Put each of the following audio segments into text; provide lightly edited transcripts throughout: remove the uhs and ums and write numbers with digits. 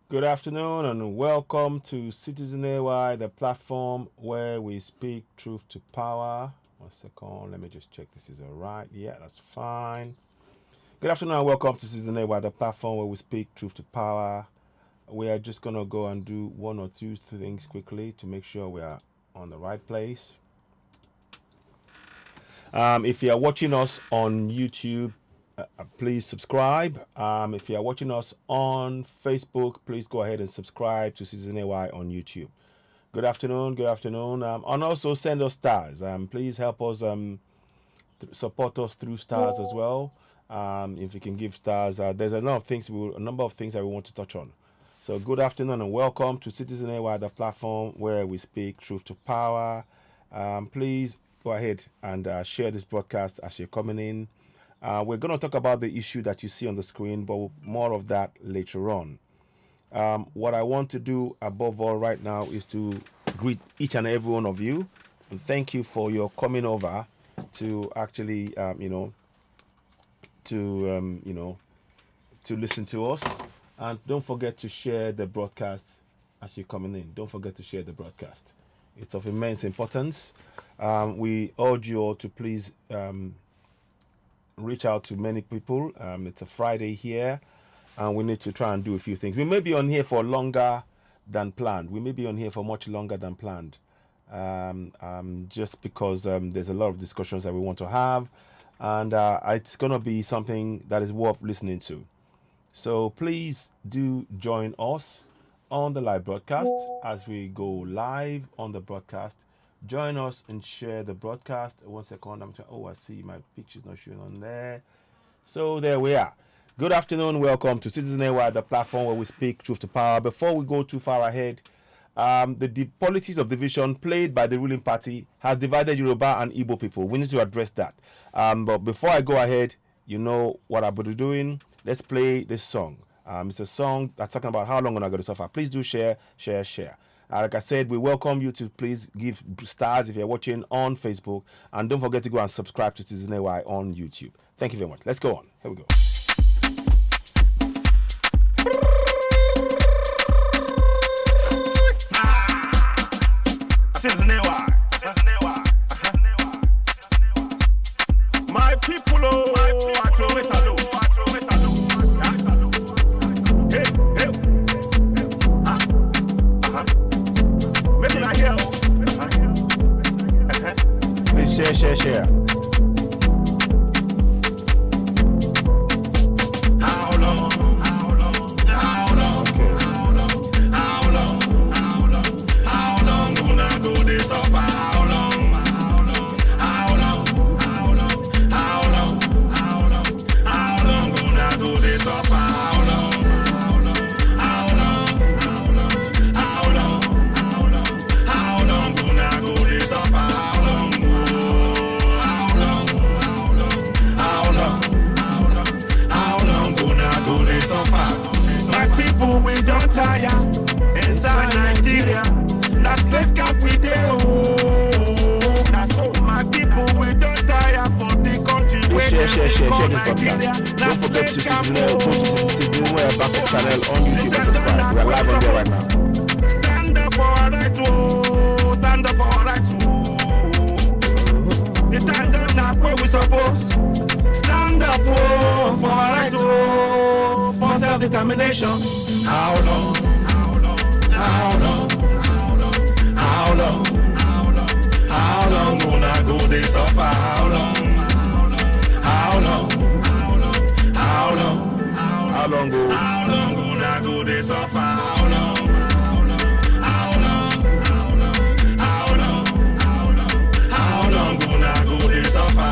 Good afternoon and welcome to Citizen AY, the platform where we speak truth to power. 1 second, let me just check this is all right. Yeah, that's fine. Good afternoon and welcome to Citizen AY, the platform where we speak truth to power. We are just going to go and do one or two things quickly to make sure we are on the right place. If you are watching us on YouTube, please subscribe. If you are watching us on Facebook, please go ahead and subscribe to Citizen AY on YouTube. Good afternoon. Good afternoon. And also send us stars. Please help us support us through stars as well. If you can give stars, there's a number of things that we want to touch on. So good afternoon and welcome to Citizen AY, the platform where we speak truth to power. Please go ahead and share this broadcast as you're coming in. We're going to talk about the issue that you see on the screen, but more of that later on. What I want to do above all right now is to greet each and every one of you and thank you for your coming over to actually, to listen to us. And don't forget to share the broadcast as you're coming in. Don't forget to share the broadcast. It's of immense importance. We urge you all to please reach out to many people. It's a Friday here, and we need to try and do a few things. We may be on here for longer than planned. We may be on here for much longer than planned, just because there's a lot of discussions that we want to have, and it's going to be something that is worth listening to. So please do join us on the live broadcast as we go live on the broadcast. Join us and share the broadcast. 1 second. I see my picture's not showing on there. So there we are. Good afternoon. Welcome to Citizen AY, the platform where we speak truth to power. Before we go too far ahead, the politics of division played by the ruling party has divided Yoruba and Igbo people. We need to address that. But before I go ahead, you know what I'm going to be doing. Let's play this song. It's a song that's talking about how long we're not going to suffer. Please do share. Like I said, we welcome you to please give stars if you're watching on Facebook. And don't forget to go and subscribe to Citizen AY on YouTube. Thank you very much. Let's go on. Here we go. Citizen AY. My people, I throw it alone. Please share. How long? Gonna go this off? How long? Gonna go this off? We don't tire inside Nigeria. That slave camp we dey home. That's so my people we don't tire for the country. Share Nigeria. Don't forget to Citizen AY backup channel on YouTube and subscribe. We are live on there right now. Stand up for our rights, oh. Stand up for our rights, oh. The time done now where we supposed. Stand up, oh, for our rights, oh. For self-determination. How long gonna go this suffer? How long gonna go this suffer? How long gonna go this suffer?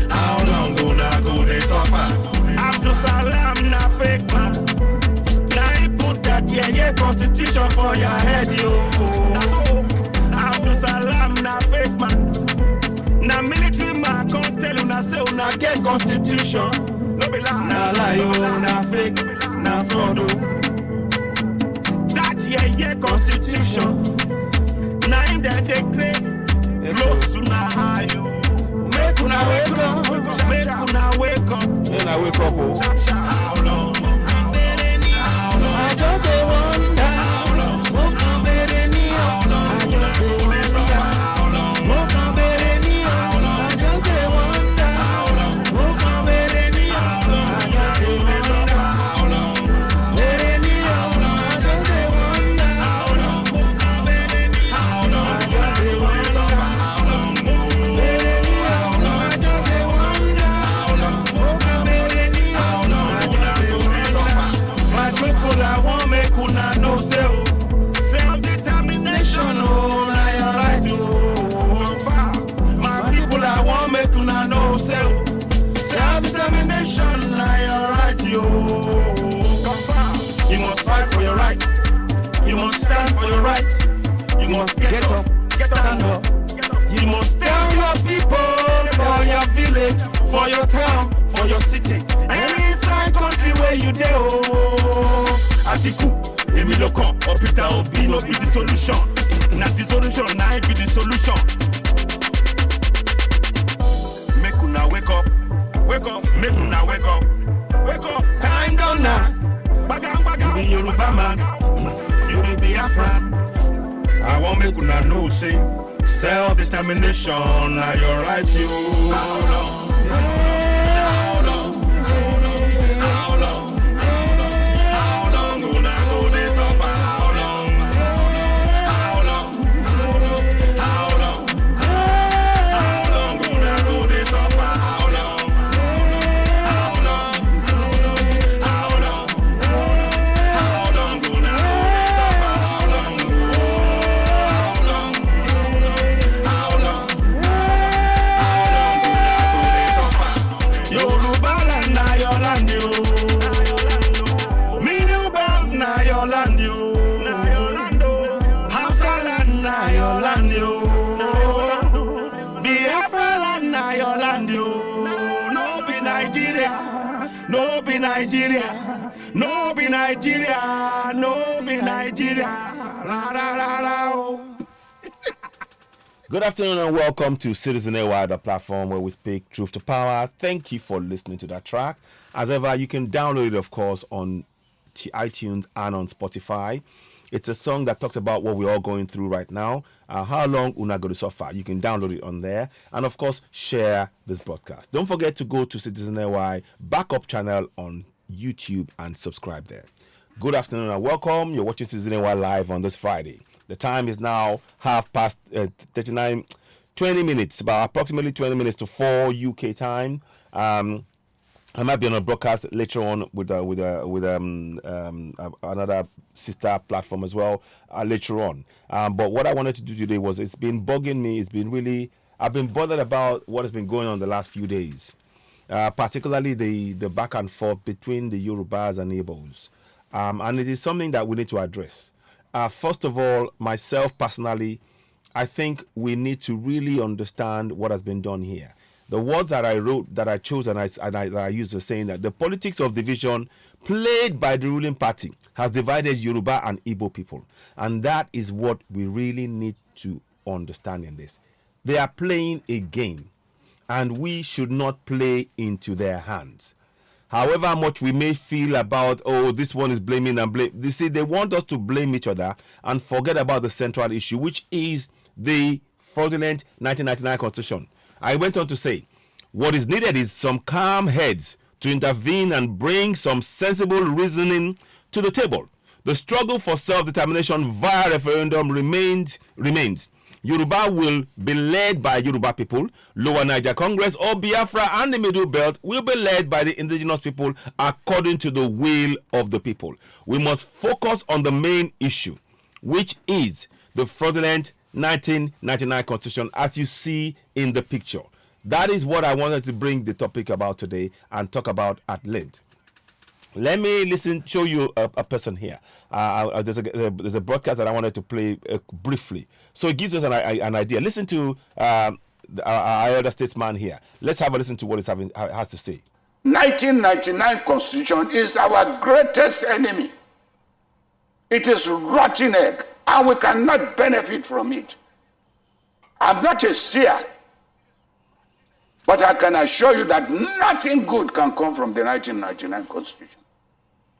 How long gonna go this suffer? Abdul Salam na fake man. Now he put that constitution for your head, yo. Abdul Salam na fake man. Now military man can't tell you, now say you na get constitution. No be lie. Na lie, yo, na fake, na fraud. That constitution. Now in that they claim close to na high, yo. Make una wake up. must stand for your right. You must get up, stand up. You must tell your people, for your village, for your town, for your city, any inside country where you dey. Atiku, Emilokan, or Peter Obi no be the solution. Not the solution, now it be the solution. Make una wake up, make una wake up. Time done now. You be Yoruba man, you be Biafra. I want make una know say self-determination now your right you. How long? How long una go dey suffer? How long? Una go dey suffer? How long? No be Nigeria, no be Nigeria, no be Nigeria. Ra, ra, ra, ra, oh. Good afternoon and welcome to Citizen AY, the platform where we speak truth to power. Thank you for listening to that track. As ever, you can download it, of course, on iTunes and on Spotify. It's a song that talks about what we're all going through right now. How long una go to suffer? You can download it on there. And of course, share this broadcast. Don't forget to go to Citizen AY backup channel on YouTube and subscribe there. Good afternoon and welcome. You're watching Citizen AY live on this Friday. The time is now 20 minutes, about approximately 20 minutes to 4 UK time. I might be on a broadcast later on with another sister platform as well later on. But what I wanted to do today was, it's been bugging me. I've been bothered about what has been going on the last few days, particularly the back and forth between the Yorubas and Igbos. And it is something that we need to address. First of all, myself personally, I think we need to really understand what has been done here. The words that I wrote, that I chose, and I used, are saying that the politics of division played by the ruling party has divided Yoruba and Igbo people. And that is what we really need to understand in this. They are playing a game, and we should not play into their hands. However much we may feel about, this one is blaming and blame. You see, they want us to blame each other and forget about the central issue, which is the fraudulent 1999 Constitution. I went on to say, what is needed is some calm heads to intervene and bring some sensible reasoning to the table. The struggle for self-determination via referendum remains. Yoruba will be led by Yoruba people. Lower Niger Congress or Biafra and the Middle Belt will be led by the indigenous people according to the will of the people. We must focus on the main issue, which is the fraudulent 1999 Constitution, as you see in the picture. That is what I wanted to bring the topic about today and talk about at length. Let me show you a person here. There's a broadcast that I wanted to play briefly, so it gives us an idea. Listen to our elder statesman here. Let's have a listen to what it has to say. 1999 Constitution is our greatest enemy. It is rotten egg, and we cannot benefit from it. I'm not a seer, but I can assure you that nothing good can come from the 1999 Constitution.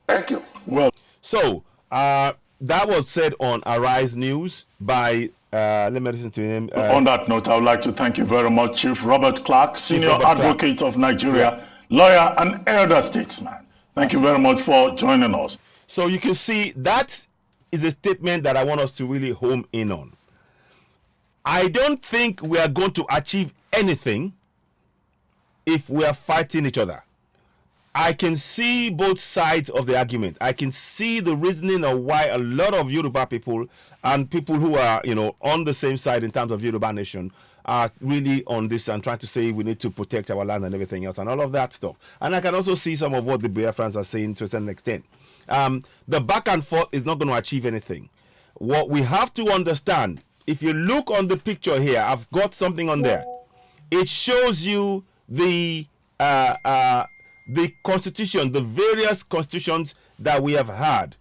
Thank you. Well, so that was said on Arise News by, let me listen to him. On that note, I would like to thank you very much, Chief Robert Clark, Senior Advocate of Nigeria, lawyer and elder statesman. Thank you very much for joining us. So you can see that is a statement that I want us to really home in on. I don't think we are going to achieve anything if we are fighting each other. I can see both sides of the argument. I can see the reasoning of why a lot of Yoruba people and people who are, on the same side in terms of Yoruba nation are really on this and trying to say we need to protect our land and everything else and all of that stuff. And I can also see some of what the Biafrans are saying to a certain extent. The back and forth is not going to achieve anything. what we have to understand, if you look on the picture here, I've got something on there. It shows you the constitution, the various constitutions that we have had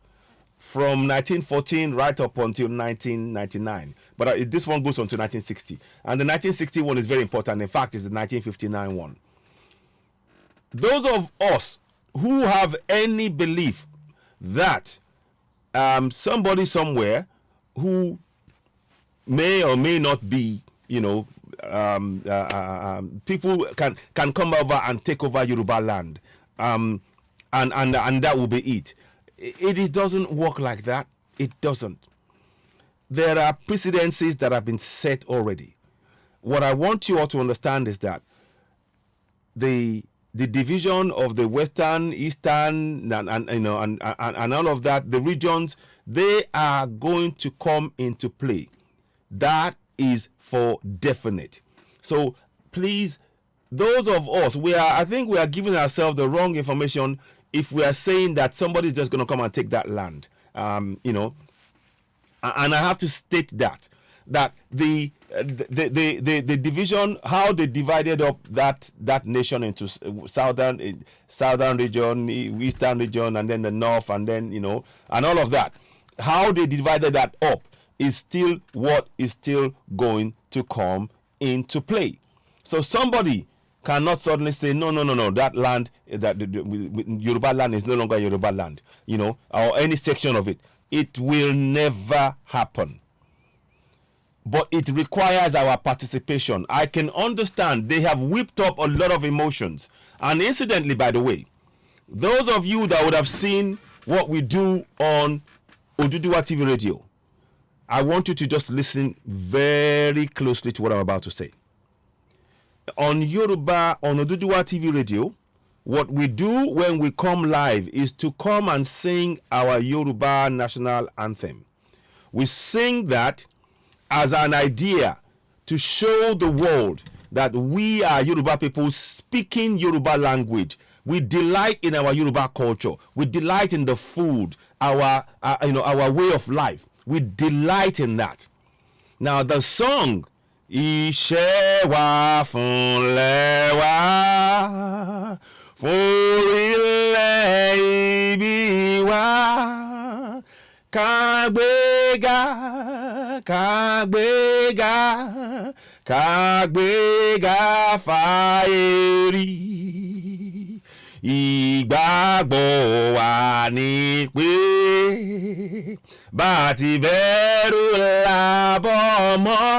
from 1914 right up until 1999. But this one goes on to 1960. And the 1960 one is very important. In fact, it's the 1959 one. Those of us who have any belief that somebody somewhere who may or may not be, people can come over and take over Yoruba land, and that will be it. It doesn't work like that. It doesn't. There are precedences that have been set already. What I want you all to understand is that the division of the Western, Eastern, and all of that, the regions, they are going to come into play. That is for definite. So please, those of us, I think we are giving ourselves the wrong information if we are saying that somebody is just going to come and take that land. And I have to state that the division, how they divided up that nation into southern region, eastern region, and then the north, and then and all of that, how they divided that up is still what is still going to come into play. So somebody cannot suddenly say no, that land, that Yoruba land is no longer Yoruba land, or any section of it. It will never happen. But it requires our participation. I can understand they have whipped up a lot of emotions. And incidentally, by the way, those of you that would have seen what we do on Oduduwa TV radio, I want you to just listen very closely to what I'm about to say. On Yoruba, on Oduduwa TV radio, what we do when we come live is to come and sing our Yoruba national anthem. We sing that as an idea to show the world that we are Yoruba people speaking Yoruba language. We delight in our Yoruba culture. We delight in the food, our way of life. We delight in that. Now the song, Iṣẹ́ wa fúnlẹ̀ wa, fúnlẹ̀ ibi wa, Kagbega, kagbega, kagbega fàyèrì. Ìgbàgbọ́ wa ni pé bá ti bẹ̀rù làbọ̀ mọ́.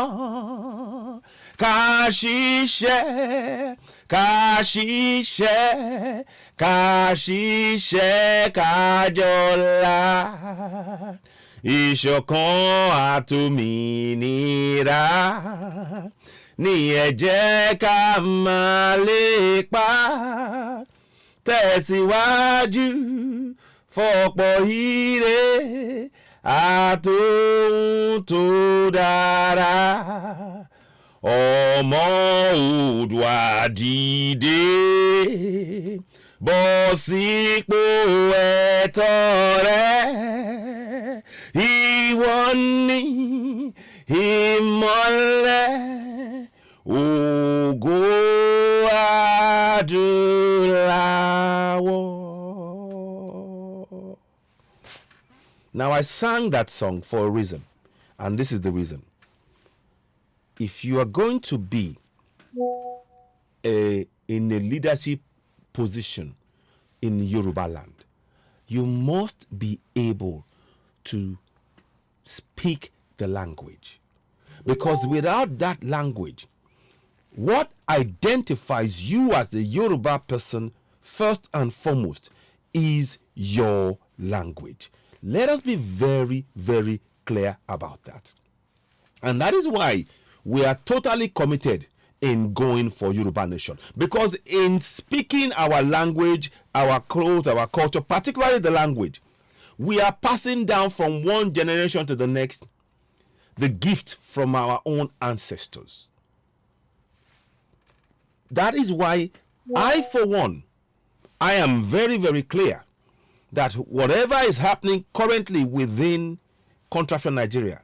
Ká ṣiṣẹ́, ká ṣiṣẹ́, ká ṣiṣẹ́, ká jọlá. Ìṣọ̀kan àtòmìnira ní ẹ jẹ́ ká máa lépa. Tẹ̀síwájú fọ̀pọ̀ ire àtòhun tó dára. Ọmọ Oòduà dìde, bọ́ sípò ẹ̀tọ́ rẹ. Ìwọ ni ìmọ́lẹ̀ ògo adúláwọ̀. Now I sang that song for a reason, and this is the reason. If you are going to be in a leadership position in Yoruba land, you must be able to speak the language. Because without that language, what identifies you as a Yoruba person first and foremost is your language. Let us be very, very clear about that. And that is why we are totally committed in going for Yoruba Nation. Because in speaking our language, our clothes, our culture, particularly the language, we are passing down from one generation to the next the gift from our own ancestors. That is why I, for one, I am very, very clear that whatever is happening currently within contraction Nigeria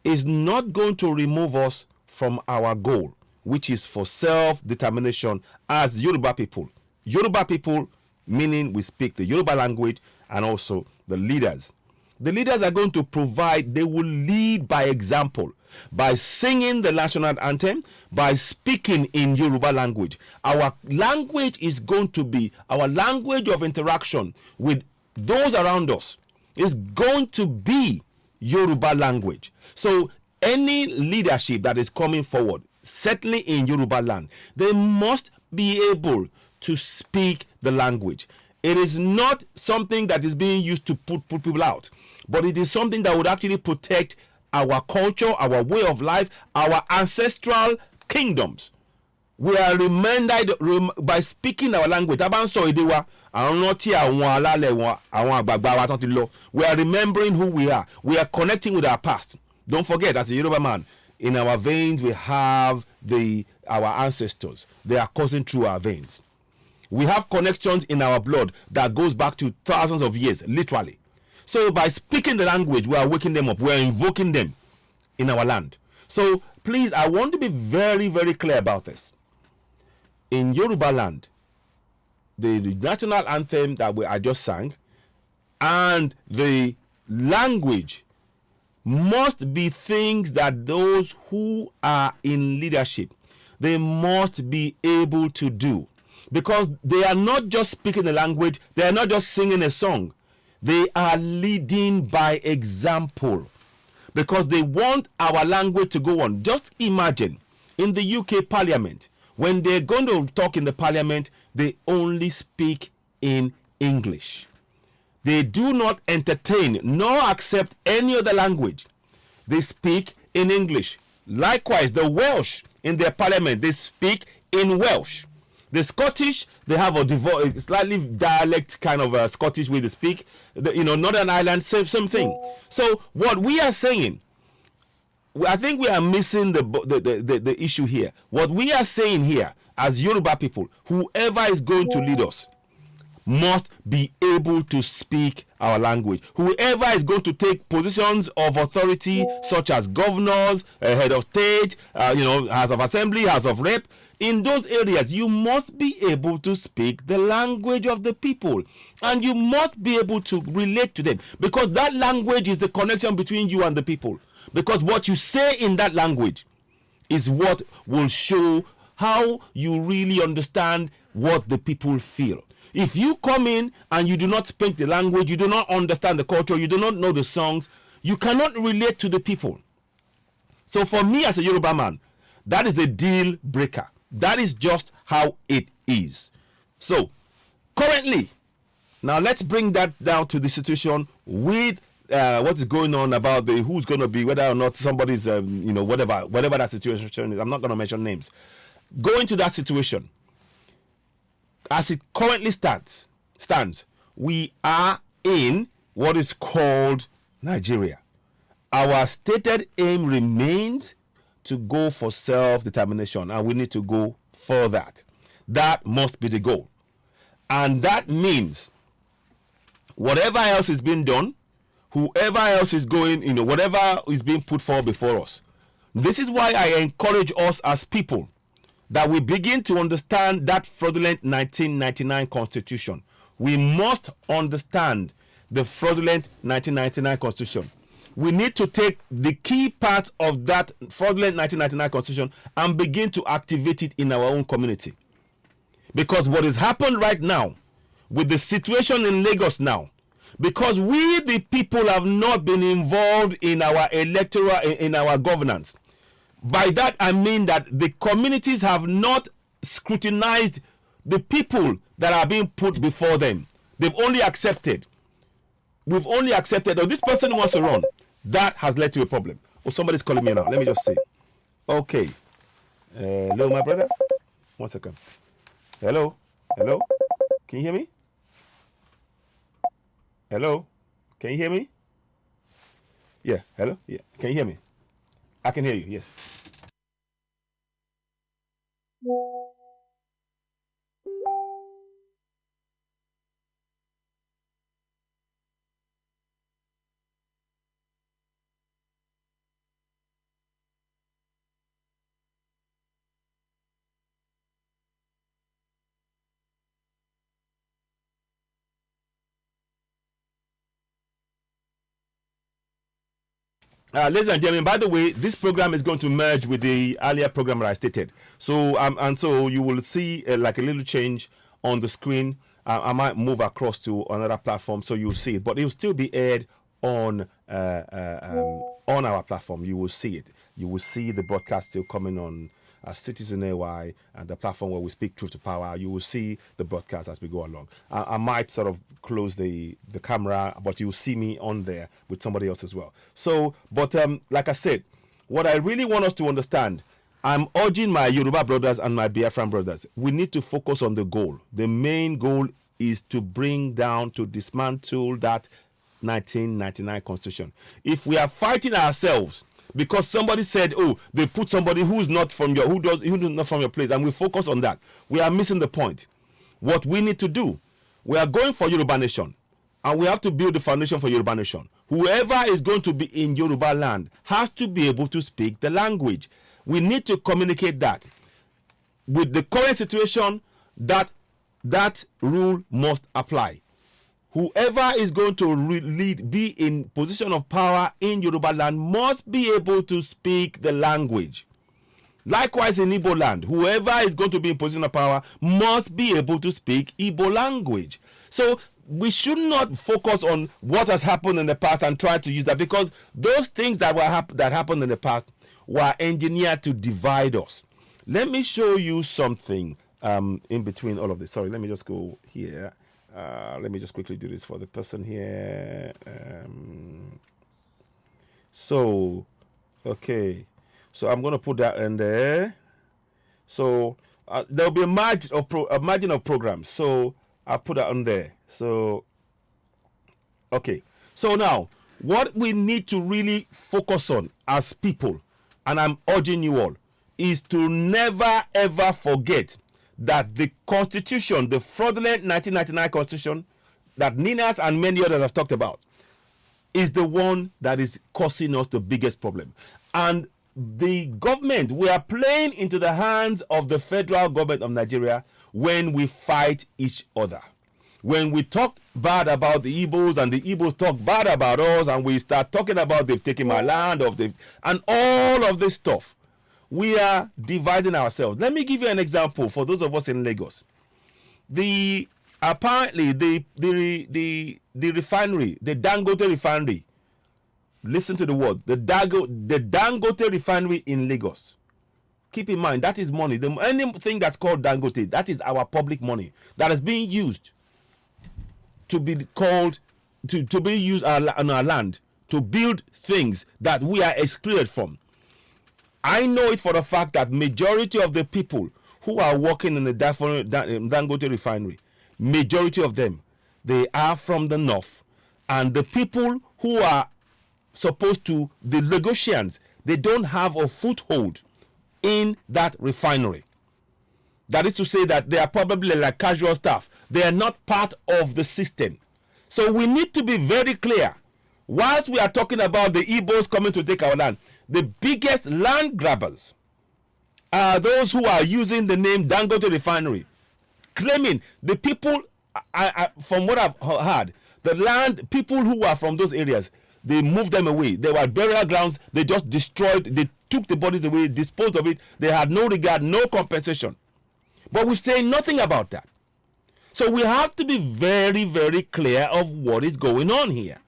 is not going to remove us from our goal, which is for self-determination as Yoruba people. Yoruba people, meaning we speak the Yoruba language, and also the leaders. The leaders are going to provide, they will lead by example, by singing the national anthem, by speaking in Yoruba language. Our language is going to be, our language of interaction with those around us is going to be Yoruba language. So any leadership that is coming forward, certainly in Yoruba land, they must be able to speak the language. It is not something that is being used to put people out, but it is something that would actually protect our culture, our way of life, our ancestral kingdoms. We are reminded by speaking our language. We are remembering who we are. We are connecting with our past. Don't forget, as a Yoruba man, in our veins we have our ancestors. They are coursing through our veins. We have connections in our blood that goes back to thousands of years, literally. So by speaking the language, we are waking them up. We are invoking them in our land. So please, I want to be very, very clear about this. In Yoruba land, the national anthem that I just sang and the language must be things that those who are in leadership, they must be able to do. Because they are not just speaking the language, they are not just singing a song. They are leading by example. Because they want our language to go on. Just imagine, in the UK Parliament, when they're going to talk in the Parliament, they only speak in English. They do not entertain nor accept any other language. They speak in English. Likewise, the Welsh in their Parliament, they speak in Welsh. The Scottish, they have a slightly dialect kind of Scottish way they speak. Northern Ireland, same thing. So what we are saying, I think we are missing the issue here. What we are saying here, as Yoruba people, whoever is going to lead us must be able to speak our language. Whoever is going to take positions of authority, such as governors, head of state, House of Assembly, House of Rep, in those areas, you must be able to speak the language of the people. And you must be able to relate to them. Because that language is the connection between you and the people. Because what you say in that language is what will show how you really understand what the people feel. If you come in and you do not speak the language, you do not understand the culture, you do not know the songs, you cannot relate to the people. So for me as a Yoruba man, that is a deal breaker. That is just how it is. So currently, now let's bring that down to the situation with what is going on about who's going to be, whether or not somebody's, whatever that situation is. I'm not going to mention names. Going to that situation, as it currently stands, we are in what is called Nigeria. Our stated aim remains to go for self-determination, and we need to go for that. That must be the goal. And that means whatever else is being done, whoever else is going, whatever is being put forward before us. This is why I encourage us as people that we begin to understand that fraudulent 1999 constitution. We must understand the fraudulent 1999 constitution. We need to take the key parts of that fraudulent 1999 constitution and begin to activate it in our own community. Because what has happened right now with the situation in Lagos now, because we the people have not been involved in our electoral, in our governance. By that I mean that the communities have not scrutinized the people that are being put before them. They've only accepted. We've only accepted, this person wants to run. That has led to a problem. Oh, somebody's calling me now. Let me just see. Okay. Hello, my brother. 1 second. Hello. Hello. Can you hear me? Hello. Can you hear me? Yeah. Hello. Yeah. Can you hear me? I can hear you. Yes. Ladies and gentlemen, by the way, this program is going to merge with the earlier program that I stated. So, and so you will see like a little change on the screen. I might move across to another platform so you'll see it, but it will still be aired on our platform. You will see it. You will see the broadcast still coming on Citizen AY and the platform where we speak truth to power. You will see the broadcast as we go along. I might sort of close the camera, but you'll see me on there with somebody else as well. So, but like I said, what I really want us to understand, I'm urging my Yoruba brothers and my Biafran brothers, we need to focus on the goal. The main goal is to bring down, to dismantle that 1999 constitution. If we are fighting ourselves because somebody said, oh, they put somebody who's not from your, who's not from your place, and we focus on that, we are missing the point. What we need to do, we are going for Yoruba nation, and we have to build the foundation for Yoruba nation. Whoever is going to be in Yoruba land has to be able to speak the language. We need to communicate that. With the current situation, that rule must apply. Whoever is going to be in position of power in Yoruba land must be able to speak the language. Likewise in Igbo land, whoever is going to be in position of power must be able to speak Igbo language. So we should not focus on what has happened in the past and try to use that, because those things that happened in the past were engineered to divide us. Let me show you something in between all of this. Sorry, let me just go here. Let me just quickly do this for the person here. Okay. So I'm going to put that in there. So there'll be a margin of programs. So I'll put that on there. So, okay. So now, what we need to really focus on as people, and I'm urging you all, is to never ever forget that the Constitution, the fraudulent 1999 Constitution that Ninas and many others have talked about, is the one that is causing us the biggest problem. And the government, we are playing into the hands of the federal government of Nigeria when we fight each other. When we talk bad about the Igbos and the Igbos talk bad about us, and we start talking about they've taken my land, and all of this stuff, we are dividing ourselves. Let me give you an example for those of us in Lagos. Apparently the refinery, the Dangote refinery, listen to the word, the Dangote refinery in Lagos. Keep in mind, that is money. Anything that's called Dangote, that is our public money that is being used to be called, to be used on our land to build things that we are excluded from. I know it for the fact that majority of the people who are working in the Dangote refinery, majority of them, they are from the north. And the people who are supposed to, the Lagosians, they don't have a foothold in that refinery. That is to say that they are probably like casual staff. They are not part of the system. So we need to be very clear. Whilst we are talking about the Igbos coming to take our land, the biggest land grabbers are those who are using the name Dangote Refinery, claiming the people, from what I've heard, the land, people who are from those areas, they moved them away. They were burial grounds. They just destroyed, they took the bodies away, disposed of it. They had no regard, no compensation. But we say nothing about that. So we have to be very, very clear of what is going on here.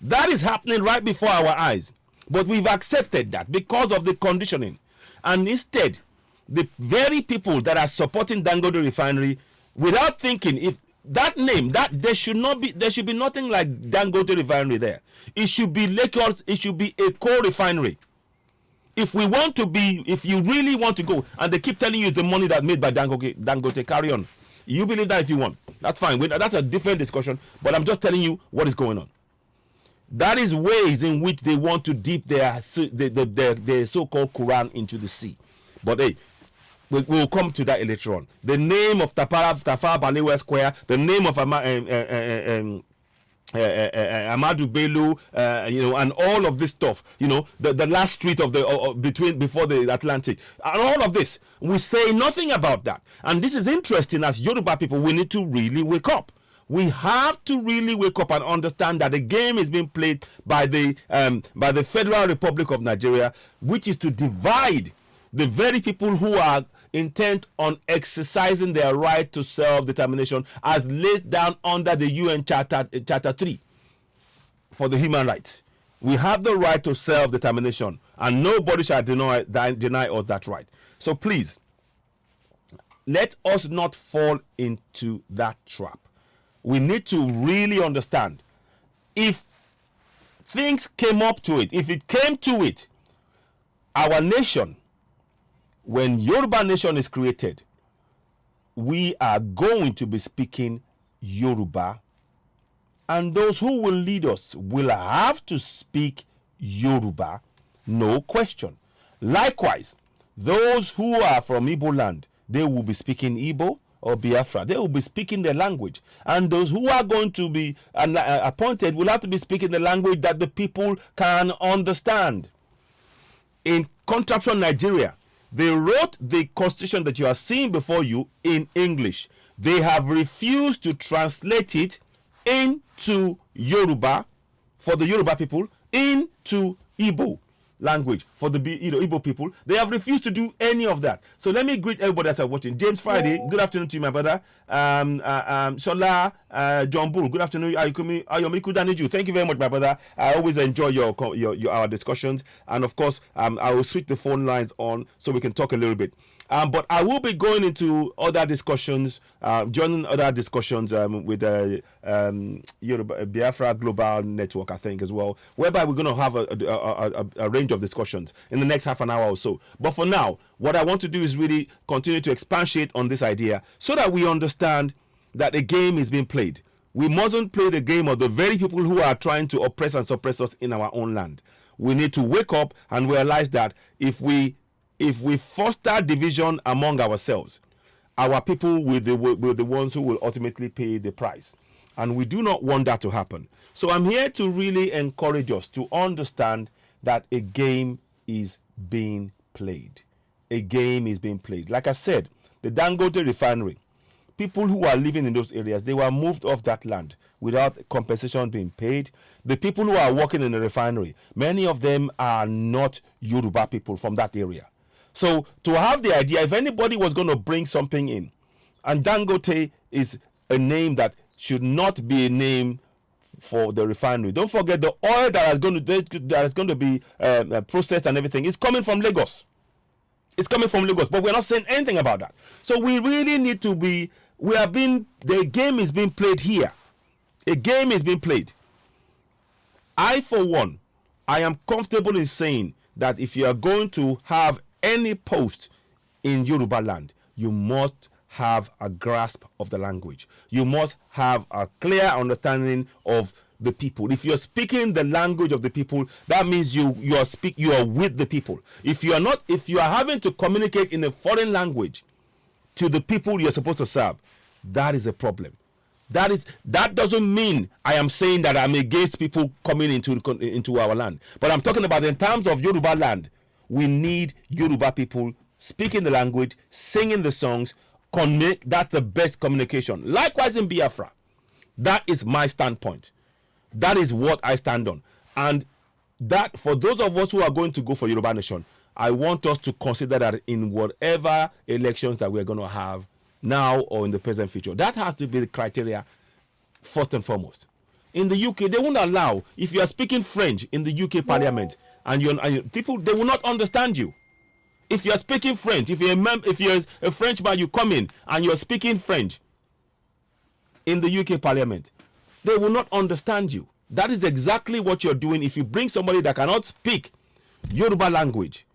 That is happening right before our eyes. But we've accepted that because of the conditioning. And instead, the very people that are supporting Dangote Refinery, without thinking, if that name, that there should be nothing like Dangote Refinery there. It should be Lagos, it should be a coal refinery. If you really want to go, and they keep telling you it's the money that's made by Dangote, carry on. You believe that if you want. That's fine. That's a different discussion, but I'm just telling you what is going on. That is ways in which they want to dip their so-called Quran into the sea. But hey, we'll come to that later on. The name of Tafawa Balewa Square, the name of Amadu Bello, and all of this stuff, the last street of before the Atlantic, and all of this, we say nothing about that. And this is interesting. As Yoruba people, we need to really wake up. We have to really wake up and understand that the game is being played by the Federal Republic of Nigeria, which is to divide the very people who are intent on exercising their right to self-determination as laid down under the UN Charter 3 for the human rights. We have the right to self-determination, and nobody shall deny us that right. So please, let us not fall into that trap. We need to really understand, if things came up to it, if it came to it, our nation, when Yoruba nation is created, we are going to be speaking Yoruba, and those who will lead us will have to speak Yoruba, no question. Likewise, those who are from Igbo land, they will be speaking Igbo or Biafra. They will be speaking their language. And those who are going to be appointed will have to be speaking the language that the people can understand. In contraption Nigeria, they wrote the constitution that you are seeing before you in English. They have refused to translate it into Yoruba for the Yoruba people, into Igbo language for the Igbo people. They have refused to do any of that. So let me greet everybody that's watching. James Friday, good afternoon to you, my brother. Shola John Bull, good afternoon. Ayomiku Daniju, thank you very much, my brother. I always enjoy our discussions, and of course, I will switch the phone lines on so we can talk a little bit. But I will be going into other discussions, joining other discussions with Yoruba, Biafra Global Network, I think, as well, whereby we're going to have a range of discussions in the next half an hour or so. But for now, what I want to do is really continue to expatiate on this idea so that we understand that a game is being played. We mustn't play the game of the very people who are trying to oppress and suppress us in our own land. We need to wake up and realize that if we foster division among ourselves, our people will be the ones who will ultimately pay the price. And we do not want that to happen. So I'm here to really encourage us to understand that a game is being played. A game is being played. Like I said, the Dangote refinery, people who are living in those areas, they were moved off that land without compensation being paid. The people who are working in the refinery, many of them are not Yoruba people from that area. So to have the idea, if anybody was going to bring something in, and Dangote is a name that should not be a name for the refinery. Don't forget, the oil that is going to be processed and everything is coming from Lagos. It's coming from Lagos, but we're not saying anything about that. So we really need to be, the game is being played here. A game is being played. I, for one, I am comfortable in saying that if you are going to have any post in Yoruba land, you must have a grasp of the language. You must have a clear understanding of the people. If you're speaking the language of the people, that means you are with the people. If you are having to communicate in a foreign language to the people you're supposed to serve, that is a problem. That doesn't mean I am saying that I'm against people coming into our land. But I'm talking about in terms of Yoruba land, we need Yoruba people speaking the language, singing the songs. That's the best communication. Likewise in Biafra. That is my standpoint. That is what I stand on. And that, for those of us who are going to go for Yoruba Nation, I want us to consider that in whatever elections that we're going to have now or in the present future, that has to be the criteria first and foremost. In the UK, they won't allow, if you are speaking French in the UK Parliament, and people, they will not understand you. If you are speaking French, if you're a Frenchman, you come in and you're speaking French in the UK Parliament, they will not understand you. That is exactly what you're doing if you bring somebody that cannot speak Yoruba language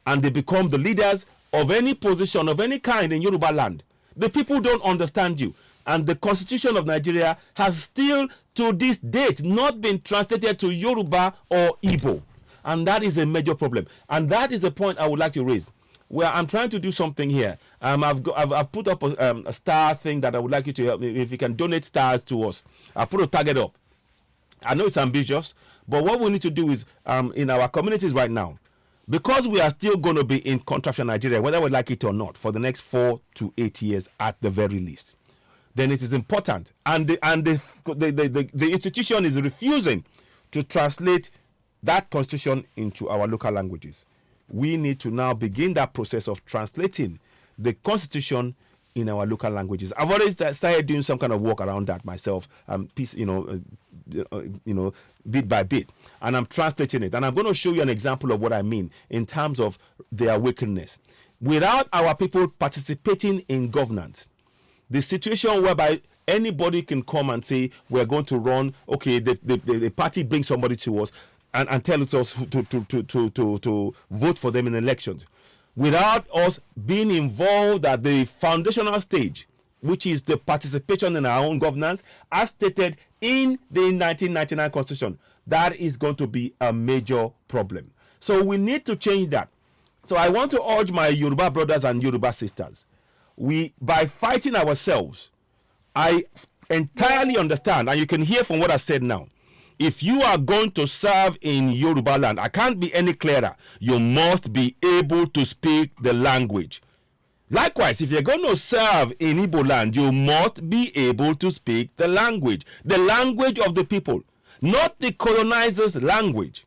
and they become the leaders of any position of any kind in Yoruba land. The people don't understand you. And the Constitution of Nigeria has still, to this date, not been translated to Yoruba or Igbo. And that is a major problem. And that is the point I would like to raise. Where I'm trying to do something here. I've put up a star thing that I would like you to help me. If you can donate stars to us, I put a target up. I know it's ambitious, but what we need to do is in our communities right now, because we are still going to be in contraption Nigeria, whether we like it or not, for the next 4 to 8 years at the very least. then it is important. And the institution is refusing to translate that constitution into our local languages. We need to now begin that process of translating the constitution in our local languages. I've already started doing some kind of work around that myself, bit by bit, and I'm translating it. And I'm going to show you an example of what I mean in terms of their wickedness. Without our people participating in governance, the situation whereby anybody can come and say, we're going to run, okay, the party brings somebody to us and tell us to vote for them in elections, without us being involved at the foundational stage, which is the participation in our own governance, as stated in the 1999 Constitution, that is going to be a major problem. So we need to change that. So I want to urge my Yoruba brothers and Yoruba sisters, by fighting ourselves, I entirely understand, and you can hear from what I said now, if you are going to serve in Yoruba land, I can't be any clearer, you must be able to speak the language. Likewise, if you're going to serve in Igbo land, you must be able to speak the language of the people, not the colonizer's language.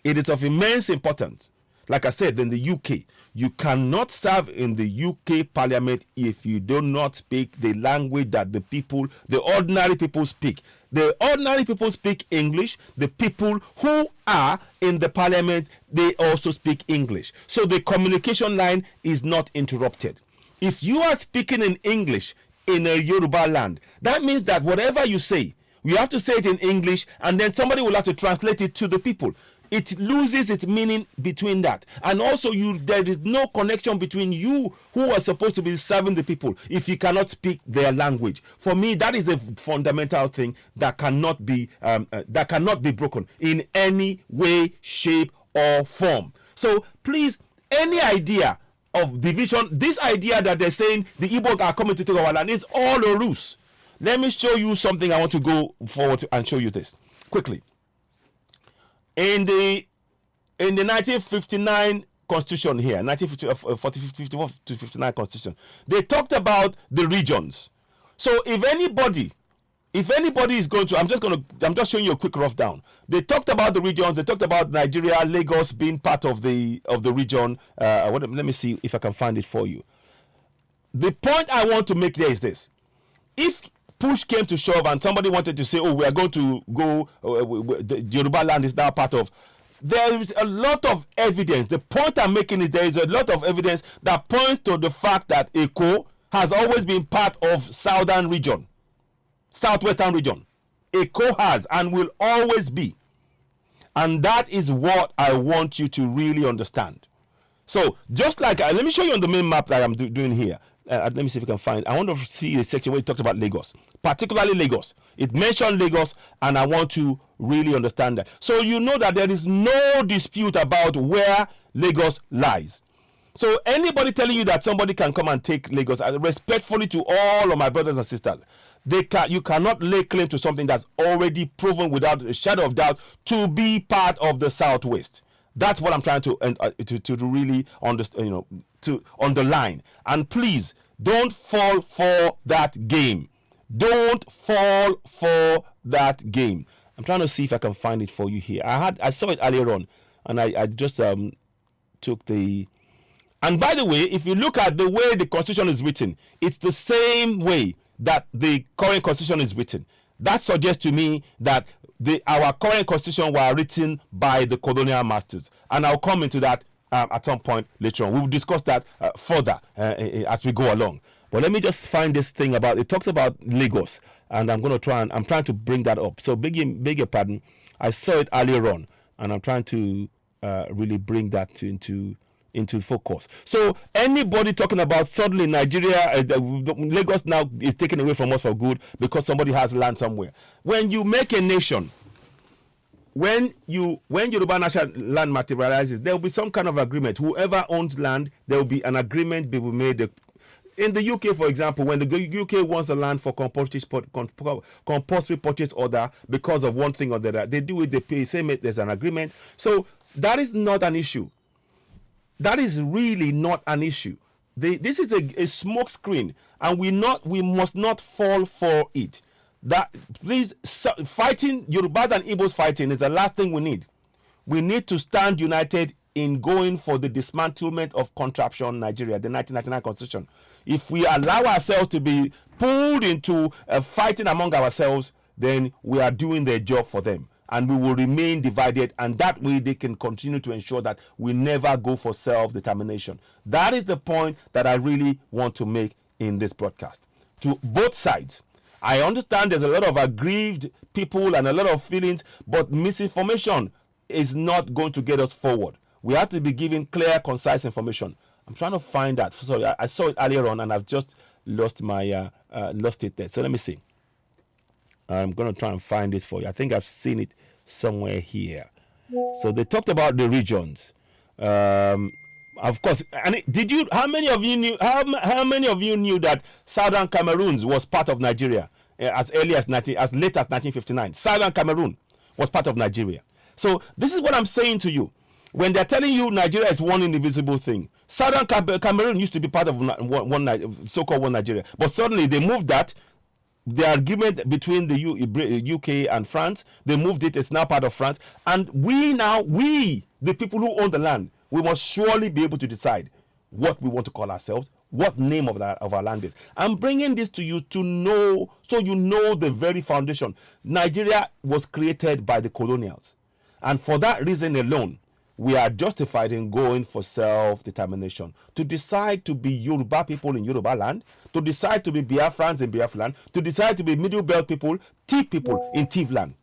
It is of immense importance. Like I said, in the UK, you cannot serve in the UK Parliament if you do not speak the language that the people, the ordinary people speak. The ordinary people speak English. The people who are in the Parliament, they also speak English. So the communication line is not interrupted. If you are speaking in English in a Yoruba land, that means that whatever you say, you have to say it in English, and then somebody will have to translate it to the people. It loses its meaning between that. And also, there is no connection between you who are supposed to be serving the people if you cannot speak their language. For me, that is a fundamental thing that cannot be broken in any way, shape, or form. So please, any idea of division, this idea that they're saying the Igbo are coming to take our land, is all a ruse. Let me show you something. I want to go forward and show you this quickly. In the 1959 Constitution here, 1954 to 59 Constitution, they talked about the regions. So if anybody is going to, I'm just showing you a quick rough down. They talked about the regions. They talked about Nigeria, Lagos being part of the region. Let me see if I can find it for you. The point I want to make there is this: if push came to shove and somebody wanted to say, oh, we are going to go, the Yoruba land is now part of, there is a lot of evidence. The point I'm making is there is a lot of evidence that points to the fact that Eko has always been part of southwestern region. Eko has and will always be. And that is what I want you to really understand. So just like, let me show you on the main map that I'm doing here. Let me see if we can find. I want to see a section where it talks about Lagos, particularly Lagos. It mentioned Lagos, and I want to really understand that. So you know that there is no dispute about where Lagos lies. So anybody telling you that somebody can come and take Lagos, respectfully to all of my brothers and sisters, you cannot lay claim to something that's already proven without a shadow of doubt to be part of the Southwest. That's what I'm trying to really understand, to underline. And please, don't fall for that game. Don't fall for that game. I'm trying to see if I can find it for you here. I saw it earlier on, and I just took the. And by the way, if you look at the way the Constitution is written, it's the same way that the current Constitution is written. That suggests to me that our current Constitution were written by the colonial masters, and I'll come into that at some point later on. We'll discuss that further as we go along. But let me just find this thing about, it talks about Lagos, and I'm trying to bring that up. So beg your pardon, I saw it earlier on, and I'm trying to really bring that into focus. So anybody talking about suddenly Nigeria, Lagos now is taken away from us for good because somebody has land somewhere. When you make a nation, when Yoruba national land materializes, there will be some kind of agreement. Whoever owns land, there will be an agreement be made. In the UK, for example, when the UK wants the land for compulsory purchase order because of one thing or the other, they do it, they pay, there's an agreement. So that is not an issue. That is really not an issue. This is a smoke screen. and we must not fall for it. That please, fighting Yorubas and Igbos fighting is the last thing we need. We need to stand united in going for the dismantlement of contraption Nigeria, the 1999 constitution. If we allow ourselves to be pulled into fighting among ourselves, then we are doing their job for them, and we will remain divided, and that way they can continue to ensure that we never go for self-determination. That is the point that I really want to make in this broadcast. To both sides, I understand there's a lot of aggrieved people and a lot of feelings, but misinformation is not going to get us forward. We have to be given clear, concise information. I'm trying to find that. Sorry, I saw it earlier on and I've just lost my lost it there. So let me see. I'm going to try and find this for you. I think I've seen it somewhere here. So they talked about the regions. Of course, and how many of you knew that Southern Cameroon was part of Nigeria as late as 1959? Southern Cameroon was part of Nigeria. So this is what I'm saying to you. When they're telling you Nigeria is one indivisible thing, Southern Cameroon used to be part of so-called one Nigeria, but suddenly they moved that. The argument between the UK and France, they moved it. It's now part of France, and we, the people who own the land, we must surely be able to decide what we want to call ourselves, what name of our land is. I'm bringing this to you to know, so you know the very foundation. Nigeria was created by the colonials, and for that reason alone, we are justified in going for self-determination, to decide to be Yoruba people in Yoruba land, to decide to be Biafrans in Biafra land, to decide to be Middle Belt people, Tiv people in Tiv land.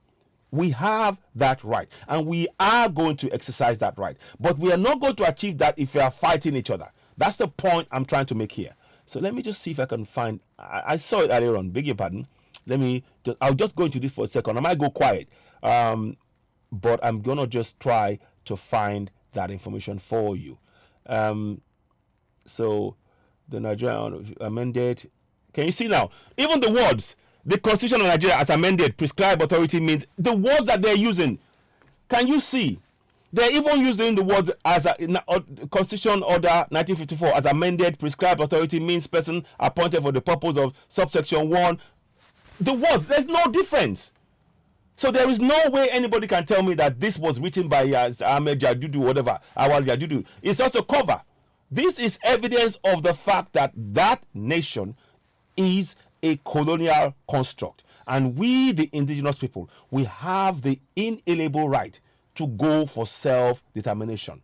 We have that right, and we are going to exercise that right. But we are not going to achieve that if we are fighting each other. That's the point I'm trying to make here. So let me just see if I can find. I saw it earlier on. Beg your pardon. I'll just go into this for a second. I might go quiet, but I'm gonna just try to find that information for you. So the Nigerian amended. Can you see now? Even the words, the Constitution of Nigeria as amended, prescribed authority means the words that they're using. Can you see? They're even using the words as Constitution Order 1954 as amended, prescribed authority means person appointed for the purpose of subsection 1. The words, there's no difference. So there is no way anybody can tell me that this was written by Ahmed Jadudu, whatever, Awal Jadudu. It's just a cover. This is evidence of the fact that that nation is a colonial construct. And we, the indigenous people, we have the inalienable right to go for self-determination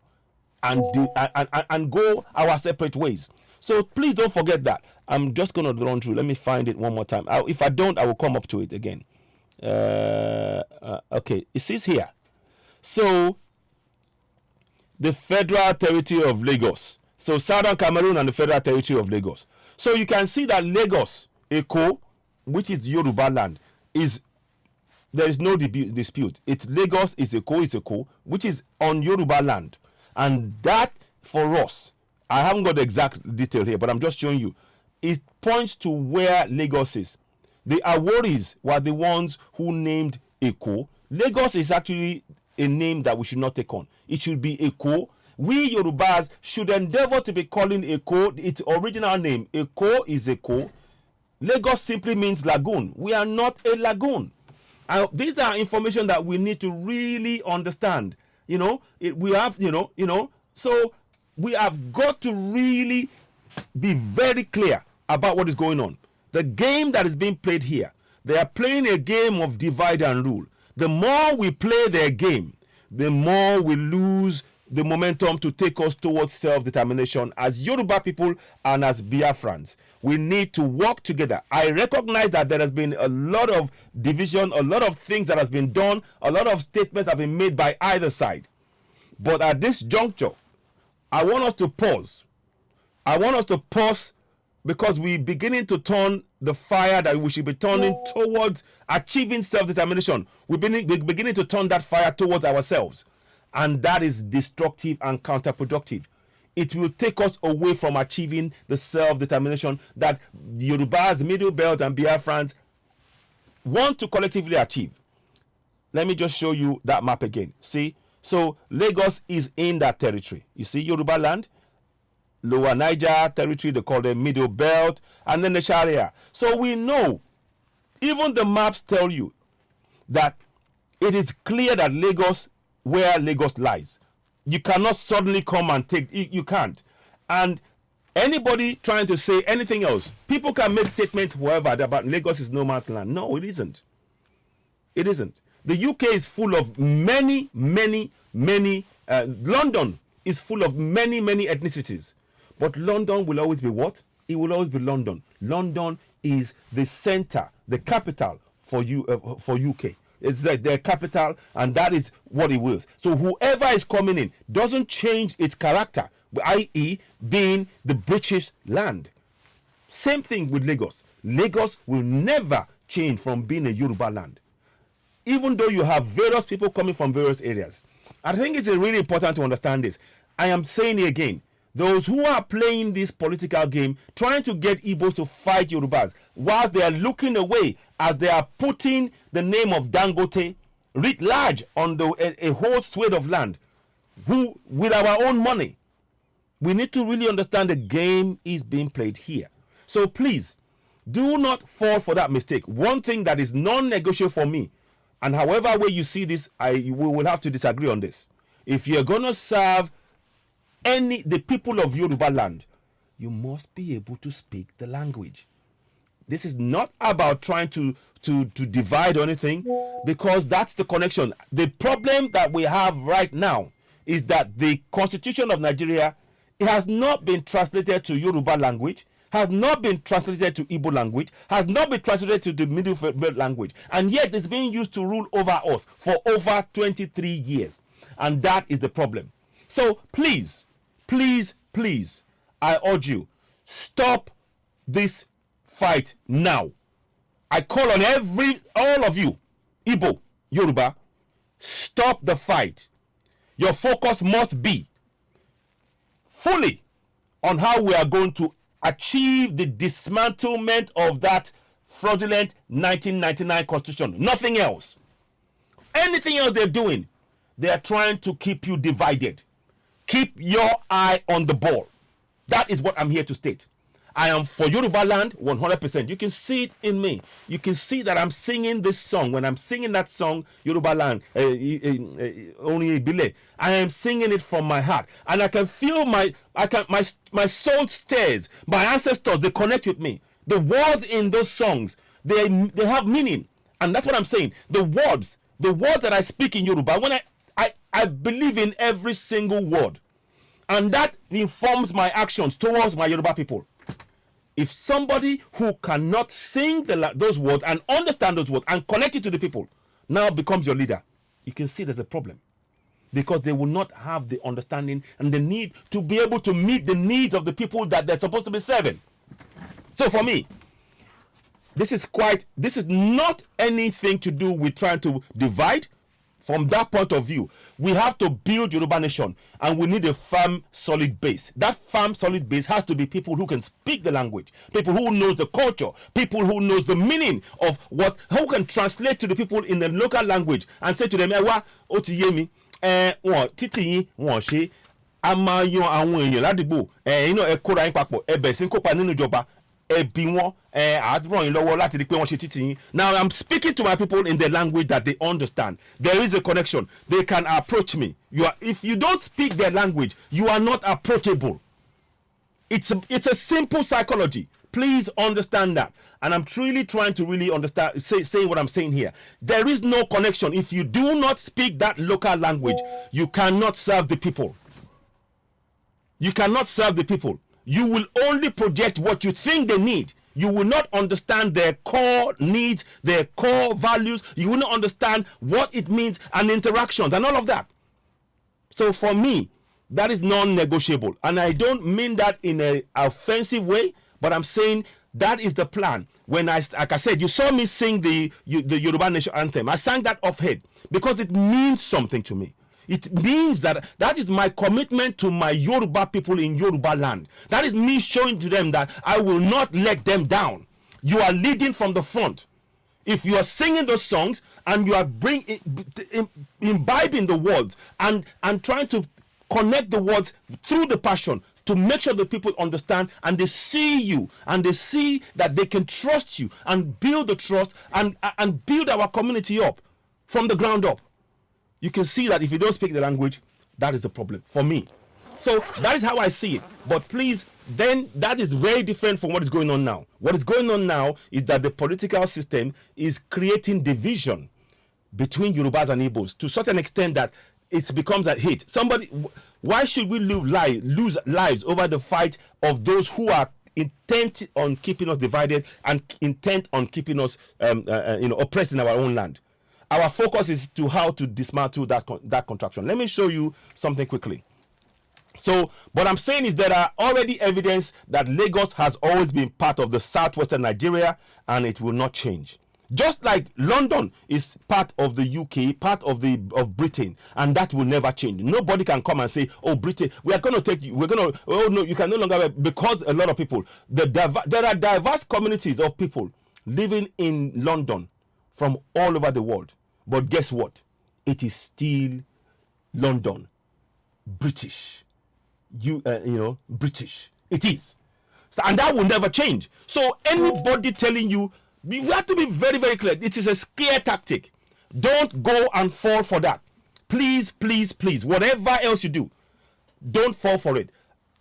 and go our separate ways. So please don't forget that. I'm just going to run through. Let me find it one more time. If I don't, I will come up to it again. Okay, it says here. So the Federal Territory of Lagos. So Southern Cameroon and the Federal Territory of Lagos. So you can see that Lagos, Eko, which is Yoruba land, there is no dispute. It's Lagos is Eko, which is on Yoruba land. And that, for us, I haven't got the exact detail here, but I'm just showing you. It points to where Lagos is. The Aworis were the ones who named Eko. Lagos is actually a name that we should not take on. It should be Eko. We Yorubas should endeavor to be calling Eko its original name. Eko is Eko. Lagos simply means lagoon. We are not a lagoon. These are information that we need to really understand. So we have got to really be very clear about what is going on. The game that is being played here, they are playing a game of divide and rule. The more we play their game, the more we lose the momentum to take us towards self-determination as Yoruba people and as Biafrans. We need to work together. I recognize that there has been a lot of division, a lot of things that has been done, a lot of statements have been made by either side. But at this juncture, I want us to pause. Because we're beginning to turn the fire that we should be turning towards achieving self-determination. We're beginning to turn that fire towards ourselves. And that is destructive and counterproductive. It will take us away from achieving the self-determination that the Yorubas, Middle Belt, and Biafrans want to collectively achieve. Let me just show you that map again. See? So Lagos is in that territory. You see Yoruba land? Lower Niger territory, they call them Middle Belt, and then the Sharia. So we know, even the maps tell you that it is clear that Lagos, where Lagos lies, you cannot suddenly come and take, you can't. And anybody trying to say anything else, people can make statements whoever about Lagos is no man's land. No, it isn't. It isn't. The UK is full of many London is full of many ethnicities. But London will always be what? It will always be London. London is the center, the capital for UK. It's like their capital, and that is what it was. So whoever is coming in doesn't change its character, i.e. being the British land. Same thing with Lagos. Lagos will never change from being a Yoruba land, even though you have various people coming from various areas. I think it's really important to understand this. I am saying it again. Those who are playing this political game, trying to get Igbos to fight Yorubas, whilst they are looking away as they are putting the name of Dangote writ large on a whole swathe of land, who, with our own money, we need to really understand the game is being played here. So please, do not fall for that mistake. One thing that is non-negotiable for me, and however way you see this, we will have to disagree on this. If you're going to serve the people of Yoruba land, you must be able to speak the language. This is not about trying to divide or anything, because that's the connection. The problem that we have right now is that the Constitution of Nigeria, it has not been translated to Yoruba language, has not been translated to Igbo language, has not been translated to the Middle Belt language, and yet it's being used to rule over us for over 23 years. And that is the problem. So please, I urge you, stop this fight now. I call on all of you, Igbo, Yoruba, stop the fight. Your focus must be fully on how we are going to achieve the dismantlement of that fraudulent 1999 constitution. Nothing else. Anything else they're doing, they are trying to keep you divided. Keep your eye on the ball. That is what I'm here to state. I am for Yoruba land 100%. You can see it in me. You can see that I'm singing this song. When I'm singing that song, Yoruba land, Only Ibile, I am singing it from my heart. And I can feel my soul stirs. My ancestors, they connect with me. The words in those songs, they have meaning. And that's what I'm saying. The words that I speak in Yoruba, when I believe in every single word. And that informs my actions towards my Yoruba people. If somebody who cannot sing those words and understand those words and connect it to the people now becomes your leader, you can see there's a problem. Because they will not have the understanding and the need to be able to meet the needs of the people that they're supposed to be serving. So for me, this is not anything to do with trying to divide. From that point of view, we have to build Yoruba nation, and we need a firm, solid base. That firm, solid base has to be people who can speak the language, people who knows the culture, people who knows the meaning of who can translate to the people in the local language and say to them, "Ewa, o ti ye mi, titi yin won se, a ma yan awon eyan ladugbo, ẹ kóra yín papọ̀, ẹ bẹ̀rẹ̀ sí ń kópa nínú ìjọba, ẹ bí wọn, àádúrà yín lọ́wọ́ láti rí pé wọ́n ṣe títì yín." Now I'm speaking to my people in the language that they understand. There is a connection. They can approach me. If you don't speak their language, you are not approachable. It's a simple psychology. Please understand that. And I'm truly trying to really understand, saying what I'm saying here. There is no connection. If you do not speak that local language, you cannot serve the people. You cannot serve the people. You will only project what you think they need. You will not understand their core needs, their core values. You will not understand what it means and interactions and all of that. So for me, that is non-negotiable. And I don't mean that in an offensive way, but I'm saying that is the plan. When like I said, you saw me sing the Yoruba Nation anthem. I sang that off head because it means something to me. It means that is my commitment to my Yoruba people in Yoruba land. That is me showing to them that I will not let them down. You are leading from the front. If you are singing those songs and you are imbibing the words and trying to connect the words through the passion to make sure the people understand and they see you and they see that they can trust you and build the trust and build our community up from the ground up. You can see that if you don't speak the language, that is the problem for me. So that is how I see it. But please, then that is very different from what is going on now. What is going on now is that the political system is creating division between Yorubas and Igbos to such an extent that it becomes a hate. Why should we lose lives over the fight of those who are intent on keeping us divided and intent on keeping us oppressed in our own land? Our focus is to how to dismantle that contraption. Let me show you something quickly. So what I'm saying is there are already evidence that Lagos has always been part of the southwestern Nigeria, and it will not change. Just like London is part of the UK, part of Britain, and that will never change. Nobody can come and say, "Oh, Britain, we are going to take you. Oh no, you can no longer," because a lot of people. There are diverse communities of people living in London from all over the world. But guess what? It is still London, British. British. It is. So, and that will never change. So anybody telling you, we have to be very, very clear. It is a scare tactic. Don't go and fall for that. Please, please, please. Whatever else you do, don't fall for it.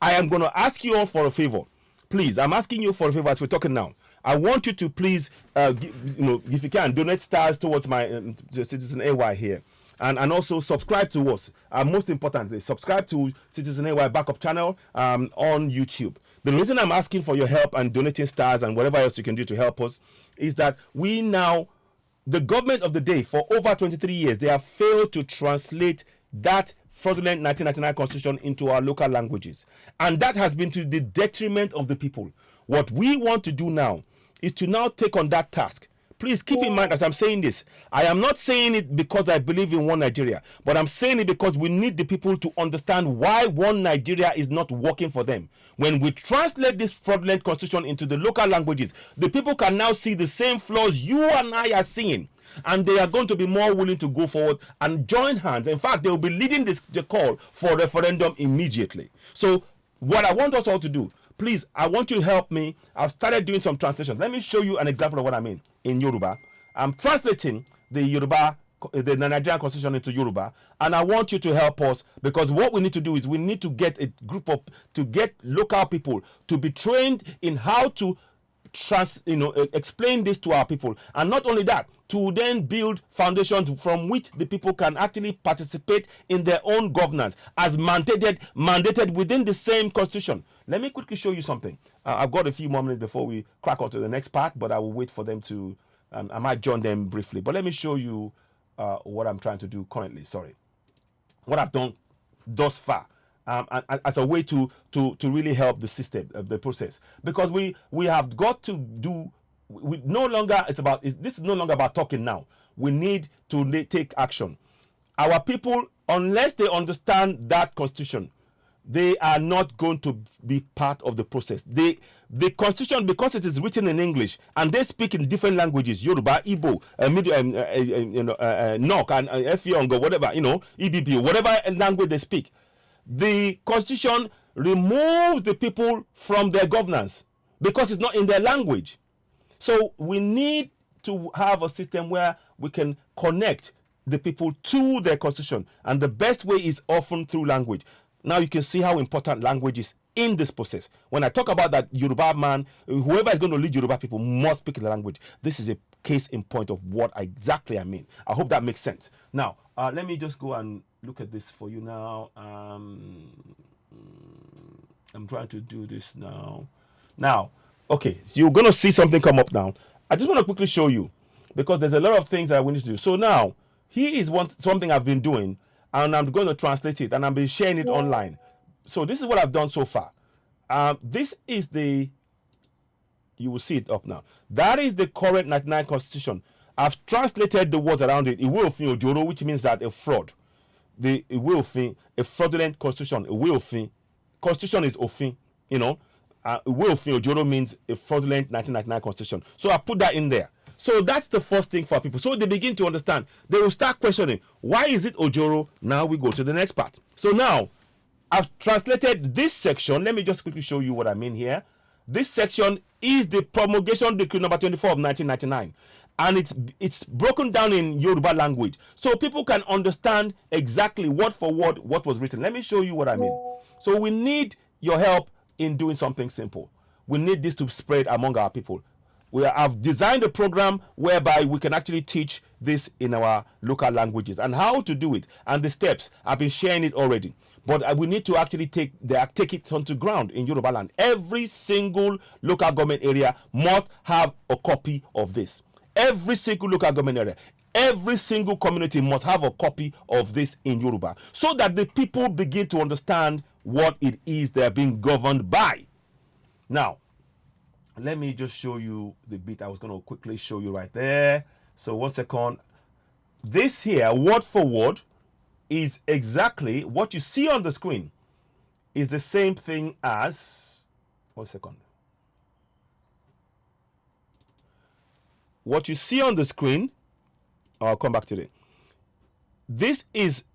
I am going to ask you all for a favor. Please, I'm asking you for a favor as we're talking now. I want you to please, if you can, donate stars towards my Citizen AY here. And also subscribe to us. Most importantly, subscribe to Citizen AY backup channel on YouTube. The reason I'm asking for your help and donating stars and whatever else you can do to help us is that the government of the day for over 23 years, they have failed to translate that fraudulent 1999 constitution into our local languages. And that has been to the detriment of the people. What we want to do now is to now take on that task. Please keep in mind as I'm saying this, I am not saying it because I believe in one Nigeria, but I'm saying it because we need the people to understand why one Nigeria is not working for them. When we translate this fraudulent constitution into the local languages, the people can now see the same flaws you and I are seeing, and they are going to be more willing to go forward and join hands. In fact, they will be leading the call for referendum immediately. So what I want us all to do, please, I want you to help me. I've started doing some translations. Let me show you an example of what I mean in Yoruba. I'm translating the Nigerian constitution into Yoruba, and I want you to help us, because what we need to do is we need to get a group of, to get local people to be trained in how to explain this to our people. And not only that, to then build foundations from which the people can actually participate in their own governance as mandated within the same constitution. Let me quickly show you something. I've got a few more minutes before we crack on to the next part, but I will wait for them to, I might join them briefly. But let me show you what I'm trying to do currently. Sorry. What I've done thus far. As a way to really help the system, the process. Because we have got to do, this is no longer about talking now. We need to take action. Our people, unless they understand that constitution, they are not going to be part of the process. The constitution, because it is written in English and they speak in different languages, Yoruba, Igbo, Nok, and Efiongo, whatever, EBB, whatever language they speak, the constitution removes the people from their governance because it's not in their language. So we need to have a system where we can connect the people to their constitution, and the best way is often through language. Now you can see how important language is in this process. When I talk about that Yoruba man, whoever is going to lead Yoruba people must speak the language. This is a case in point of what exactly I mean. I hope that makes sense. Now, let me just go and look at this for you now. I'm trying to do this now. Now, okay, so you're going to see something come up now. I just want to quickly show you, because there's a lot of things that we need to do. So now, here is something I've been doing, and I'm going to translate it, and I've been sharing it online. So this is what I've done so far. This is you will see it up now. That is the current 99 constitution. I've translated the words around it. Iwe-ofin ojoro, which means that a fraud. The Iwe-ofin, a fraudulent constitution. Iwe-ofin, constitution is ofin, Iwe-ofin ojoro means a fraudulent 1999 constitution. So I put that in there. So that's the first thing for people. So they begin to understand. They will start questioning, why is it ojoro? Now we go to the next part. So now, I've translated this section. Let me just quickly show you what I mean here. This section is the promulgation decree number 24 of 1999, and it's broken down in Yoruba language, so people can understand exactly word for word what was written. Let me show you what I mean. So we need your help in doing something simple. We need this to spread among our people. We have designed a program whereby we can actually teach this in our local languages and how to do it, and the steps. I've been sharing it already, but we need to actually take it onto ground in Yoruba land. Every single local government area must have a copy of this. Every single local government area, every single community must have a copy of this in Yoruba, so that the people begin to understand what it is they're being governed by. Now, let me just show you the bit I was going to quickly show you right there. So 1 second. This here, word for word, is exactly what you see on the screen. Is the same thing as, 1 second. What you see on the screen, I'll come back to it. This is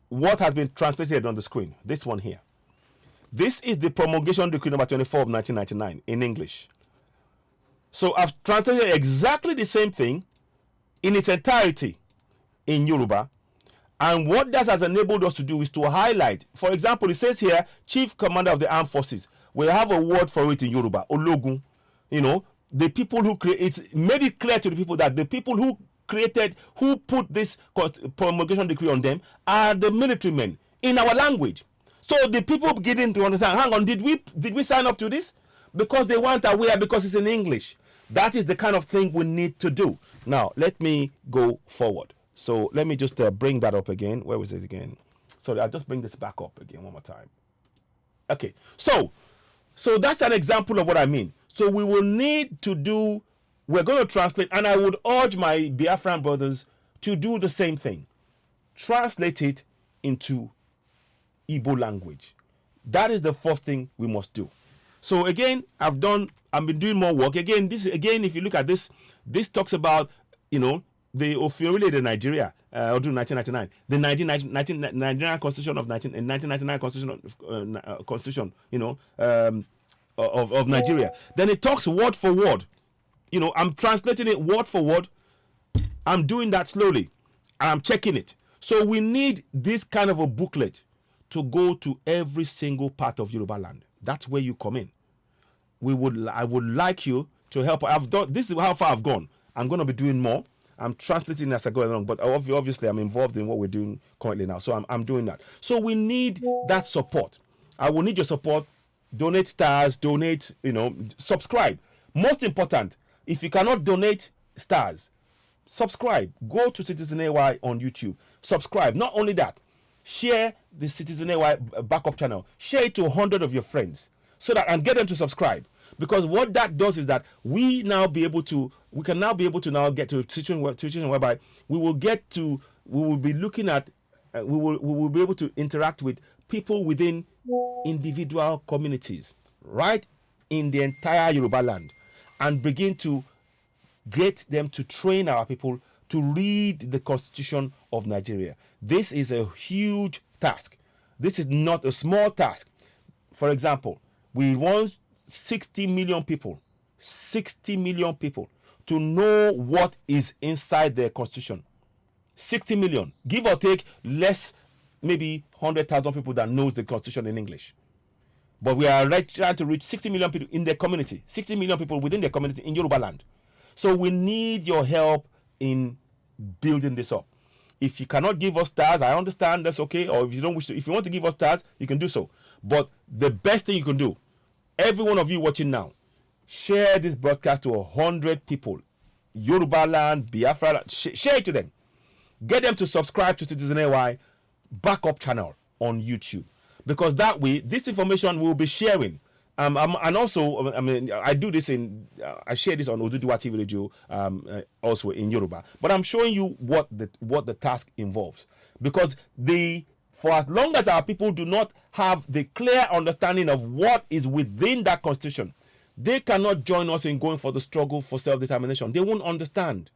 what has been translated on the screen. This one here. This is the promulgation decree number 24 of 1999 in English. So I've translated exactly the same thing in its entirety in Yoruba. And what that has enabled us to do is to highlight. For example, it says here, Chief Commander of the Armed Forces. We have a word for it in Yoruba, Ologun. You know, the people who create, it's made it clear to the people that the people who created, who put this promulgation decree on them are the military men in our language. So the people beginning to understand, hang on, did we sign up to this? Because they weren't aware, because it's in English. That is the kind of thing we need to do. Now, let me go forward. So let me just bring that up again. Where was it again? So I'll just bring this back up again one more time. Okay, so that's an example of what I mean. So we will need to do, we're going to translate, and I would urge my Biafran brothers to do the same thing. Translate it into Igbo language. That is the first thing we must do. So again, I've been doing more work. Again, if you look at this talks about, you know, the Ofiorile de Nigeria, or 1999, the 1999 Constitution of 1999 Constitution, you know, of Nigeria. Then it talks word for word. You know, I'm translating it word for word. I'm doing that slowly, and I'm checking it. So we need this kind of a booklet to go to every single part of Yoruba land. That's where you come in. I would like you to help. This is how far I've gone. I'm going to be doing more. I'm translating as I go along, but obviously I'm involved in what we're doing currently now. So I'm doing that. So we need that support. I will need your support. Donate stars, donate, you know, subscribe. Most important, if you cannot donate stars, subscribe. Go to Citizen AY on YouTube. Subscribe. Not only that, share the Citizen AY backup channel. Share it to 100 of your friends, so that, and get them to subscribe. Because what that does is that we can now be able to get to a situation whereby we will be looking at, we will be able to interact with people within individual communities right in the entire Yoruba land, and begin to get them to train our people to read the Constitution of Nigeria. This is a huge task. This is not a small task. For example, we want 60 million people to know what is inside their Constitution. 60 million, give or take less, maybe 100,000 people that knows the Constitution in English. But we are trying to reach 60 million people in their community, 60 million people within their community in Yoruba land. So we need your help in building this up. If you cannot give us stars, I understand, that's okay. Or if you don't wish to, if you want to give us stars, you can do so. But the best thing you can do, every one of you watching now, share this broadcast to 100 people. Yoruba land, Biafra, share it to them. Get them to subscribe to Citizen AY backup channel on YouTube. Because that way, this information we'll be sharing. And also, I mean, I do this I share this on Oduduwa TV Radio, also in Yoruba. But I'm showing you what the task involves. Because for as long as our people do not have the clear understanding of what is within that Constitution, they cannot join us in going for the struggle for self-determination. They won't understand.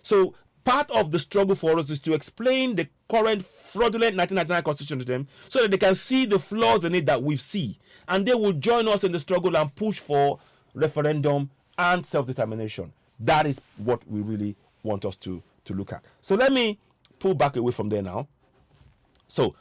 So part of the struggle for us is to explain the current fraudulent 1999 constitution to them so that they can see the flaws in it that we see. And they will join us in the struggle and push for referendum and self-determination. That is what we really want us to look at. So let me pull back away from there now. So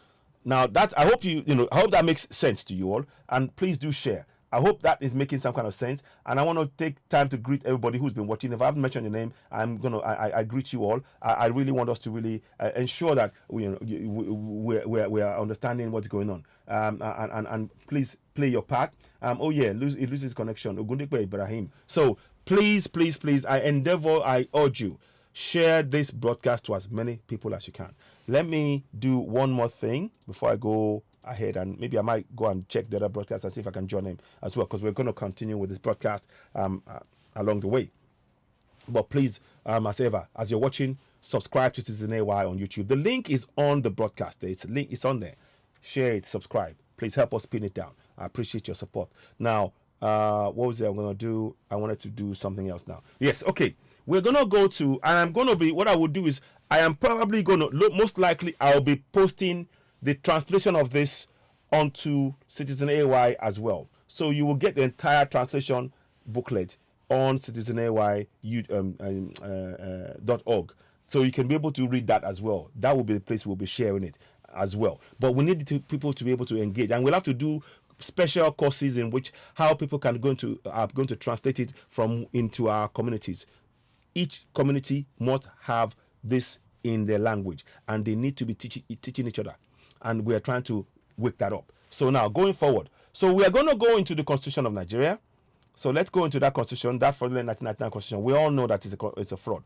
now that's, I hope I hope that makes sense to you all, and please do share. I hope that is making some kind of sense, and I want to take time to greet everybody who's been watching. If I haven't mentioned your name, I greet you all. I really want us to really ensure that we are understanding what's going on. And please play your part. Oh yeah, it loses connection. Ogundekwe Ibrahim. So please, I urge you, share this broadcast to as many people as you can. Let me do one more thing before I go ahead, and maybe I might go and check the other broadcast and see if I can join him as well, because we're going to continue with this broadcast along the way. But please, as ever, as you're watching, subscribe to Citizen AY on YouTube. The link is on the broadcast. It's on there. Share it, subscribe. Please help us pin it down. I appreciate your support. Now, what was it I'm going to do? I wanted to do something else now. Yes, okay. We're going to go to, and I'm going to be, what I will do is, I am probably going to, most likely, I'll be posting the translation of this onto Citizen AY as well. So you will get the entire translation booklet on citizenay.org. So you can be able to read that as well. That will be the place we'll be sharing it as well. But we need people to be able to engage, and we'll have to do special courses in which how people are going to translate it into our communities. Each community must have this in their language, and they need to be teaching each other, and we are trying to wake that up. So now going forward, so we are going to go into the Constitution of Nigeria. So let's go into that constitution, that fraudulent 1999 constitution. We all know that it's a fraud.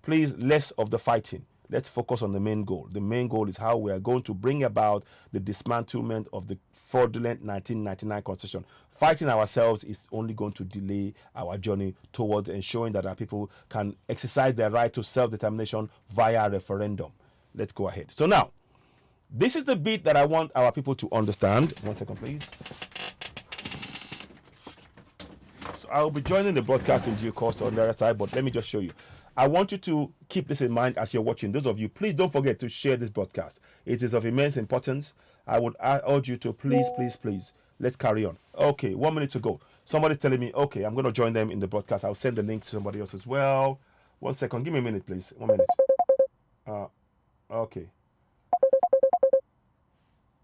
Please, less of the fighting. Let's focus on the main goal. The main goal is how we are going to bring about the dismantlement of the fraudulent 1999 constitution. Fighting ourselves is only going to delay our journey towards ensuring that our people can exercise their right to self-determination via referendum. Let's go ahead. So now, this is the bit that I want our people to understand. 1 second, please. So I'll be joining the broadcast in due course on the other side, but let me just show you. I want you to keep this in mind as you're watching. Those of you, please don't forget to share this broadcast. It is of immense importance. I would urge you to please, let's carry on. Okay, 1 minute to go. Somebody's telling me, okay, I'm going to join them in the broadcast. I'll send the link to somebody else as well. 1 second. Give me a minute, please. 1 minute. Okay.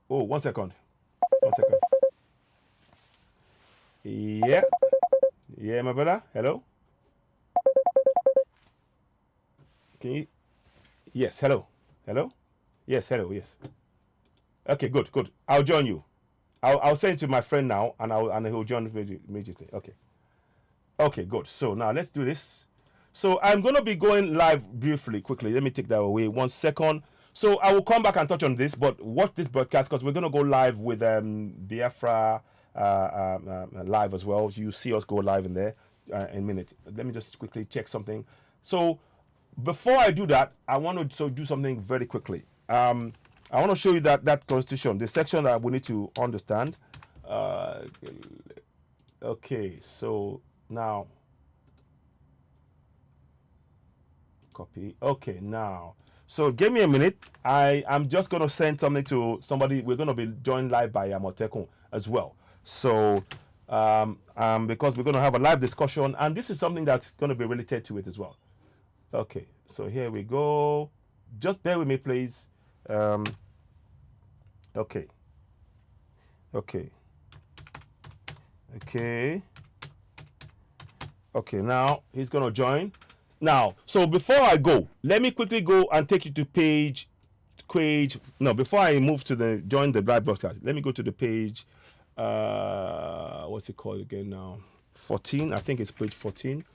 Oh, 1 second. 1 second. Yeah. Yeah, my brother. Hello. Can you? Yes. Hello. Hello. Yes. Hello. Yes. Okay. Good. Good. I'll join you. I'll send it to my friend now, and he'll join immediately. Okay. Okay. Good. So now let's do this. So I'm going to be going live briefly, quickly. Let me take that away. 1 second. So I will come back and touch on this, but watch this broadcast because we're going to go live with Biafra live as well. You see us go live in there in a minute. Let me just quickly check something. So before I do that, I want to do something very quickly. I want to show you that constitution, the section that we need to understand. Okay, so now copy. Okay, now. So give me a minute. I'm just going to send something to somebody. We're going to be joined live by Amotekun as well. So because we're going to have a live discussion, and this is something that's going to be related to it as well. Okay, so here we go. Just bear with me, please. Okay. Okay, now he's going to join. Now, so before I go, let me quickly go and take you to page. No, before I move to join the live broadcast, let me go to the page. What's it called again now? 14. I think it's page 14.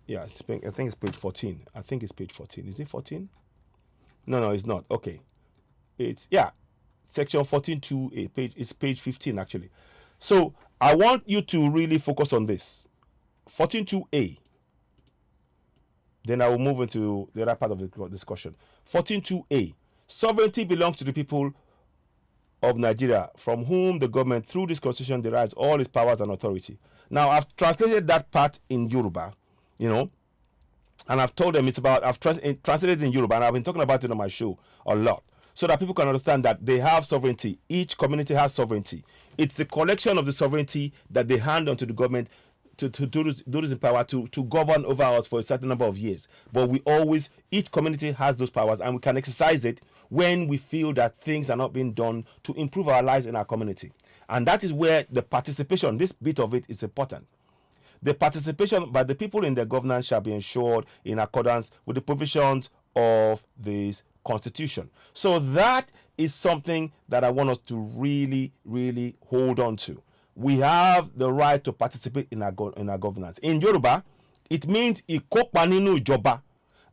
Yeah, I think it's page 14. I think it's page 14. Is it 14? No, it's not. Okay. It's, yeah, section 14.2a. It's page 15, actually. So I want you to really focus on this. 14.2a. Then I will move into the other part of the discussion. 14.2a. Sovereignty belongs to the people of Nigeria, from whom the government, through this constitution, derives all its powers and authority. Now, I've translated that part in Yoruba, And I've told them it's about, I've translated in Yoruba, and I've been talking about it on my show a lot, so that people can understand that they have sovereignty. Each community has sovereignty. It's the collection of the sovereignty that they hand on to the government to do this in power to govern over us for a certain number of years. But we always, each community has those powers, and we can exercise it when we feel that things are not being done to improve our lives in our community. And that is where the participation, this bit of it, is important. The participation by the people in the governance shall be ensured in accordance with the provisions of this constitution. So that is something that I want us to really, really hold on to. We have the right to participate in our governance. In Yoruba, it means ikopa nínú ìjọba,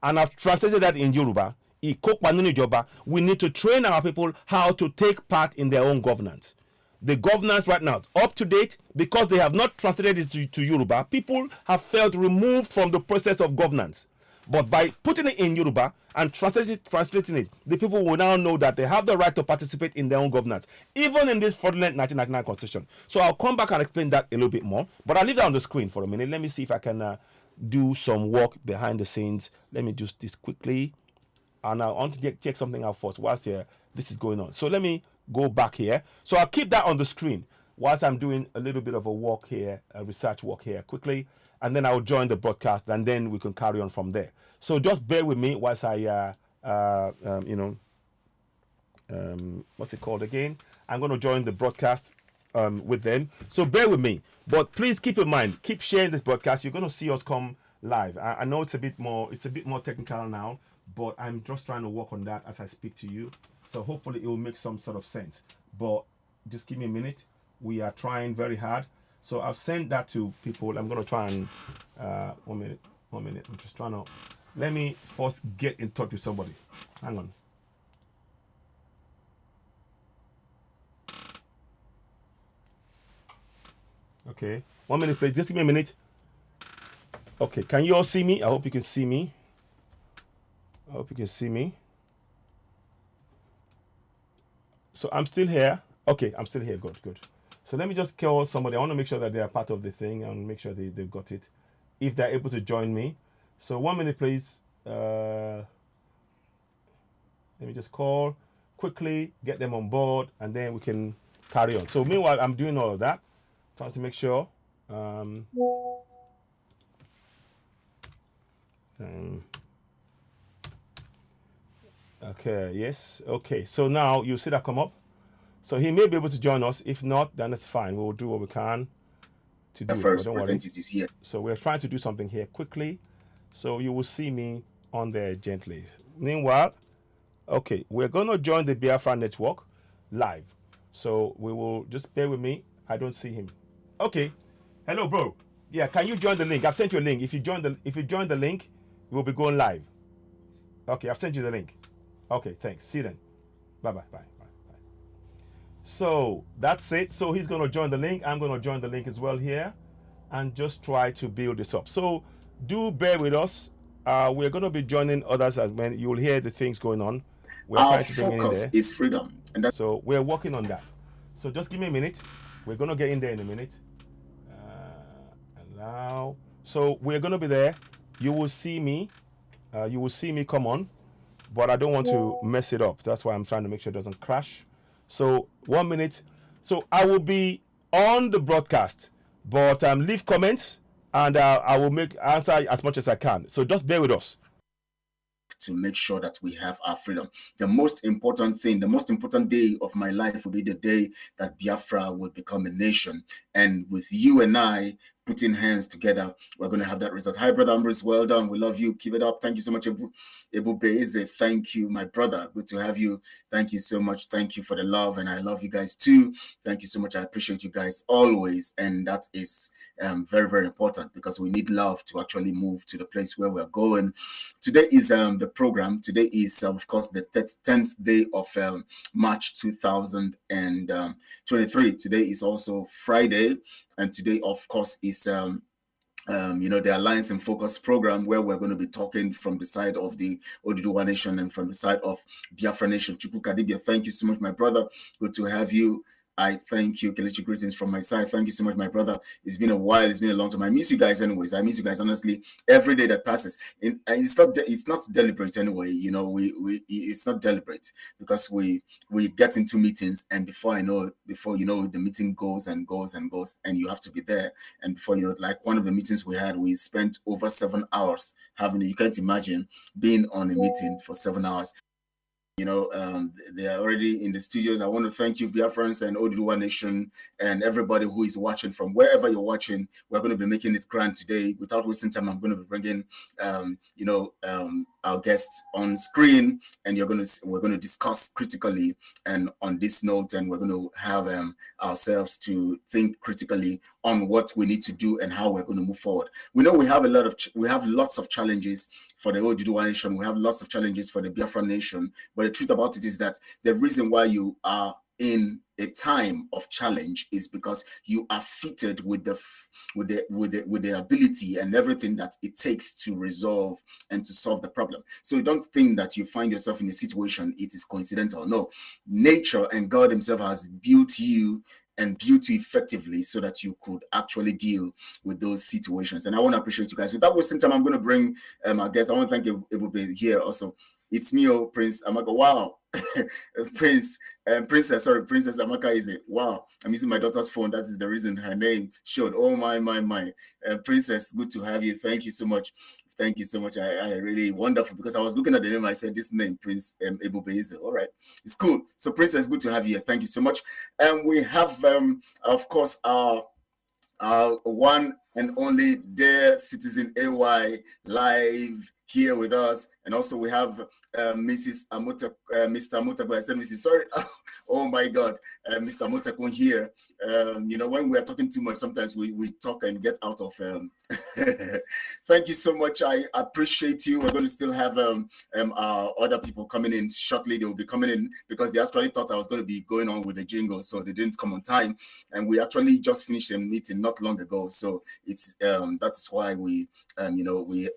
and I've translated that in Yoruba. Ikopa nínú ìjọba. We need to train our people how to take part in their own governance. The governance right now, up to date, because they have not translated it to Yoruba, people have felt removed from the process of governance. But by putting it in Yoruba and translating it, the people will now know that they have the right to participate in their own governance, even in this fraudulent 1999 constitution. So I'll come back and explain that a little bit more. But I'll leave that on the screen for a minute. Let me see if I can do some work behind the scenes. Let me do this quickly. And I want to check something out first whilst this is going on. So let me go back here. So I'll keep that on the screen whilst I'm doing a little bit of a work here, a research work here quickly, and then I'll join the broadcast, and then we can carry on from there. So just bear with me whilst I, what's it called again? I'm going to join the broadcast with them. So bear with me, but please keep in mind, keep sharing this broadcast. You're going to see us come live. I know it's a bit more technical now, but I'm just trying to work on that as I speak to you. So hopefully it will make some sort of sense. But just give me a minute. We are trying very hard. So I've sent that to people. I'm going to try and 1 minute. I'm just trying to, let me first get in touch with somebody. Hang on. Okay, 1 minute, please. Just give me a minute. Okay, can you all see me? I hope you can see me. So I'm still here. Okay, I'm still here. Good. So let me just call somebody. I want to make sure that they are part of the thing and make sure they've got it, if they're able to join me. So 1 minute, please. Let me just call quickly, get them on board, and then we can carry on. So meanwhile, I'm doing all of that, trying to make sure. Okay, yes. Okay, so now you see that come up. So he may be able to join us. If not, then it's fine. We'll do what we can to do. The first representatives here. So we're trying to do something here quickly. So you will see me on there gently. Meanwhile, okay, we're going to join the Biafra network live. So we will just bear with me. I don't see him. Okay. Hello, bro. Yeah, can you join the link? I've sent you a link. If you join the link, we'll be going live. Okay, I've sent you the link. Okay, thanks. See you then. Bye. So that's it. So he's going to join the link. I'm going to join the link as well here and just try to build this up. So do bear with us. We're going to be joining others as when you'll hear the things going on. We're Our focus is freedom. And so we're working on that. So just give me a minute. We're going to get in there in a minute. Allow. So we're going to be there. You will see me. You will see me come on. But I don't want to mess it up. That's why I'm trying to make sure it doesn't crash. So 1 minute. So I will be on the broadcast, but leave comments and I will answer as much as I can. So just bear with us. To make sure that we have our freedom. The most important thing, the most important day of my life will be the day that Biafra will become a nation. And with you and I putting hands together, we're going to have that result. Hi, Brother Ambrose. Well done. We love you. Keep it up. Thank you so much, Ebu Beze. Thank you, my brother. Good to have you. Thank you so much. Thank you for the love. And I love you guys too. Thank you so much. I appreciate you guys always. And that is very, very important because we need love to actually move to the place where we're going. Today is the program. Today is, of course, the 10th day of March 2023. Today is also Friday. And today, of course, is the Alliance and Focus program, where we're going to be talking from the side of the Oduduwa Nation and from the side of Biafra Nation. Chukwu Kadibia, thank you so much, my brother. Good to have you. I thank you. Kelechi, greetings from my side. Thank you so much, my brother. It's been a while. It's been a long time. I miss you guys anyways. I miss you guys, honestly, every day that passes. And it's not deliberate anyway. You know, it's not deliberate, because we get into meetings, and before you know, the meeting goes and goes and goes, and you have to be there. And before you know, like one of the meetings we had, we spent over 7 hours having it. You can't imagine being on a meeting for 7 hours. You know, they are already in the studios. I want to thank you, Biafrans and Oduduwa Nation, and everybody who is watching from wherever you're watching. We're going to be making it grand today. Without wasting time, I'm going to be bringing, our guests on screen, and we're going to discuss critically and on this note, and we're going to have ourselves to think critically on what we need to do and how we're going to move forward. We know we have lots of challenges for the Oduduwa Nation. We have lots of challenges for the Biafra Nation, but the truth about it is that the reason why you are in a time of challenge is because you are fitted with the ability and everything that it takes to resolve and to solve the problem. So don't think that you find yourself in a situation it is coincidental. No, nature and God himself has built you and built you effectively so that you could actually deal with those situations. And I want to appreciate you guys. Without wasting time, I'm going to bring our guests. I want to thank Ebube here also. It's me, Prince Amaka. Wow. Princess Amaka is it? Wow. I'm using my daughter's phone. That is the reason her name showed. Oh, my. Princess, good to have you. Thank you so much. Thank you so much. I really wonderful, because I was looking at the name. I said this name, Prince Ebube is it? All right. It's cool. So, Princess, good to have you here. Thank you so much. And we have, of course, our one and only dear citizen AY live here with us, and also we have Mrs. Mr. Amutakun. I said Mrs. Sorry. Oh my God, Mr. Amutakun here. When we are talking too much, sometimes we talk and get out of. Thank you so much. I appreciate you. We're going to still have our other people coming in shortly. They will be coming in because they actually thought I was going to be going on with the jingle, so they didn't come on time. And we actually just finished a meeting not long ago, so it's that's why we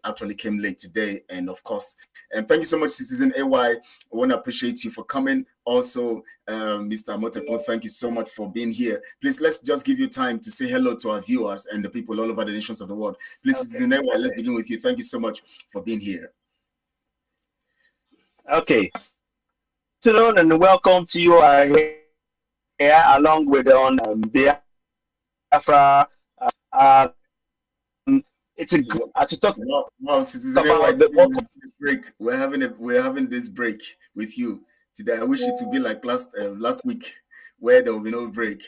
actually came late today. And of course, thank you so much, Citizen AY. I want to appreciate you for coming. Also, Mr. Amotekun, thank you so much for being here. Please, let's just give you time to say hello to our viewers and the people all over the nations of the world. Please, okay. Citizen AY, let's begin with you. Thank you so much for being here. Okay. Hello and welcome to you here along with Biafra. It's a good to talk wow, Citizen about the break. We're having this break with you today. I wish it to be like last week, where there will be no break.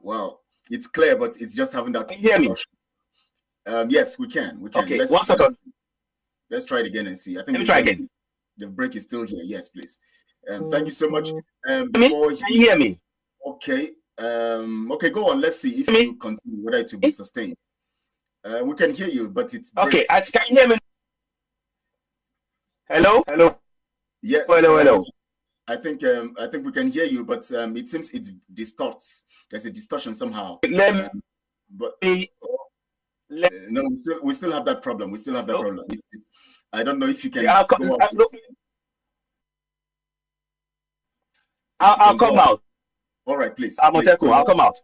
Wow, it's clear, but it's just having that. Can you hear me? Yes, we can. Okay, one second. Let's try it again and see. I think try again. The break is still here. Yes, please. Thank you so much. Can you hear me? Okay. Okay, go on. Let's see if you continue, whether it will be sustained. We can hear you, but it's okay. Can you hear me? Hello. Yes. Hello. I think we can hear you, but it seems it distorts. There's a distortion somehow. No, we still have that problem. We still have that problem. I don't know if you can. I'll come out. All right, please. I'll come out.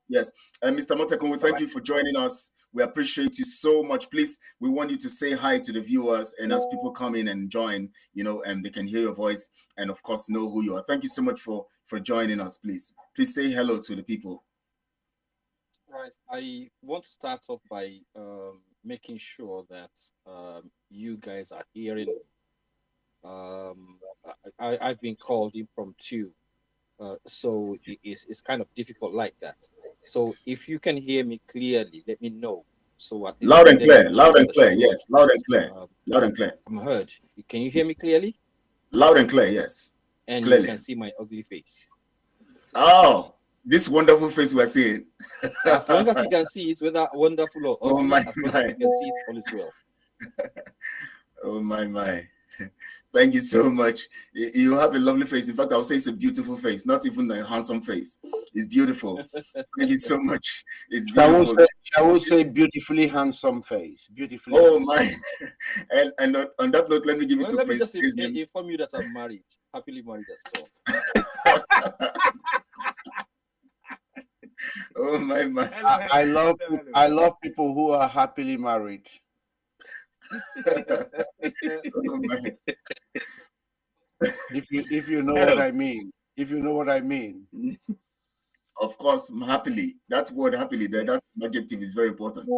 Yes, Mr. Motekun, we thank you for joining us. We appreciate you so much. Please, we want you to say hi to the viewers, and as people come in and join, and they can hear your voice and, of course, know who you are. Thank you so much for joining us. Please say hello to the people. Right. I want to start off by making sure that you guys are hearing. I've been called impromptu. So it's kind of difficult like that. So if you can hear me clearly, let me know. So at loud and clear, yes, loud and clear, loud and clear. I'm heard. Can you hear me clearly? Loud and clear, yes. And clearly. You can see my ugly face. Oh, this wonderful face we're seeing. As long as you can see it, whether wonderful or ugly, oh my, as long as you can see it, all is well. Oh my. Thank you so much. You have a lovely face. In fact, I would say it's a beautiful face, not even a handsome face. It's beautiful. Thank you so much. It's beautiful. I would say beautifully handsome face. Beautifully. Oh handsome. my. And on that note, let me give it to Prince. Let me just inform you that I'm married. Happily married as well. Oh my. I love people who are happily married. Oh my. If you know what I mean. If you know what I mean. Of course, happily. That word happily there, that adjective is very important.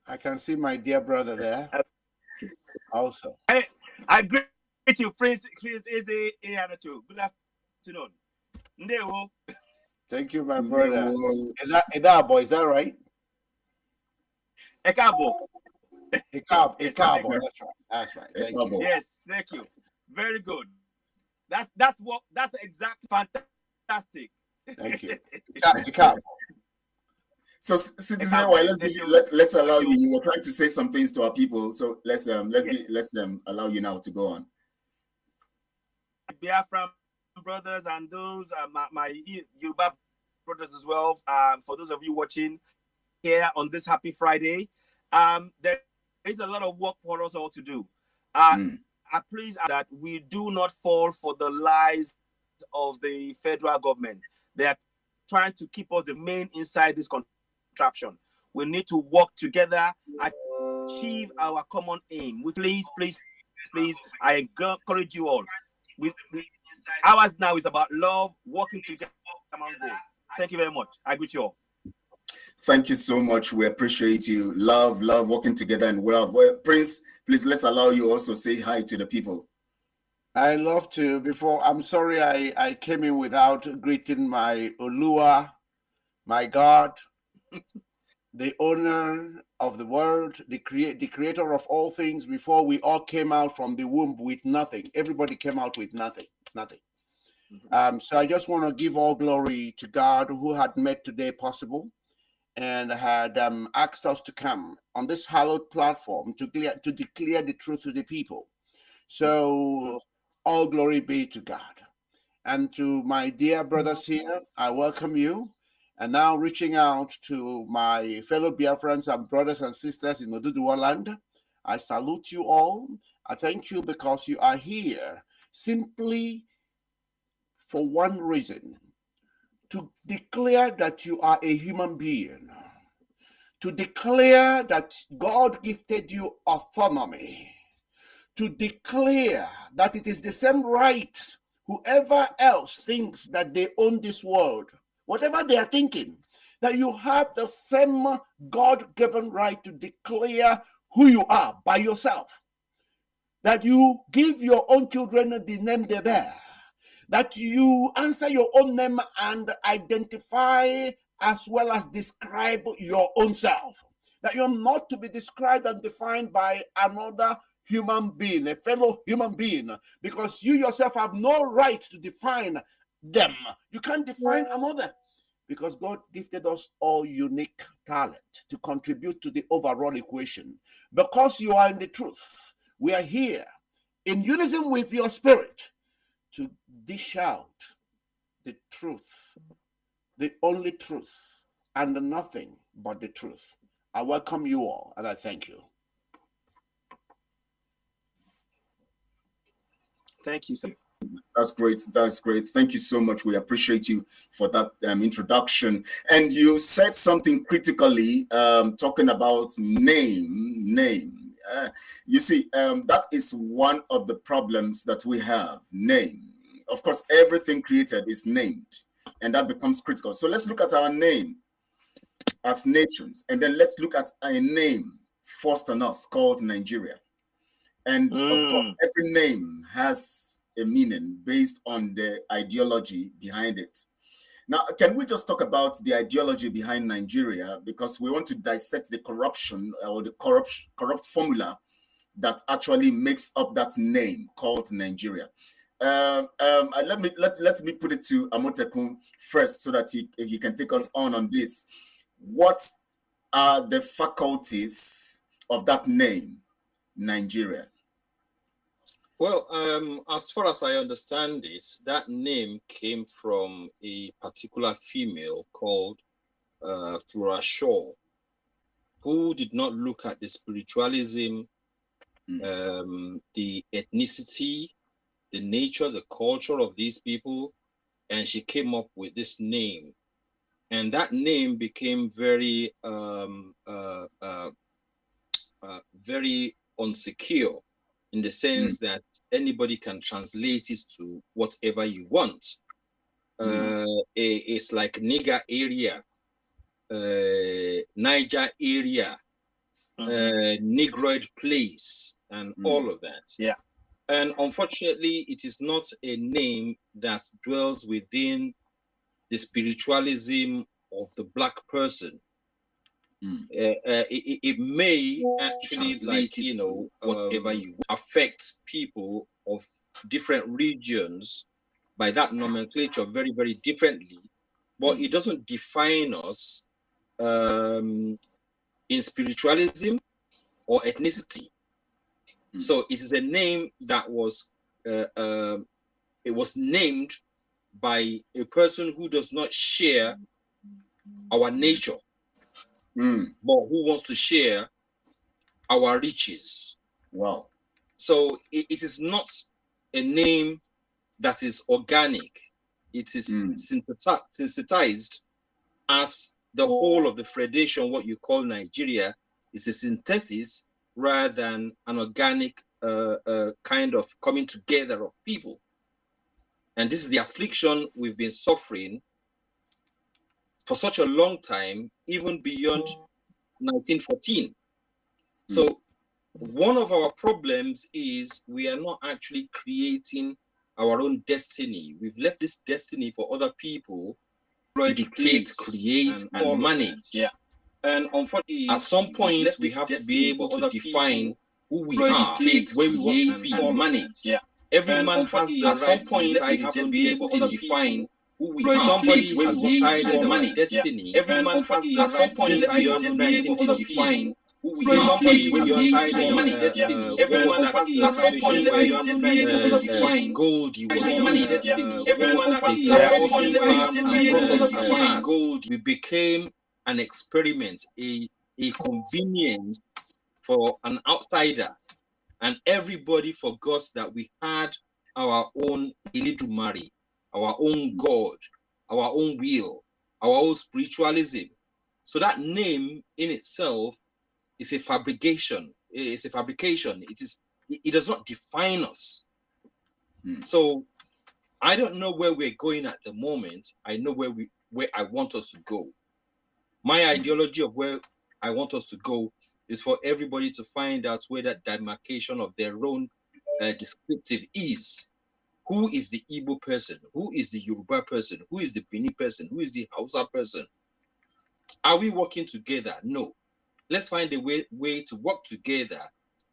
I can see my dear brother there. Also. I greet you, Prince Eze Eyanatu. Good afternoon. Ndewo. Thank you, my brother. Edabo, is that right? Ekabo. Ekabo. That's right. Thank you. Yes, thank you. Very good. That's exactly fantastic. Thank you. Ekabo. So, Citizen, let's allow you. You were trying to say some things to our people, so let's allow you now to go on. Biafra brothers and those my Yoruba brothers as well. For those of you watching here on this happy Friday, there is a lot of work for us all to do. I'm pleased that we do not fall for the lies of the federal government. They are trying to keep us the main inside this contraption. We need to work together, achieve our common aim. Please, I encourage you all. Ours now is about love, working together. Thank you very much. I greet you all. Thank you so much. We appreciate you. Love, working together and love. Well, Prince, please let's allow you also say hi to the people. I love to. Before, I'm sorry I came in without greeting my Olua, my God, the owner of the world, the creator of all things. Before we all came out from the womb with nothing. Everybody came out with nothing. So I just want to give all glory to God who had made today possible and had asked us to come on this hallowed platform to declare the truth to the people. So all glory be to God. And to my dear brothers here, I welcome you. And now reaching out to my fellow Biafrans and brothers and sisters in Oduduwa land, I salute you all. I thank you because you are here simply for one reason: to declare that you are a human being, to declare that God gifted you autonomy, to declare that it is the same right whoever else thinks that they own this world, whatever they are thinking, that you have the same God-given right to declare who you are by yourself, that you give your own children the name they bear, that you answer your own name and identify as well as describe your own self, that you're not to be described and defined by another human being, a fellow human being, because you yourself have no right to define them. You can't define another, because God gifted us all unique talent to contribute to the overall equation. Because you are in the truth, we are here in unison with your spirit to dish out the truth, the only truth, and nothing but the truth. I welcome you all, and I thank you. Thank you, sir. That's great. Thank you so much. We appreciate you for that introduction. And you said something critically, talking about name. You see, that is one of the problems that we have. Name. Of course, everything created is named, and that becomes critical. So let's look at our name as nations, and then let's look at a name forced on us called Nigeria. And of course, every name has a meaning based on the ideology behind it. Now, can we just talk about the ideology behind Nigeria? Because we want to dissect the corruption or the corrupt formula that actually makes up that name called Nigeria. Let me put it to Amotekun first so that he can take us on this. What are the faculties of that name, Nigeria? Well, as far as I understand this, that name came from a particular female called Flora Shaw, who did not look at the spiritualism, the ethnicity, the nature, the culture of these people, and she came up with this name. and that name became very very unsecure, in the sense that anybody can translate it to whatever you want. It's like Niger area, Niger area, Negroid place, and all of that. Yeah. And unfortunately, it is not a name that dwells within the spiritualism of the Black person. It may actually, like, you know, whatever you affect people of different regions by that nomenclature very, very differently, but it doesn't define us in spiritualism or ethnicity. So it is a name that was it was named by a person who does not share our nature, but who wants to share our riches. Wow. So it is not a name that is organic. It is synthesized as the whole of the federation, what you call Nigeria, is a synthesis rather than an organic kind of coming together of people. And this is the affliction we've been suffering for such a long time, even beyond 1914. So one of our problems is we are not actually creating our own destiny. We've left this destiny for other people to dictate, create, and manage. Yeah. And unfortunately, at some point, we have to be able to define who we are, where we want to be, and manage. Yeah. Every man has the right to decide his own destiny, define who we are. Somebody has decided our destiny. Every man has the right since beyond 1914 who we are. Somebody will decide our destiny. Everyone has the right beyond gold you was money destiny. Everyone has the right and brought us apart. Gold, we became an experiment, a convenience for an outsider, and everybody forgot that we had our own Ilidumari, our own God, our own will, our own spiritualism. So that name in itself is a fabrication. It's a fabrication. It does not define us. So I don't know where we're going at the moment. I know where I want us to go. My ideology of where I want us to go is for everybody to find out where that demarcation of their own descriptive is. Who is the Igbo person? Who is the Yoruba person? Who is the Bini person? Who is the Hausa person? Are we working together? No. Let's find a way to work together,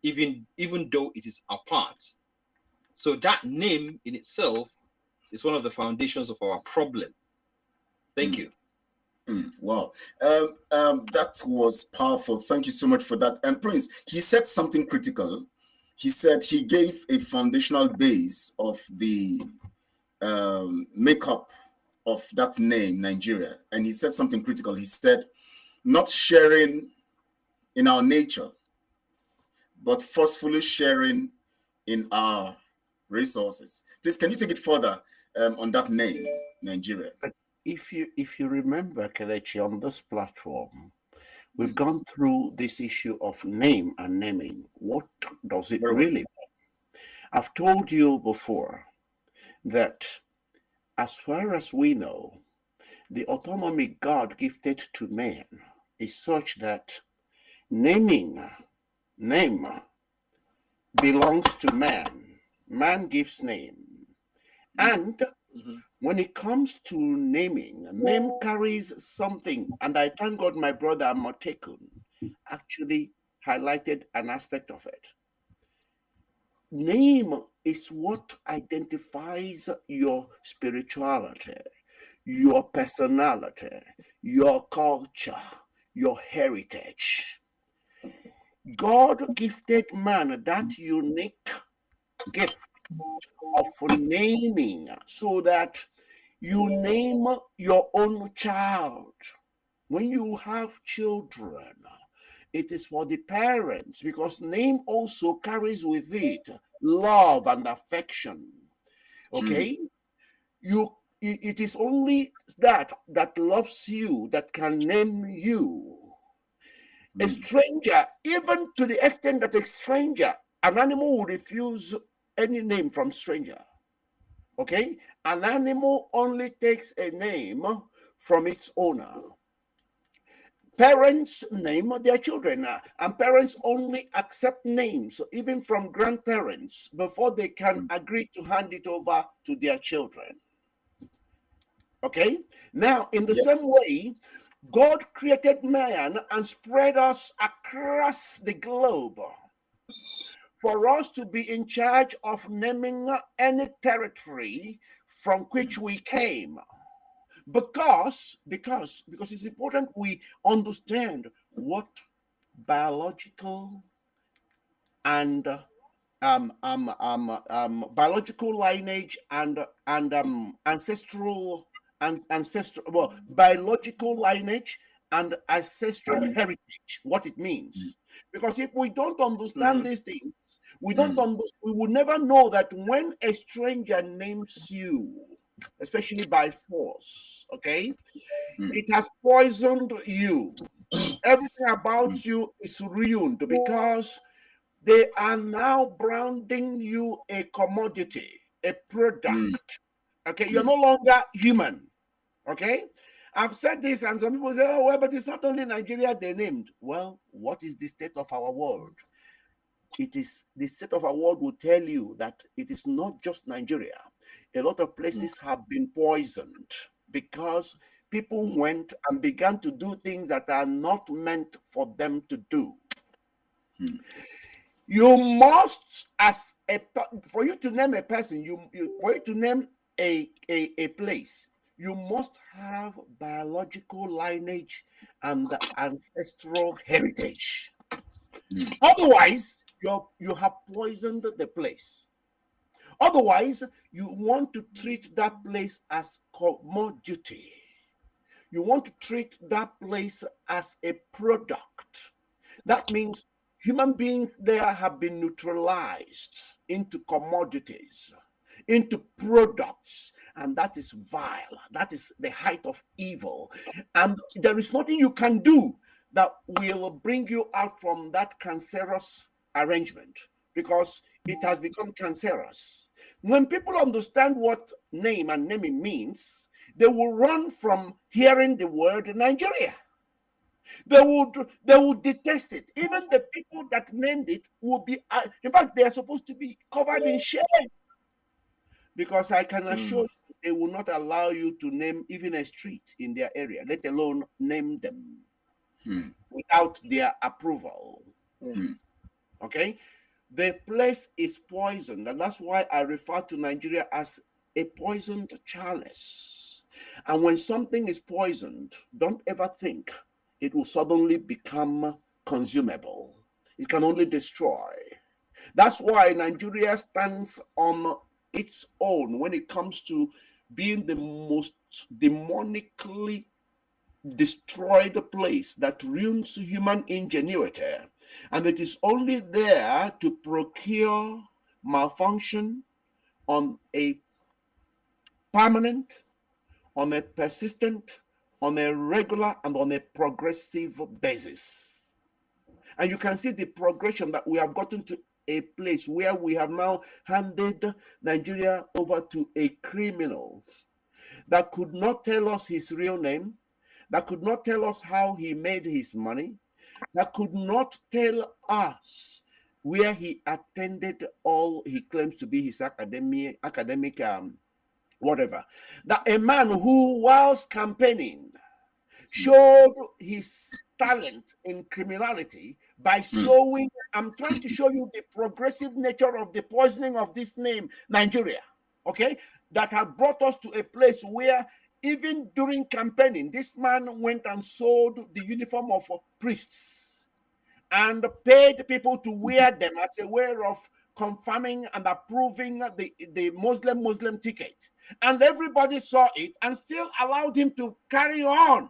even though it is apart. So that name in itself is one of the foundations of our problem. Thank you. Wow, that was powerful. Thank you so much for that. And Prince, he said something critical. He said he gave a foundational base of the makeup of that name, Nigeria. And he said something critical. He said, not sharing in our nature, but forcefully sharing in our resources. Please, can you take it further on that name, Nigeria? If you remember, Kelechi, on this platform, we've gone through this issue of name and naming. What does it really mean? I've told you before that as far as we know, the autonomy God gifted to man is such that name belongs to man. Man gives name. And when it comes to naming, name carries something. And I thank God my brother Motekun actually highlighted an aspect of it. Name is what identifies your spirituality, your personality, your culture, your heritage. God gifted man that unique gift of naming, so that you name your own child. When you have children, it is for the parents, because name also carries with it love and affection. Okay? You it is only that loves you that can name you. A stranger, even to the extent that a stranger, an animal will refuse any name from stranger. Okay? An animal only takes a name from its owner. Parents name their children, and parents only accept names, even from grandparents, before they can agree to hand it over to their children. Okay? Now, in the same way, God created man and spread us across the globe for us to be in charge of naming any territory from which we came. Because it's important we understand what biological and biological lineage and biological lineage and ancestral heritage, what it means. Because if we don't understand these things, we will never know that when a stranger names you, especially by force, okay, it has poisoned you. Everything about you is ruined because they are now branding you a commodity, a product. Okay, you're no longer human. Okay, I've said this, and some people say, "Oh, well, but it's not only Nigeria they named." Well, what is the state of our world? It is the state of our world will tell you that it is not just Nigeria. A lot of places have been poisoned because people went and began to do things that are not meant for them to do. You must, for you to name a person, for you to name a place, you must have biological lineage and ancestral heritage. Otherwise, you have poisoned the place. Otherwise, you want to treat that place as commodity. You want to treat that place as a product. That means human beings there have been neutralized into commodities, into products, and that is vile. That is the height of evil. And there is nothing you can do that will bring you out from that cancerous arrangement, because it has become cancerous. When people understand what name and naming means, they will run from hearing the word Nigeria. They would detest it. Even the people that named it will be, in fact, they are supposed to be covered in shame. Because I can assure you, they will not allow you to name even a street in their area, let alone name them without their approval. Okay? The place is poisoned, and that's why I refer to Nigeria as a poisoned chalice. And when something is poisoned, don't ever think it will suddenly become consumable. It can only destroy. That's why Nigeria stands on its own when it comes to being the most demonically destroyed place that ruins human ingenuity. And it is only there to procure malfunction on a permanent, on a persistent, on a regular, and on a progressive basis. And you can see the progression that we have gotten to a place where we have now handed Nigeria over to a criminal that could not tell us his real name, that could not tell us how he made his money, that could not tell us where he attended all he claims to be his academic whatever. That a man who, whilst campaigning, showed his talent in criminality by showing, I'm trying to show you the progressive nature of the poisoning of this name, Nigeria, okay? That had brought us to a place where even during campaigning, this man went and sold the uniform of priests and paid people to wear them as a way of confirming and approving the Muslim ticket. And everybody saw it and still allowed him to carry on.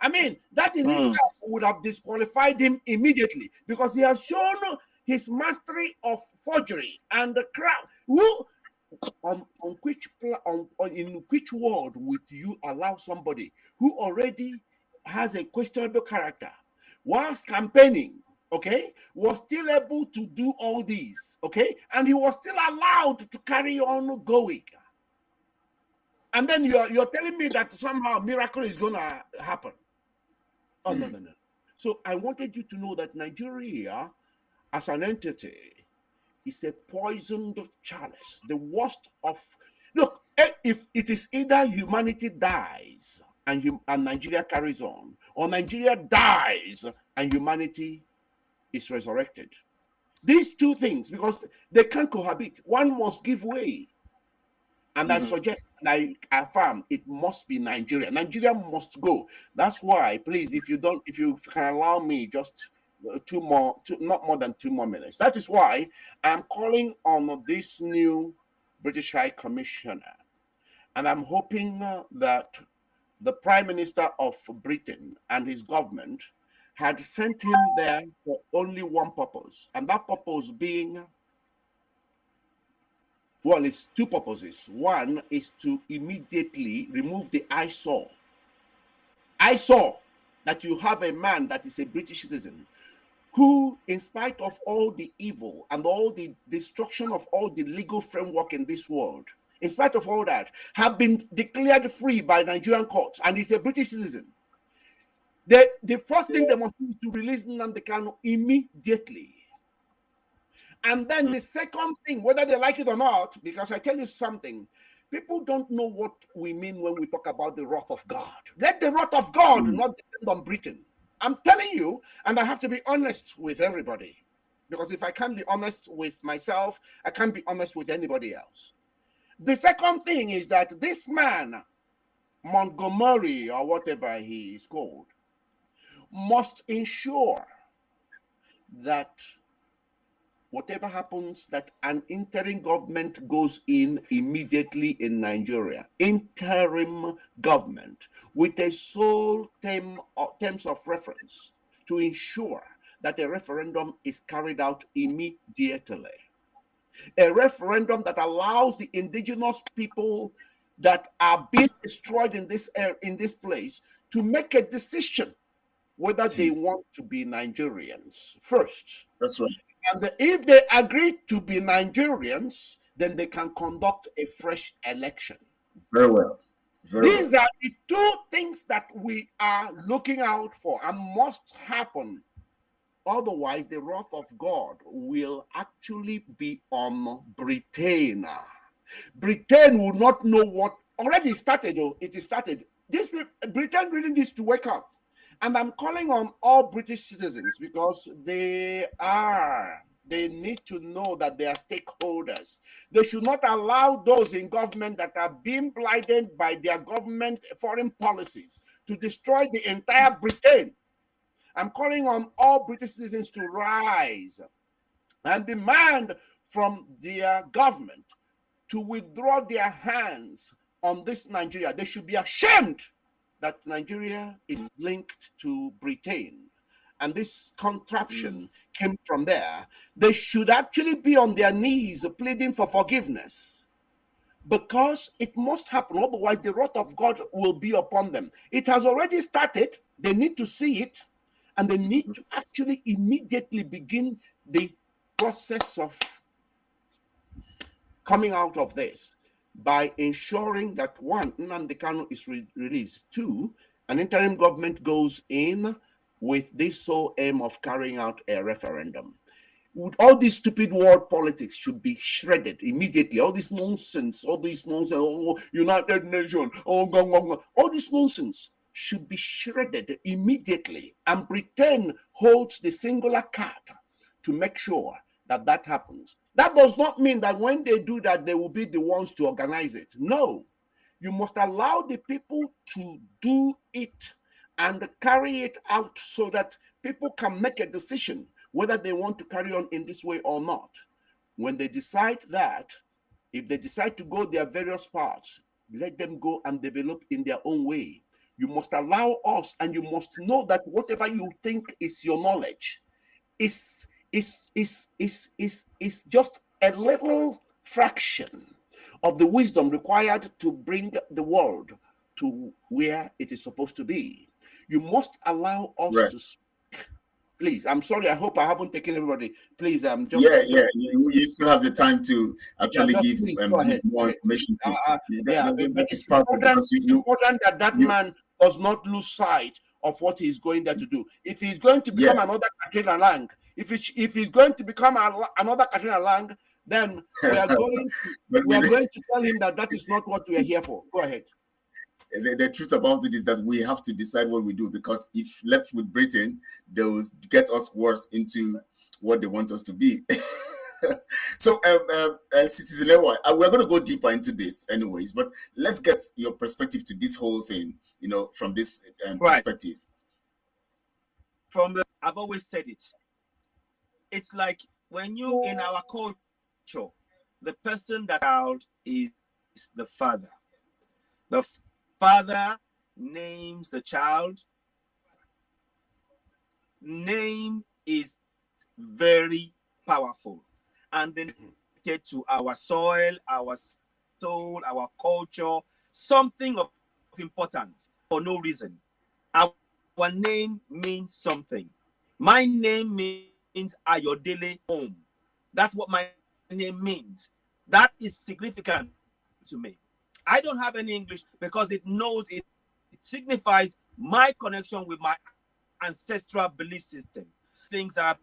I mean, that in itself would have disqualified him immediately, because he has shown his mastery of forgery and the crowd. on in which world would you allow somebody who already has a questionable character, whilst campaigning, okay, was still able to do all these, okay, and he was still allowed to carry on going? And then you're telling me that somehow a miracle is gonna happen? Oh, no. So I wanted you to know that Nigeria, as an entity, is a poisoned chalice. The worst of, look, if it is either humanity dies and Nigeria carries on, or Nigeria dies and humanity is resurrected. These two things, because they can't cohabit, one must give way. And I suggest, and I affirm, it must be Nigeria. Nigeria must go. That's why, please, if you can allow me just not more than 2 more minutes. That is why I'm calling on this new British High Commissioner. And I'm hoping that the Prime Minister of Britain and his government had sent him there for only one purpose. And that purpose being, well, it's 2 purposes. One is to immediately remove the eyesore. Eyesore that you have a man that is a British citizen who, in spite of all the evil and all the destruction of all the legal framework in this world, in spite of all that, have been declared free by Nigerian courts, and is a British citizen. The first thing they must do is to release Nnamdi Kanu immediately. And then the second thing, whether they like it or not, because I tell you something, people don't know what we mean when we talk about the wrath of God. Let the wrath of God not depend on Britain. I'm telling you, and I have to be honest with everybody, because if I can't be honest with myself, I can't be honest with anybody else. The second thing is that this man, Montgomery, or whatever he is called, must ensure that whatever happens, that an interim government goes in immediately in Nigeria. Interim government with a sole terms of reference to ensure that a referendum is carried out immediately. A referendum that allows the indigenous people that are being destroyed in this place to make a decision whether they want to be Nigerians first. That's right. And if they agree to be Nigerians, then they can conduct a fresh election. Very well. These are the 2 things that we are looking out for and must happen. Otherwise, the wrath of God will actually be on Britain. Britain will not know what already started. It is started. Britain really needs to wake up. And I'm calling on all British citizens because they need to know that they are stakeholders. They should not allow those in government that are being blinded by their government foreign policies to destroy the entire Britain. I'm calling on all British citizens to rise and demand from their government to withdraw their hands on this Nigeria. They should be ashamed that Nigeria is linked to Britain, and this contraption came from there. They should actually be on their knees pleading for forgiveness, because it must happen. Otherwise, the wrath of God will be upon them. It has already started. They need to see it, and they need to actually immediately begin the process of coming out of this, by ensuring that 1, Nnamdi Kanu is released. 2, an interim government goes in with this sole aim of carrying out a referendum. All these stupid world politics should be shredded immediately. All this nonsense, oh, United Nations, all this nonsense should be shredded immediately. And Britain holds the singular card to make sure that that happens. That does not mean that when they do that, they will be the ones to organize it. No, you must allow the people to do it and carry it out so that people can make a decision whether they want to carry on in this way or not. When they decide that, if they decide to go their various paths, let them go and develop in their own way. You must allow us, and you must know that whatever you think is your knowledge is just a little fraction of the wisdom required to bring the world to where it is supposed to be. You must allow us to speak. Please, I'm sorry. I hope I haven't taken everybody. Please, just you still have the time to actually give more information. It's important that man does not lose sight of what he's going there to do. If he's going to become another Katrina Lang, if he's going to become another Katrina Lang, then we are going to tell him that is not what we are here for. Go ahead. The truth about it is that we have to decide what we do, because if left with Britain, they'll get us worse into what they want us to be. So, Citizen Lewa, we're going to go deeper into this anyways, but let's get your perspective to this whole thing, from this perspective. I've always said it. It's like when you, in our culture, the person that child is the father. The father names the child. Name is very powerful, and then related to our soil, our soul, our culture, something of importance for no reason. Our name means something. My name means Ayodele home. That's what my name means. That is significant to me. I don't have any English because it signifies my connection with my ancestral belief system. Things that have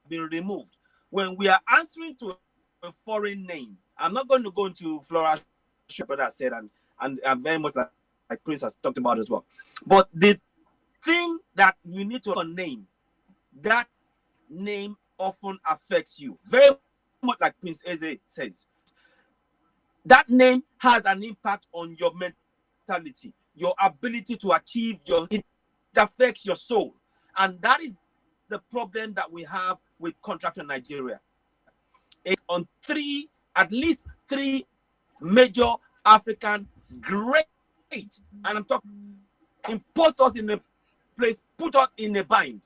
been removed. When we are answering to a foreign name, I'm not going to go into Flora, but I said, and very much like Prince has talked about as well. But the thing that you need to name, that name often affects you. Very much like Prince Eze says. That name has an impact on your mentality, your ability to achieve it affects your soul. And that is the problem that we have with contraction Nigeria. On at least three major African great, and I'm talking, import us in a place, put us in a bind.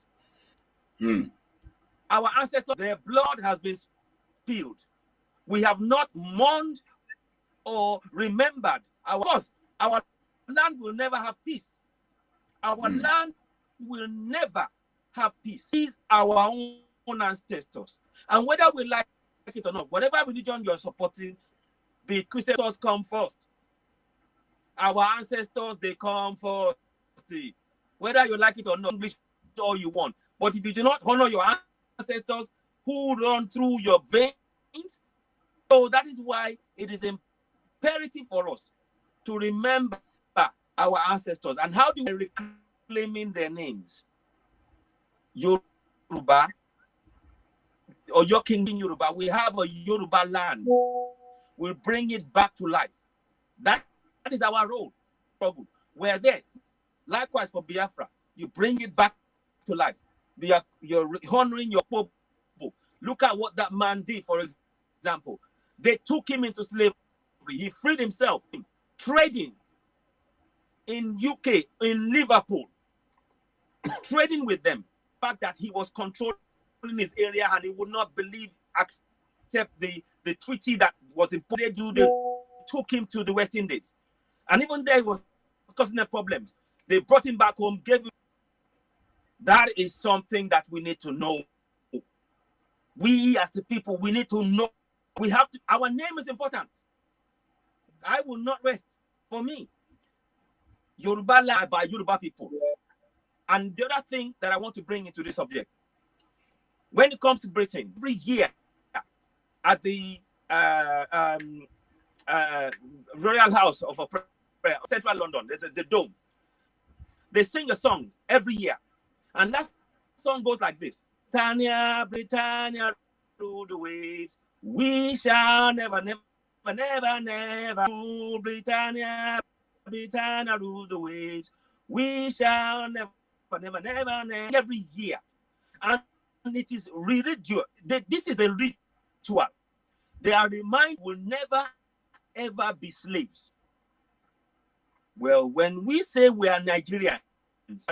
Our ancestors, their blood has been spilled. We have not mourned or remembered. Of course, our land will never have peace. Our land will never have peace. These are our own ancestors. And whether we like it or not, whatever religion you're supporting, the Christians come first. Our ancestors, they come first. Whether you like it or not, English all you want. But if you do not honor your ancestors who run through your veins, so that is why it is imperative for us to remember our ancestors. And how do we reclaiming their names? Yoruba, or your king in Yoruba, we have a Yoruba land. We'll bring it back to life. That is our role. We're there. Likewise for Biafra, you bring it back to life. You're honoring your people. Look at what that man did, for example. They took him into slavery. He freed himself, trading in UK, in Liverpool, trading with them. The fact that he was controlling his area and he would not accept the treaty that was imposed. They took him to the West Indies. And even there he was causing them problems. They brought him back home, gave him. That is something that we need to know. We as the people, we need to know. We have to, our name is important. I will not rest. For me, Yoruba land by Yoruba people. And the other thing that I want to bring into this subject, when it comes to Britain, every year at the Royal House of Prayer, Central London, there's the Dome. They sing a song every year. And that song goes like this. Britannia, Britannia, through the waves, we shall never, never, never, never rule. Britannia, Britannia, rule the waves, we shall never, never, never, never, every year. And it is religious. This is a ritual. They are reminded will never, ever be slaves. Well, when we say we are Nigerians,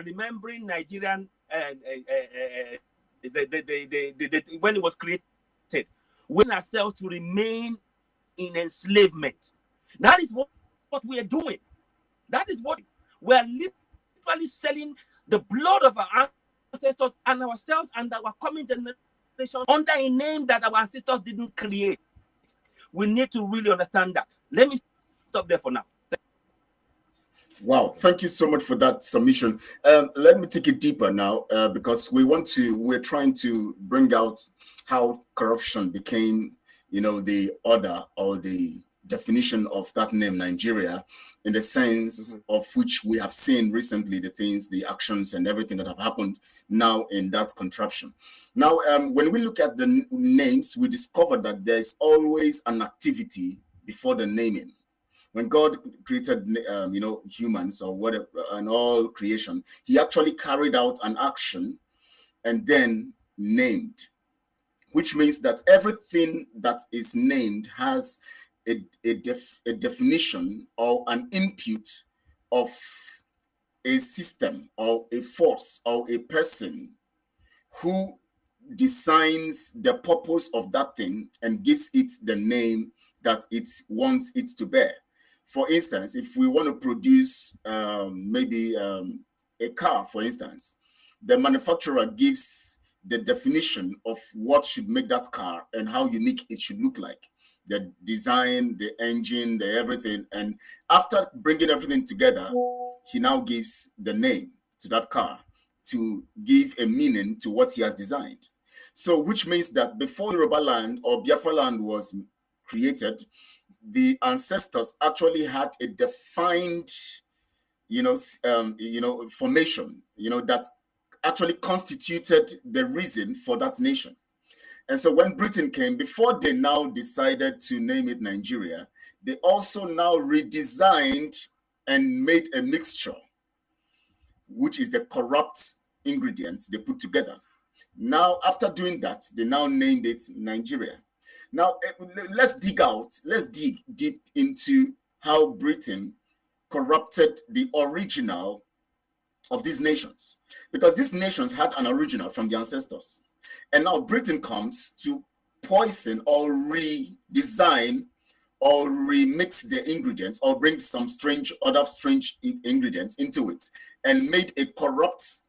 remembering Nigerian when it was created, we ourselves to remain in enslavement. That is what we are doing. That is what we are literally selling the blood of our ancestors and ourselves and our coming generation under a name that our ancestors didn't create. We need to really understand that. Let me stop there for now. Wow, thank you so much for that submission. Let me take it deeper now, because we're trying to bring out how corruption became, the order or the definition of that name Nigeria, in the sense of which we have seen recently, the things, the actions and everything that have happened now in that contraption. Now, when we look at the names, we discover that there's always an activity before the naming. When God created, humans or whatever, and all creation, he actually carried out an action and then named, which means that everything that is named has a definition or an input of a system or a force or a person who designs the purpose of that thing and gives it the name that it wants it to bear. For instance, if we want to produce a car, for instance, the manufacturer gives the definition of what should make that car and how unique it should look like. The design, the engine, the everything. And after bringing everything together, he now gives the name to that car to give a meaning to what he has designed. So, which means that before Yoruba land or Biafra land was created, the ancestors actually had a defined, formation, that actually constituted the reason for that nation. And so when Britain came, before they now decided to name it Nigeria, they also now redesigned and made a mixture, which is the corrupt ingredients they put together. Now, after doing that, they now named it Nigeria. Now, let's dig deep into how Britain corrupted the original of these nations, because these nations had an original from the ancestors. And now Britain comes to poison or redesign or remix the ingredients or bring some other strange ingredients into it and made a corrupt,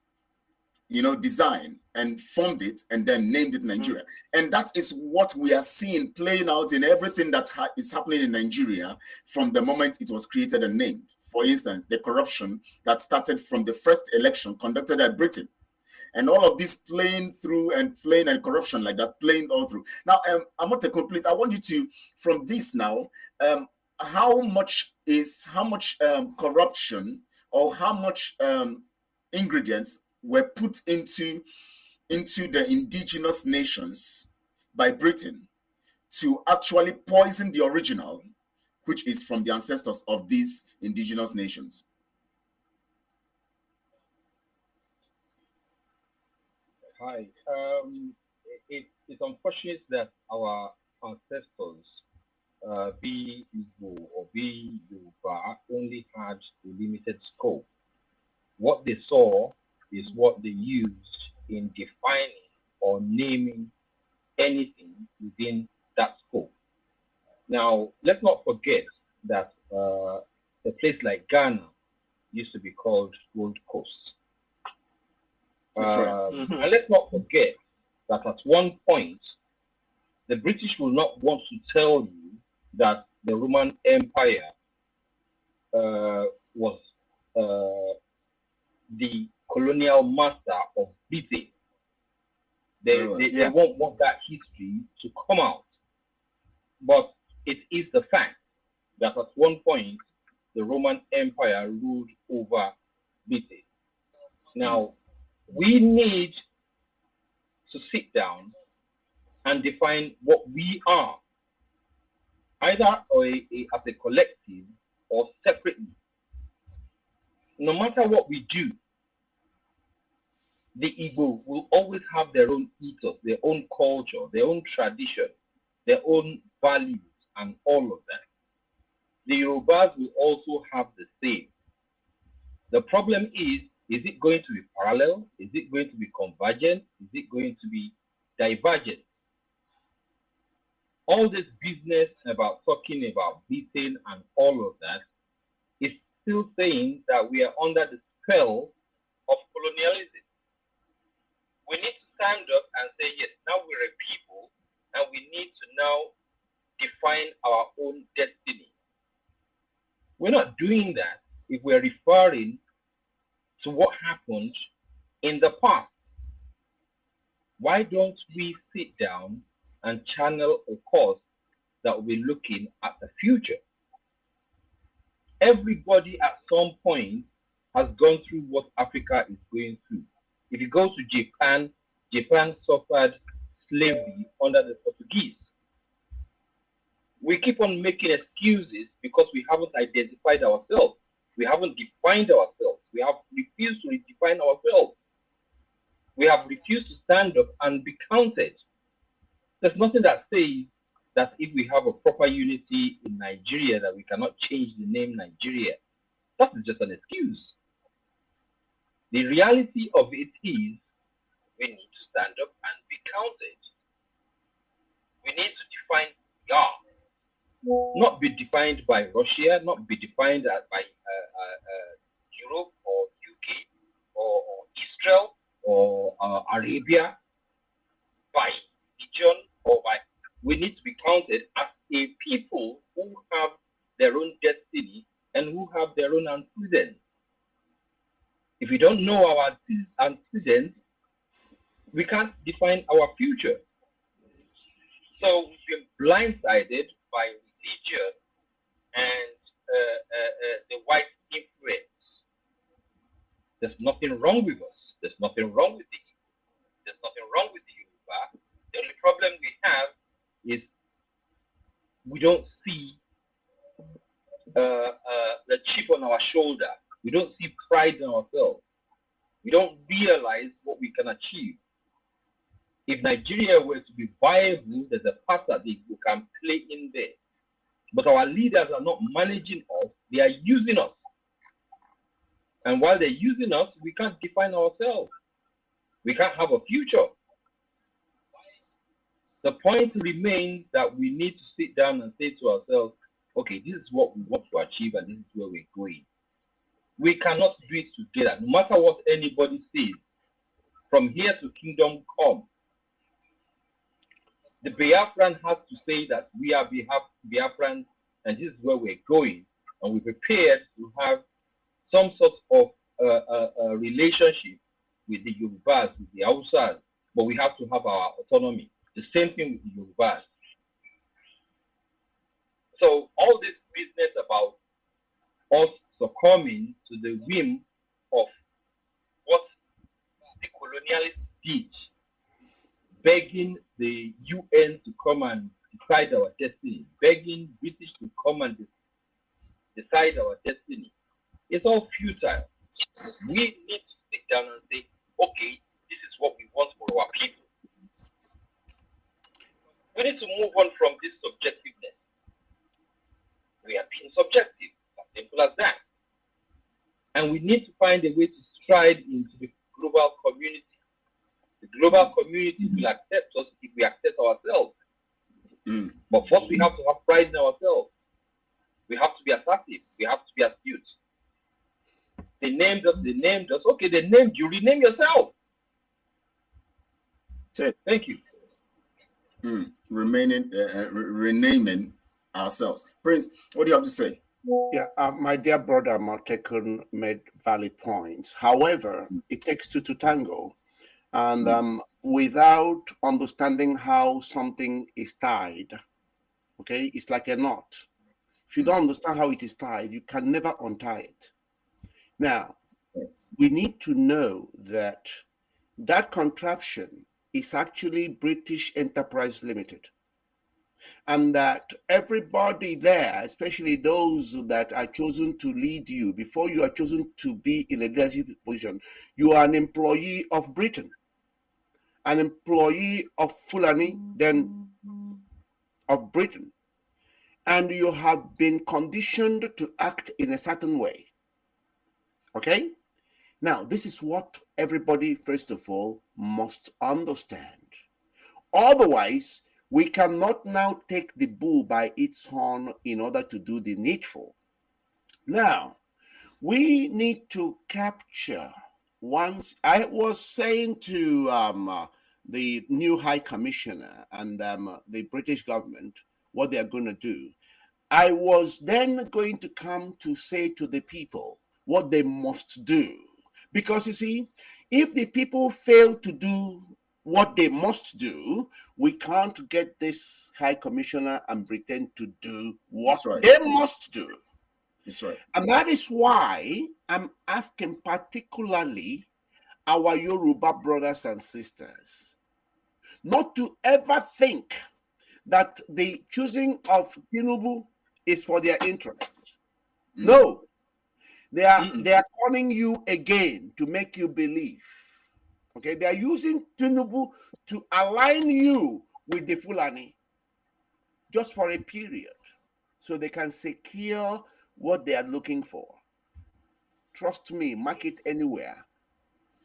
design and formed it and then named it Nigeria. And that is what we are seeing playing out in everything that is happening in Nigeria from the moment it was created and named. For instance, the corruption that started from the first election conducted at Britain. And all of this playing through and corruption like that, playing all through. Now, Amotekun, please, I want you to, from this now, how much corruption or how much ingredients were put into the indigenous nations by Britain to actually poison the original, which is from the ancestors of these indigenous nations? Hi. It's unfortunate that our ancestors, be Igbo or be Yoruba, only had a limited scope. What they saw is what they used in defining or naming anything within that scope. Now, let's not forget that a place like Ghana used to be called Gold Coast. And let's not forget that at one point, the British will not want to tell you that the Roman Empire was the colonial master of Britain. They won't want that history to come out. But it is the fact that at one point, the Roman Empire ruled over Britain. Now, we need to sit down and define what we are, either as a collective or separately. No matter what we do, the Igbo will always have their own ethos, their own culture, their own tradition, their own values, and all of that. The Yorubas will also have the same. The problem is it going to be parallel? Is it going to be convergent? Is it going to be divergent? all this business about talking about Britain and all of that is still saying that we are under the spell of colonialism. We need to stand up and say, yes, now we're a people and we need to now define our own destiny. We're not doing that if we're referring to what happened in the past. Why don't we sit down and channel a course that will be looking at the future? Everybody at some point has gone through what Africa is going through. If you go to Japan, Japan suffered slavery under the Portuguese. We keep on making excuses because we haven't identified ourselves. We haven't defined ourselves. We have refused to redefine ourselves. We have refused to stand up and be counted. There's nothing that says that if we have a proper unity in Nigeria, that we cannot change the name Nigeria. That is just an excuse. The reality of it is we need to stand up and be counted. We need to define who we are. Not be defined by Russia, not be defined by Europe or UK or Israel or Arabia, by region or by. We need to be counted as a people who have their own destiny and who have their own antecedents. If we don't know our antecedents, we can't define our future. So we've been blindsided by religion and the white influence. There's nothing wrong with us. There's nothing wrong with the Igbo. There's nothing wrong with the Yoruba. The only problem we have is we don't see the chip on our shoulder. We don't see pride in ourselves. We don't realize what we can achieve. If Nigeria were to be viable, there's a part that we can play in there. But our leaders are not managing us, they are using us. And while they're using us, we can't define ourselves. We can't have a future. The point remains that we need to sit down and say to ourselves, okay, this is what we want to achieve and this is where we're going. We cannot do it together. No matter what anybody says, from here to kingdom come, the Biafran has to say that we are Biafran and this is where we're going. And we're prepared to have some sort of relationship with the Yorubas, with the Hausas, but we have to have our autonomy. The same thing with the Yorubas. So all this business about us succumbing to the whim of what the colonialists did, begging the UN to come and decide our destiny, begging British to come and decide our destiny, it's all futile. We need to sit down and say, okay, this is what we want for our people. We need to move on from this subjectiveness. We are being subjective, as simple as that. And we need to find a way to stride into the global community. The global community will accept us if we accept ourselves. But first, we have to have pride in ourselves. We have to be assertive. We have to be astute. They named us. Okay, they named you. Rename yourself. Thank you. Renaming ourselves. Prince, what do you have to say? Yeah, my dear brother Martekun made valid points. However, it takes two to tango. And without understanding how something is tied, okay, it's like a knot. If you don't understand how it is tied, you can never untie it. Now, we need to know that that contraption is actually British Enterprise Limited. And that everybody there, especially those that are chosen to lead you, before you are chosen to be in a leadership position, you are an employee of Britain, an employee of Fulani, then of Britain. And you have been conditioned to act in a certain way. Okay? Now, this is what everybody, first of all, must understand. Otherwise, We cannot now take the bull by its horn in order to do the needful. Now, we need to capture once. I was saying to the new High Commissioner and the British government what they're going to do. I was then going to come to say to the people what they must do. Because you see, if the people fail to do what they must do, we can't get this High Commissioner and pretend to do what they must do. That's right. And that is why I'm asking particularly our Yoruba brothers and sisters not to ever think that the choosing of Tinubu is for their interest. No, they are calling you again to make you believe. Okay, they are using Tinubu to align you with the Fulani just for a period so they can secure what they are looking for. Trust me, mark it anywhere.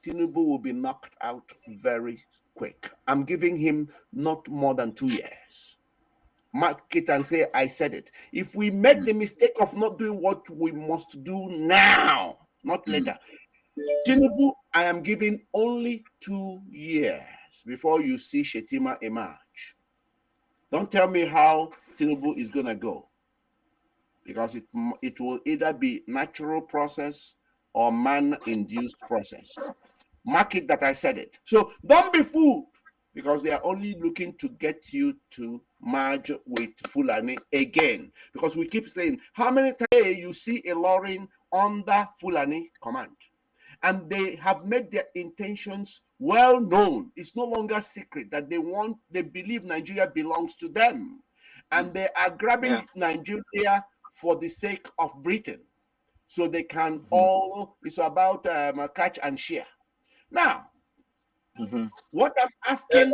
Tinubu will be knocked out very quick. I'm giving him not more than 2 years. Mark it and say, I said it. If we make the mistake of not doing what we must do now, not later, Tinubu, I am giving only 2 years before you see Shetima emerge. Don't tell me how Tinubu is going to go, because it will either be natural process or man-induced process. Mark it that I said it. So don't be fooled, because they are only looking to get you to merge with Fulani again. Because we keep saying, how many times you see a Lauren under Fulani command? And they have made their intentions well known. It's no longer secret that they believe Nigeria belongs to them. And they are grabbing Nigeria for the sake of Britain. So they can it's about catch and share. Now, what I'm asking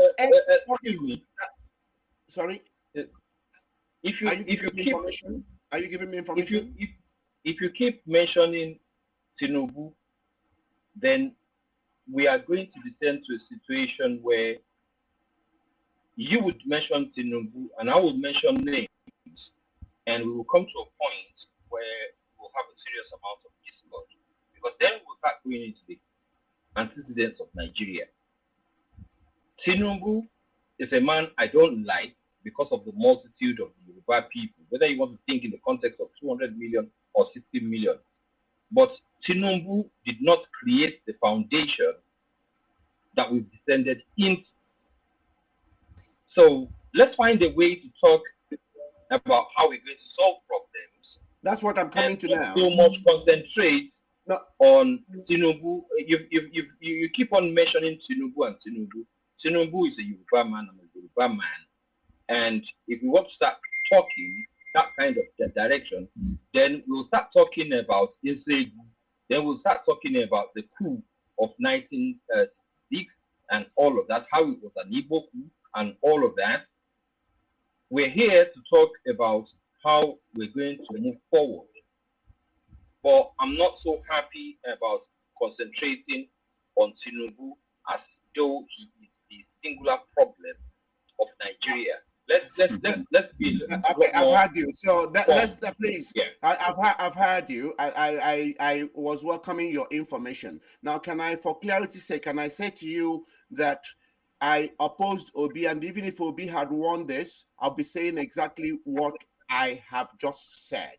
sorry? Are you giving me information? If you keep mentioning Tinubu, then we are going to descend to a situation where you would mention Tinubu and I would mention names, and we will come to a point where we'll have a serious amount of discord, because then we'll start going into the antecedents of Nigeria. Tinubu is a man I don't like because of the multitude of Yoruba people, whether you want to think in the context of 200 million or 60 million. But Tinubu did not create the foundation that we've descended into. So let's find a way to talk about how we're going to solve problems. That's what I'm coming to now. So much concentrate on Tinubu. You keep on mentioning Tinubu and Tinubu. Tinubu is a Yoruba man, I'm a Yoruba man. And if we want to start talking that kind of direction, then we'll start talking about Insegu. Then we'll start talking about the coup of 1966 and all of that, how it was an Igbo coup and all of that. We're here to talk about how we're going to move forward. But I'm not so happy about concentrating on Tinubu as though he is the singular problem of Nigeria. Let's be. Okay, I've heard you. So let's please. Yeah. I've heard you. I was welcoming your information. Now, can I, for clarity's sake, can I say to you that I opposed Obi, and even if Obi had won this, I'll be saying exactly what I have just said,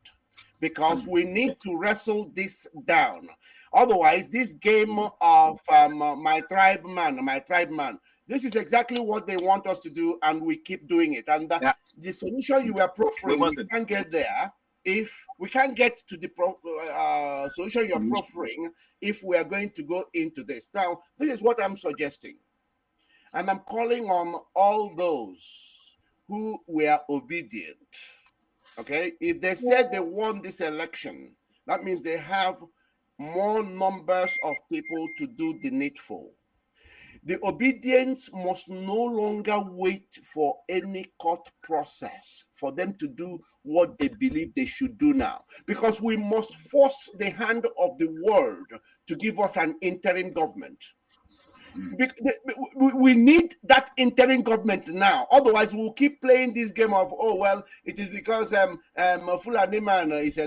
because we need to wrestle this down. Otherwise, this game of my tribe man, this is exactly what they want us to do, and we keep doing it. And the solution you were proffering, we can't get there if we can't get to the solution you're proffering if we are going to go into this. Now, this is what I'm suggesting. And I'm calling on all those who were obedient. Okay? If they said they won this election, that means they have more numbers of people to do the needful. The obedience must no longer wait for any court process for them to do what they believe they should do now. Because we must force the hand of the world to give us an interim government. We need that interim government now. Otherwise, we'll keep playing this game of, oh, well, it is because Fulani man is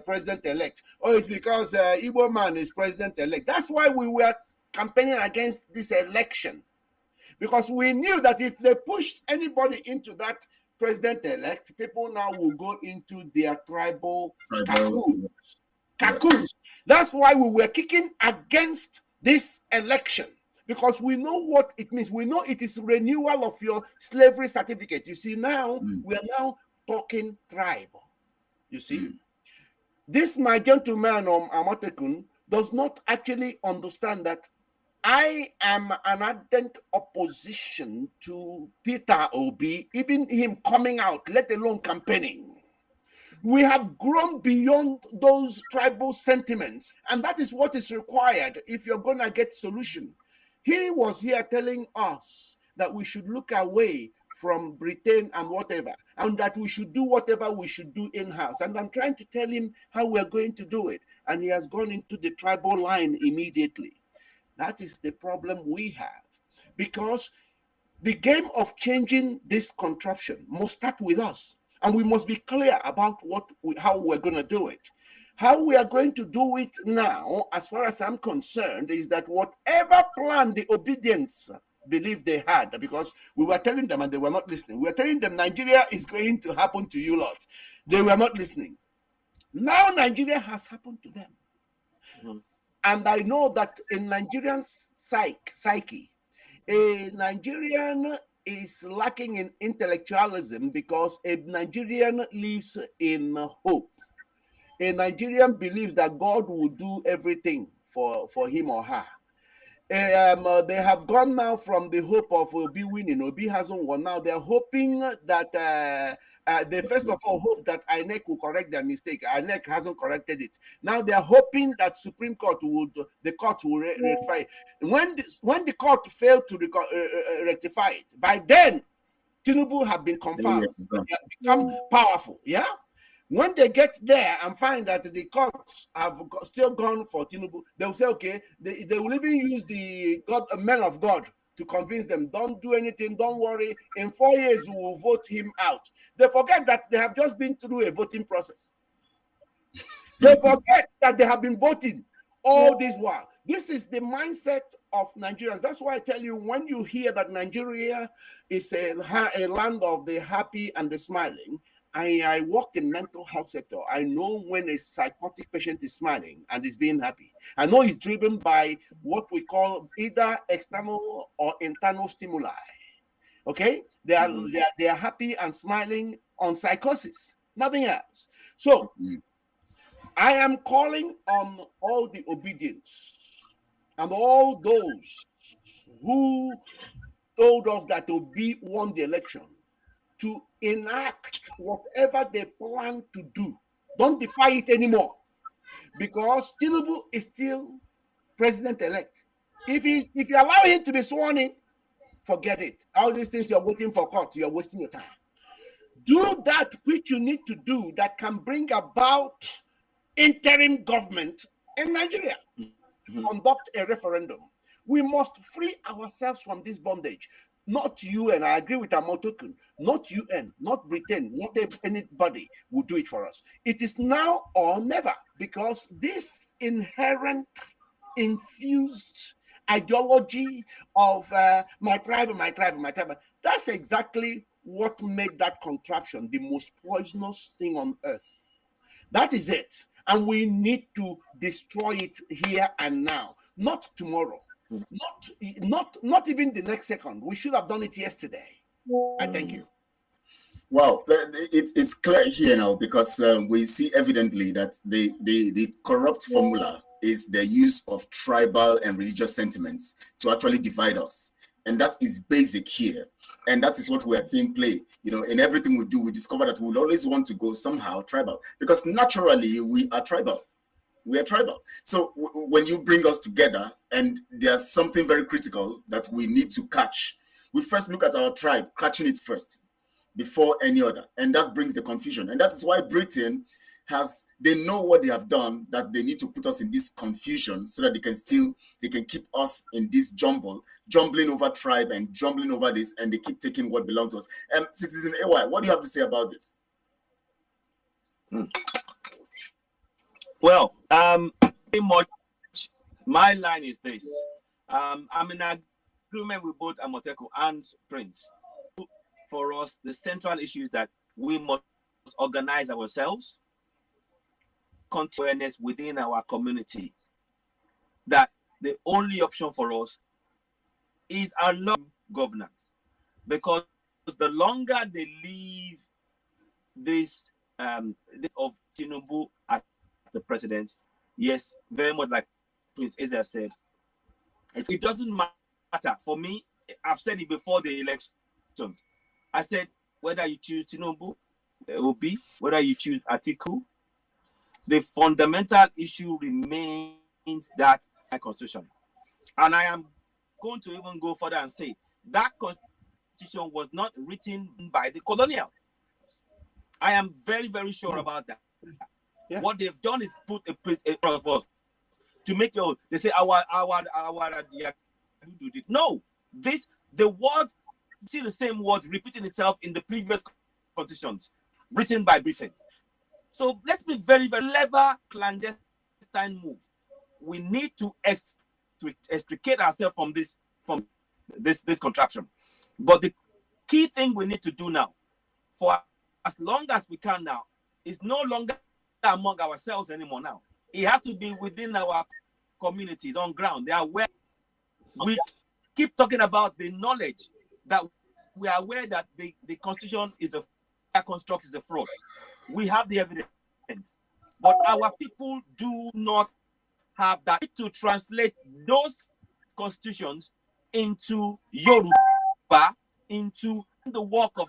president-elect. Or it's because Igbo man is president-elect. That's why we were campaigning against this election. Because we knew that if they pushed anybody into that president-elect, people now will go into their tribal cocoons. That's why we were kicking against this election, because we know what it means. We know it is renewal of your slavery certificate. You see, now we are now talking tribal. You see, this my gentleman Amatekun does not actually understand that I am an ardent opposition to Peter Obi, even him coming out, let alone campaigning. We have grown beyond those tribal sentiments, and that is what is required if you're going to get solution. He was here telling us that we should look away from Britain and whatever, and that we should do whatever we should do in-house. And I'm trying to tell him how we're going to do it, and he has gone into the tribal line immediately. That is the problem we have, because the game of changing this contraption must start with us. And we must be clear about how we're going to do it. How we are going to do it now, as far as I'm concerned, is that whatever plan the obedience believe they had, because we were telling them and they were not listening. We were telling them Nigeria is going to happen to you lot. They were not listening. Now Nigeria has happened to them. And I know that in Nigerian psyche, a Nigerian is lacking in intellectualism because a Nigerian lives in hope. A Nigerian believes that God will do everything for him or her. They have gone now from the hope of Obi winning. Obi hasn't won. Now they're hoping that they first of all hope that INEC will correct their mistake. INEC hasn't corrected it. Now they're hoping that Supreme Court the court will rectify it. When the court failed to rectify it, by then Tinubu have been confirmed. They have become powerful. Yeah. When they get there and find that the courts have still gone for Tinubu, they will say, okay, they will even use the men of God to convince them, don't do anything, don't worry. In 4 years, we will vote him out. They forget that they have just been through a voting process. They forget that they have been voting all this while. This is the mindset of Nigerians. That's why I tell you, when you hear that Nigeria is a land of the happy and the smiling, I work in mental health sector. I know when a psychotic patient is smiling and is being happy. I know it's driven by what we call either external or internal stimuli. Okay, they are happy and smiling on psychosis, nothing else. So I am calling on all the obedience and all those who told us that Obi won the election to enact whatever they plan to do. Don't defy it anymore, because Tinubu is still president-elect. If you allow him to be sworn in, forget it. All these things you're waiting for court, you're wasting your time. Do that which you need to do that can bring about interim government in Nigeria to conduct a referendum. We must free ourselves from this bondage. Not UN, I agree with Amotokun, not UN, not Britain, not anybody will do it for us. It is now or never, because this inherent infused ideology of my tribe, that's exactly what made that contraption the most poisonous thing on earth. That is it. And we need to destroy it here and now, not tomorrow. Not even the next second. We should have done it yesterday. I thank you. Well, it's clear here now, because we see evidently that the corrupt formula is the use of tribal and religious sentiments to actually divide us. And that is basic here. And that is what we are seeing play. You know, in everything we do, we discover that we'll always want to go somehow tribal, because naturally we are tribal. We are tribal. So when you bring us together, and there's something very critical that we need to catch, we first look at our tribe, catching it first before any other. And that brings the confusion. And that's why Britain they know what they have done, that they need to put us in this confusion so that they can keep us in this jumbling over tribe and jumbling over this, and they keep taking what belongs to us. Citizen AY, what do you have to say about this? Well, pretty much my line is this. I'm in agreement with both Amoteku and Prince. For us, the central issue is that we must organize ourselves, awareness within our community, that the only option for us is our long governance, because the longer they leave this of Tinubu as the president, yes, very much like Prince Ezra said, it doesn't matter for me. I've said it before the elections. I said whether you choose Tinubu, Obi, whether you choose Atiku, the fundamental issue remains that constitution. And I am going to even go further and say that constitution was not written by the colonial. I am very, very sure about that. Yeah. What they've done is put a of us to make your, they say no, the word, see the same words repeating itself in the previous constitutions written by Britain. So let's be very, very clever, clandestine move. We need to extricate ourselves from this contraption. But the key thing we need to do now, for as long as we can now, is no longer among ourselves anymore now. It has to be within our communities on ground. They are where we keep talking about the knowledge that we are aware that the constitution is a construct, is a fraud. We have the evidence, but our people do not have that to translate those constitutions into Yoruba, into the work of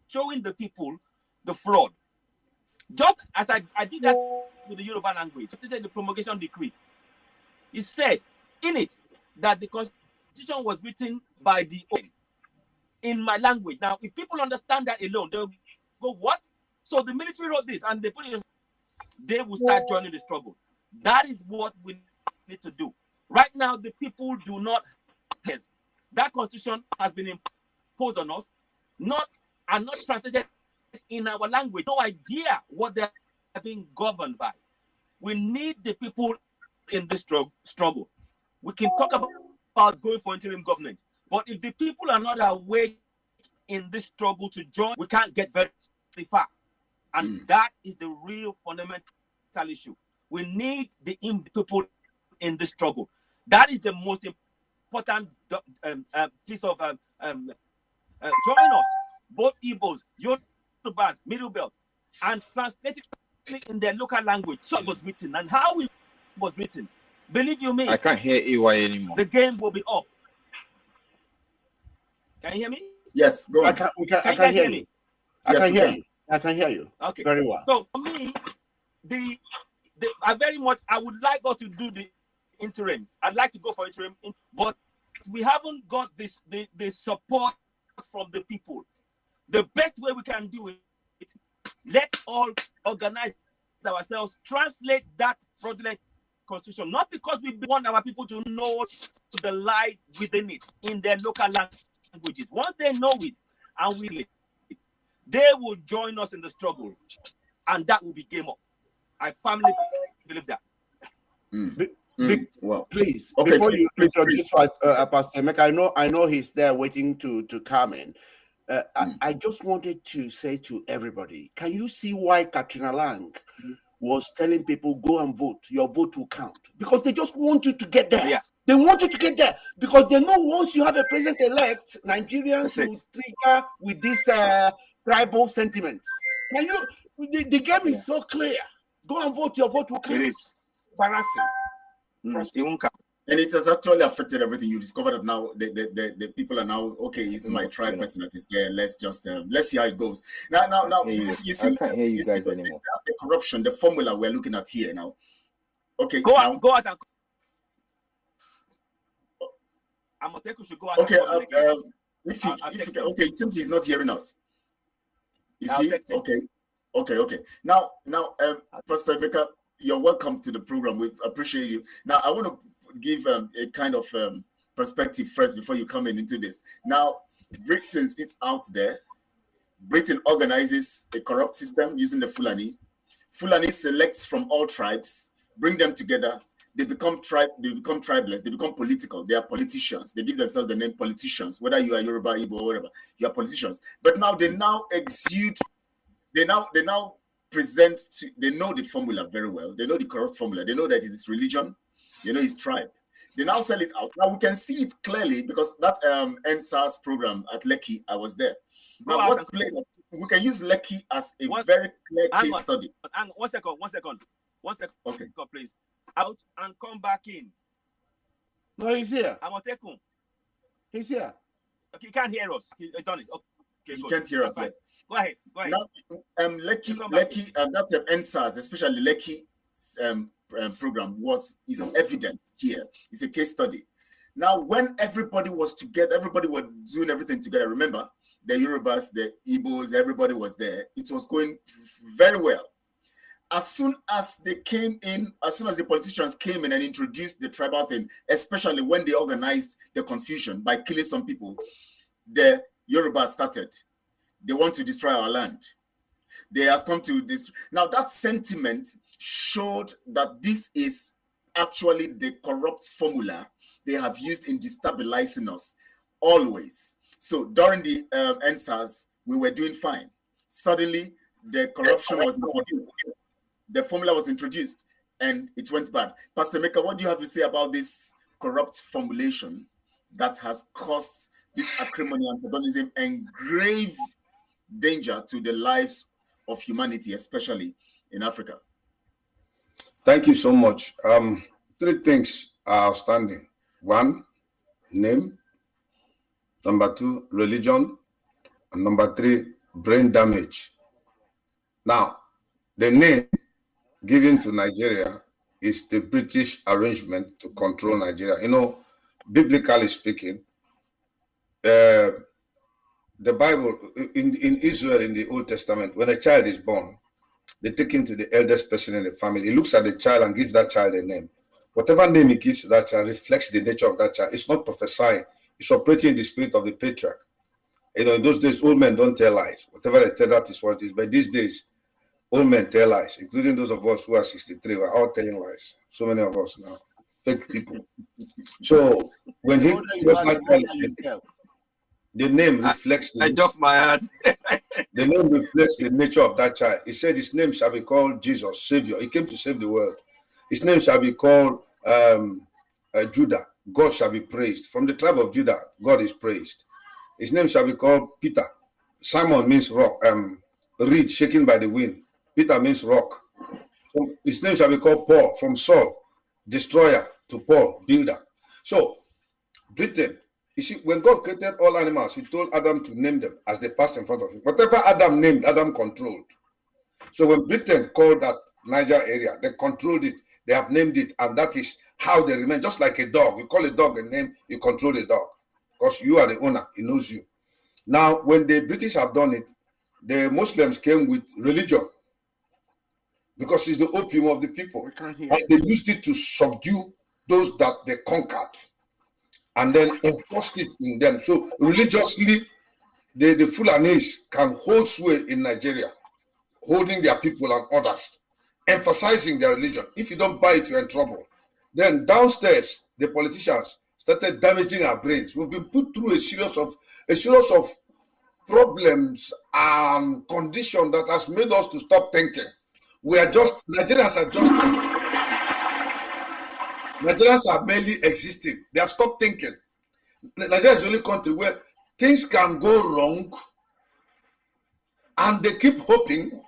showing the people the fraud. Just as I did that with the Yoruba language, the promulgation decree. It said in it that the constitution was written by the in my language. Now, if people understand that alone, they'll go, what? So the military wrote this and they put it, they will start joining the struggle. That is what we need to do. Right now, the people do not, yes, that constitution has been imposed on us, not translated in our language. No idea what they're being governed by. We need the people in this struggle. We can talk about going for interim government, but if the people are not awake in this struggle to join, we can't get very far. And that is the real fundamental issue. We need the people in this struggle. That is the most important piece of join us, both Igbos, Yorubas, Middle Belt, and translate it in their local language. So it was written, and how it was written. Believe you me, I can't hear EY anymore. The game will be up. Can you hear me? Yes, go on. I can hear you. I can hear you. I can hear you. Okay. Very well. So for me, I would like us to do the interim. I'd like to go for interim, but we haven't got the support from the people. The best way we can do it, let's all organize ourselves, translate that fraudulent constitution, not because we want our people to know the lie within it in their local languages. Once they know it and they will join us in the struggle, and that will be game up. I firmly believe that. Well, please, okay, before you introduce Pastor Emeka, I know he's there waiting to come in. I just wanted to say to everybody, can you see why Katrina Lang was telling people, go and vote, your vote will count? Because they just want you to get there. Yeah. They want you to get there because they know once you have a president-elect, Nigerians will trigger with these tribal sentiments. Can you? The game is so clear. Go and vote, your vote will count. It is embarrassing. And it has actually affected everything. You discover that now the people are now, okay, it's my tribe person that is there. Let's just let's see how it goes. Now you see, I can't hear you guys anymore. That's the corruption, the formula we're looking at here now. Okay, go out and Amoteku should go out. Okay, okay, it seems he's not hearing us. You see, okay. Okay. Now, Pastor Emeka, you're welcome to the program. We appreciate you. Now, I want to give a kind of perspective first before you come into this. Now, Britain sits out there. Britain organizes a corrupt system using the Fulani. Fulani selects from all tribes, bring them together. They become tribeless. They become political. They are politicians. They give themselves the name politicians. Whether you are Yoruba, Igbo, or whatever, you are politicians. But now they exude. They now present. They know the formula very well. They know the corrupt formula. They know that it is religion. They know it's tribe. They now sell it out. Now we can see it clearly because that NSAS program at Lekki, I was there. Now, we can use Lekki as a very clear case study. And one second. Okay, please. Out and come back in. No, he's here. I'm on Tekun. He's here. Okay, he can't hear us. He's done it. Okay, he can't hear us. Yes. Go ahead. Now, Lekki, that's NSAS, especially Lekki program is evident here. It's a case study. Now, when everybody was together, everybody was doing everything together. Remember, the Yorubas, the Igbos, everybody was there. It was going very well. As soon as the politicians came in and introduced the tribal thing, especially when they organized the confusion by killing some people, the Yoruba started. They want to destroy our land. They have come to this. Now that sentiment showed that this is actually the corrupt formula they have used in destabilizing us always. So during the NSAS, we were doing fine. Suddenly, the corruption was introduced. The formula was introduced and it went bad. Pastor Emeka, what do you have to say about this corrupt formulation that has caused this acrimony, antagonism, and grave danger to the lives of humanity, especially in Africa? Thank you so much. 3 things are outstanding. 1, name. Number 2, religion. And number 3, brain damage. Now, the name given to Nigeria is the British arrangement to control Nigeria. You know, biblically speaking, the Bible, in Israel, in the Old Testament, when a child is born, they take him to the eldest person in the family. He looks at the child and gives that child a name. Whatever name he gives to that child reflects the nature of that child. It's not prophesying. It's operating in the spirit of the patriarch. You know, in those days, old men don't tell lies. Whatever they tell, that is what it is. But these days, old men tell lies, including those of us who are 63. We're all telling lies. So many of us now. Fake people. So when he the name reflects I doff my heart. The name reflects the nature of that child. He said his name shall be called Jesus, Savior. He came to save the world. His name shall be called Judah. God shall be praised. From the tribe of Judah, God is praised. His name shall be called Peter. Simon means rock, reed shaken by the wind. Peter means rock. So his name shall be called Paul. From Saul, destroyer, to Paul, builder. So, Britain, you see, when God created all animals, he told Adam to name them as they passed in front of him. Whatever Adam named, Adam controlled. So when Britain called that Niger area, they controlled it. They have named it, and that is how they remain. Just like a dog. You call a dog a name, you control the dog. Because you are the owner, he knows you. Now, when the British have done it, the Muslims came with religion. Because it's the opium of the people. And they used it to subdue those that they conquered. And then enforced it in them. So religiously, the Fulanis can hold sway in Nigeria, holding their people and others, emphasizing their religion. If you don't buy it, you're in trouble. Then downstairs, the politicians started damaging our brains. We've been put through a series of problems and conditions that has made us to stop thinking. Nigerians are merely existing. They have stopped thinking. Nigeria is the only country where things can go wrong and they keep hoping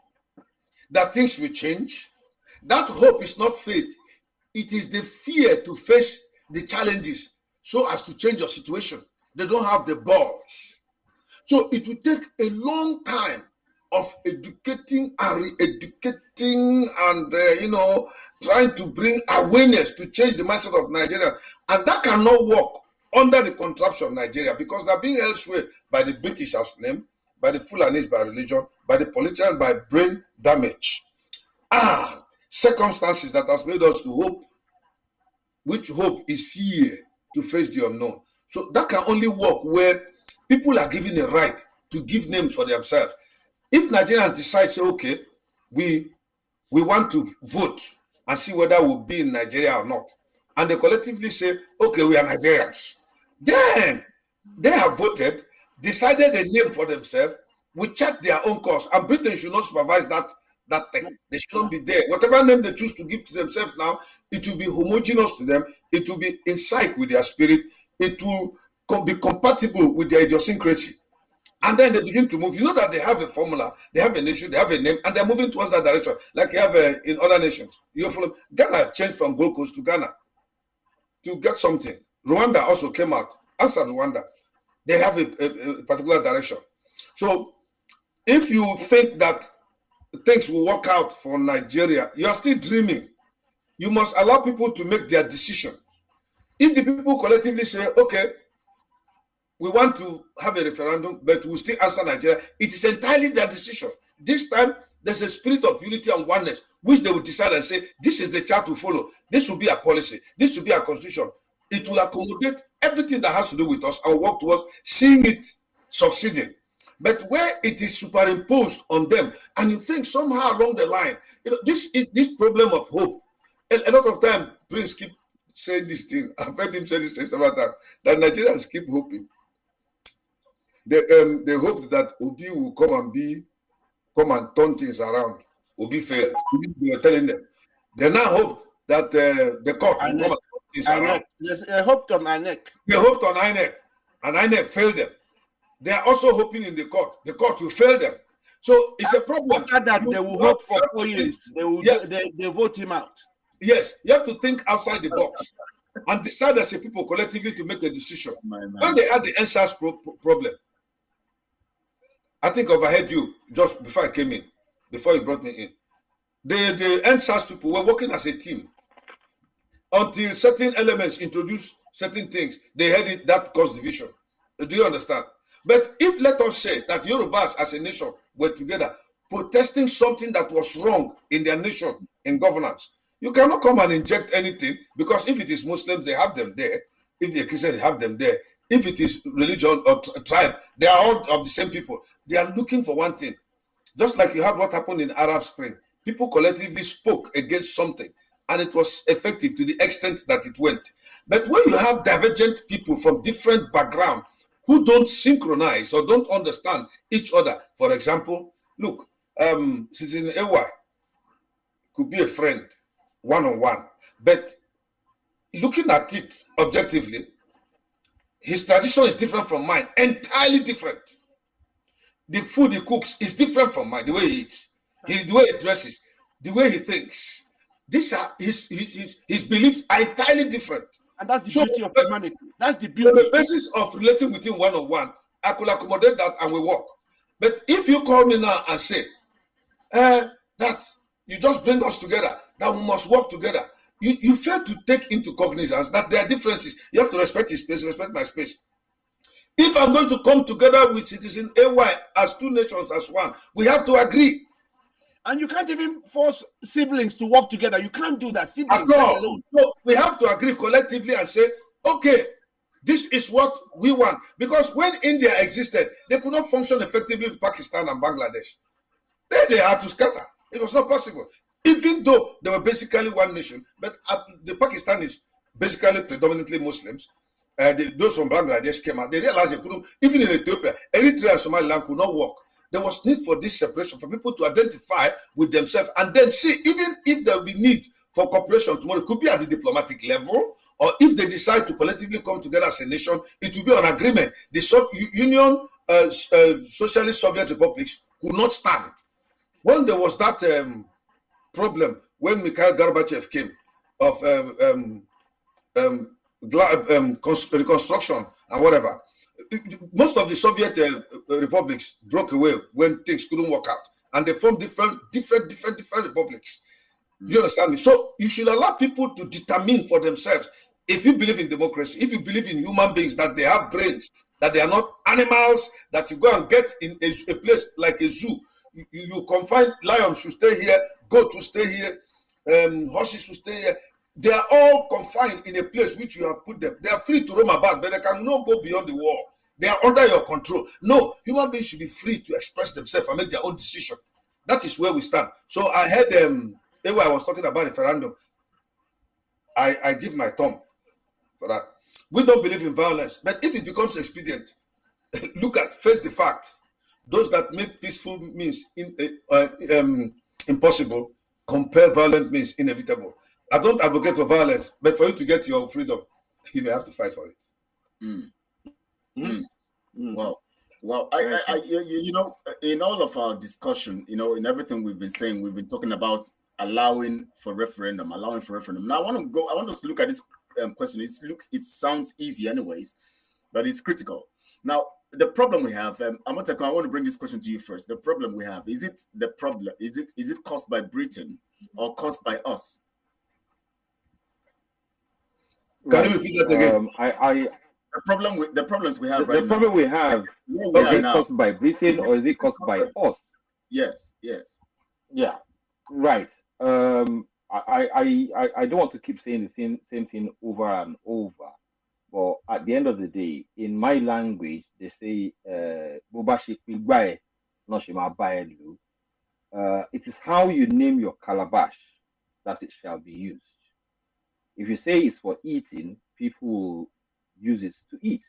that things will change. That hope is not faith. It is the fear to face the challenges so as to change your situation. They don't have the balls. So it will take a long time of educating and re-educating and, trying to bring awareness to change the mindset of Nigeria. And that cannot work under the contraption of Nigeria because they're being elsewhere by the British as name, by the Fulanis by religion, by the politicians by brain damage, and circumstances that has made us to hope, which hope is fear to face the unknown. So that can only work where people are given a right to give names for themselves. If Nigerians decide, say, okay, we want to vote and see whether we'll be in Nigeria or not, and they collectively say, okay, we are Nigerians, then they have voted, decided a name for themselves, we check their own course, and Britain should not supervise that thing. They shouldn't be there. Whatever name they choose to give to themselves now, it will be homogeneous to them, it will be in sync with their spirit, it will be compatible with their idiosyncrasy. And then they begin to move. You know that they have a formula, they have a nation, they have a name, and they're moving towards that direction, like you have in other nations. You follow. Ghana changed from Gold Coast to Ghana to get something. Rwanda also came out. Answer Rwanda. They have a particular direction. So if you think that things will work out for Nigeria, you are still dreaming. You must allow people to make their decision. If the people collectively say, okay, we want to have a referendum, but we'll still answer Nigeria, it is entirely their decision. This time, there's a spirit of unity and oneness, which they will decide and say, this is the chart to follow. This will be a policy. This will be a constitution. It will accommodate everything that has to do with us and work towards seeing it succeeding. But where it is superimposed on them, and you think somehow along the line, this problem of hope. A lot of time, Prince keep saying this thing. I've heard him say this thing several times, that Nigerians keep hoping. They hoped that Obi will come and turn things around. Obi failed. They were telling them. They now hope that the court will come and turn things around. Yes, they hoped on INEC. They hoped on INEC, and INEC failed them. They are also hoping in the court. The court will fail them. So it's a problem. After that, they will hope for 4 years. They will. Yes. They vote him out. Yes, you have to think outside the box and decide as a people collectively to make a decision. When they had the NSAS problem, I think I overheard you just before I came in, before you brought me in. The NSAS people were working as a team until certain elements introduced certain things. They had it that caused division. Do you understand? But if, let us say, that Yorubas as a nation were together protesting something that was wrong in their nation in governance, you cannot come and inject anything, because if it is Muslims, they have them there. If they're Christian, they have them there. If it is religion or tribe, they are all of the same people. They are looking for one thing. Just like you had what happened in Arab Spring. People collectively spoke against something, and it was effective to the extent that it went. But when you have divergent people from different backgrounds who don't synchronize or don't understand each other, for example, look, Citizen AY could be a friend, one-on-one, but looking at it objectively, his tradition is different from mine, entirely different. The food he cooks is different from mine, the way he eats, the way he dresses, the way he thinks. These are his beliefs are entirely different. And that's the beauty of humanity. That's the beauty. On the basis of relating with him one-on-one, I could accommodate that and we work. But if you call me now and say, that you just bring us together, that we must work together, you fail to take into cognizance that there are differences. You have to respect his space, respect my space. If I'm going to come together with Citizen AY as two nations, as one, we have to agree. And you can't even force siblings to work together. You can't do that. Siblings alone. So we have to agree collectively and say, okay, this is what we want. Because when India existed, they could not function effectively with Pakistan and Bangladesh. Then they had to scatter. It was not possible. Even though they were basically one nation, but the Pakistan is basically predominantly Muslims. Those from Bangladesh came out. They realized they couldn't, even in Ethiopia, Eritrea and Somaliland could not work. There was need for this separation, for people to identify with themselves and then see, even if there will be need for cooperation tomorrow, it could be at the diplomatic level, or if they decide to collectively come together as a nation, it will be on agreement. The Union Socialist Soviet Republics could not stand. When there was that problem, when Mikhail Gorbachev came of reconstruction and whatever, most of the Soviet republics broke away when things couldn't work out, and they formed different republics. Do you understand me? So you should allow people to determine for themselves. If you believe in democracy, if you believe in human beings, that they have brains that they are not animals that you go and get in a place like a zoo. You confine lions should stay here, goat will stay here, horses will stay here. They are all confined in a place which you have put them. They are free to roam about, but they cannot go beyond the wall. They are under your control. No, human beings should be free to express themselves and make their own decision. That is where we stand. So I heard I was talking about referendum. I give my thumb for that. We don't believe in violence, but if it becomes expedient, face the fact. Those that make peaceful means impossible, compare violent means inevitable. I don't advocate for violence, but for you to get your freedom, you may have to fight for it. Well, you know, in all of our discussion, you know, in everything we've been saying, we've been talking about allowing for referendum. Now I want us to look at this question. It sounds easy anyways, but it's critical. Now, the problem we have, I want to bring this question to you first. The problem we have, is it caused by Britain or caused by us? Can you repeat that again? The problems we have the problem we have, is it caused by Britain or is it caused by us? Yes. Yeah, right. I don't want to keep saying the same thing over and over, but at the end of the day, in my language, they say, it is how you name your calabash that it shall be used. If you say it's for eating, people will use it to eat.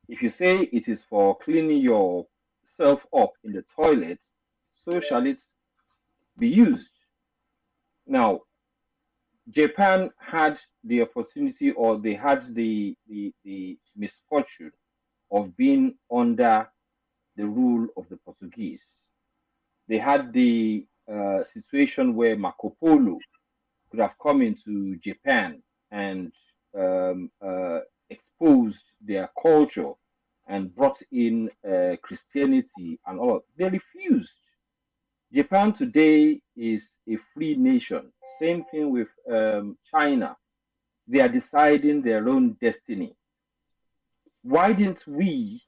If you say it is for cleaning yourself up in the toilet, so shall it be used. Now, Japan had the opportunity, or they had the misfortune of being under the rule of the Portuguese. They had the situation where Marco Polo could have come into Japan and exposed their culture and brought in Christianity and all. They refused. Japan today is a free nation. Same thing with China. They are deciding their own destiny. Why didn't we,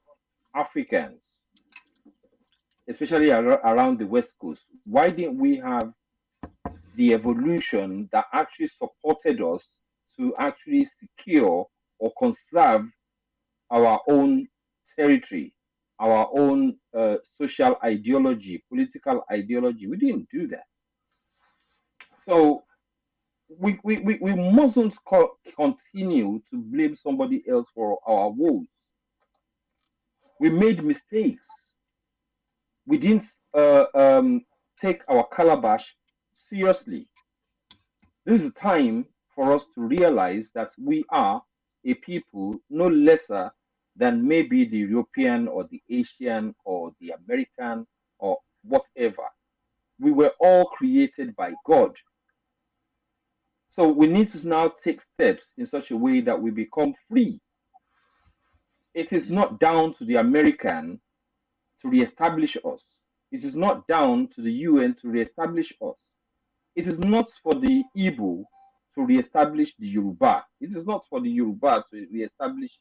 Africans, especially around the West Coast, why didn't we have the evolution that actually supported us to actually secure or conserve our own territory, our own social ideology, political ideology? We didn't do that. So we mustn't continue to blame somebody else for our woes. We made mistakes. We didn't take our calabash seriously. This is time for us to realize that we are a people no lesser than maybe the European or the Asian or the American or whatever. We were all created by God. So we need to now take steps in such a way that we become free. It is not down to the American to reestablish us. It is not down to the UN to reestablish us. It is not for the Igbo to reestablish the Yoruba. It is not for the Yoruba to reestablish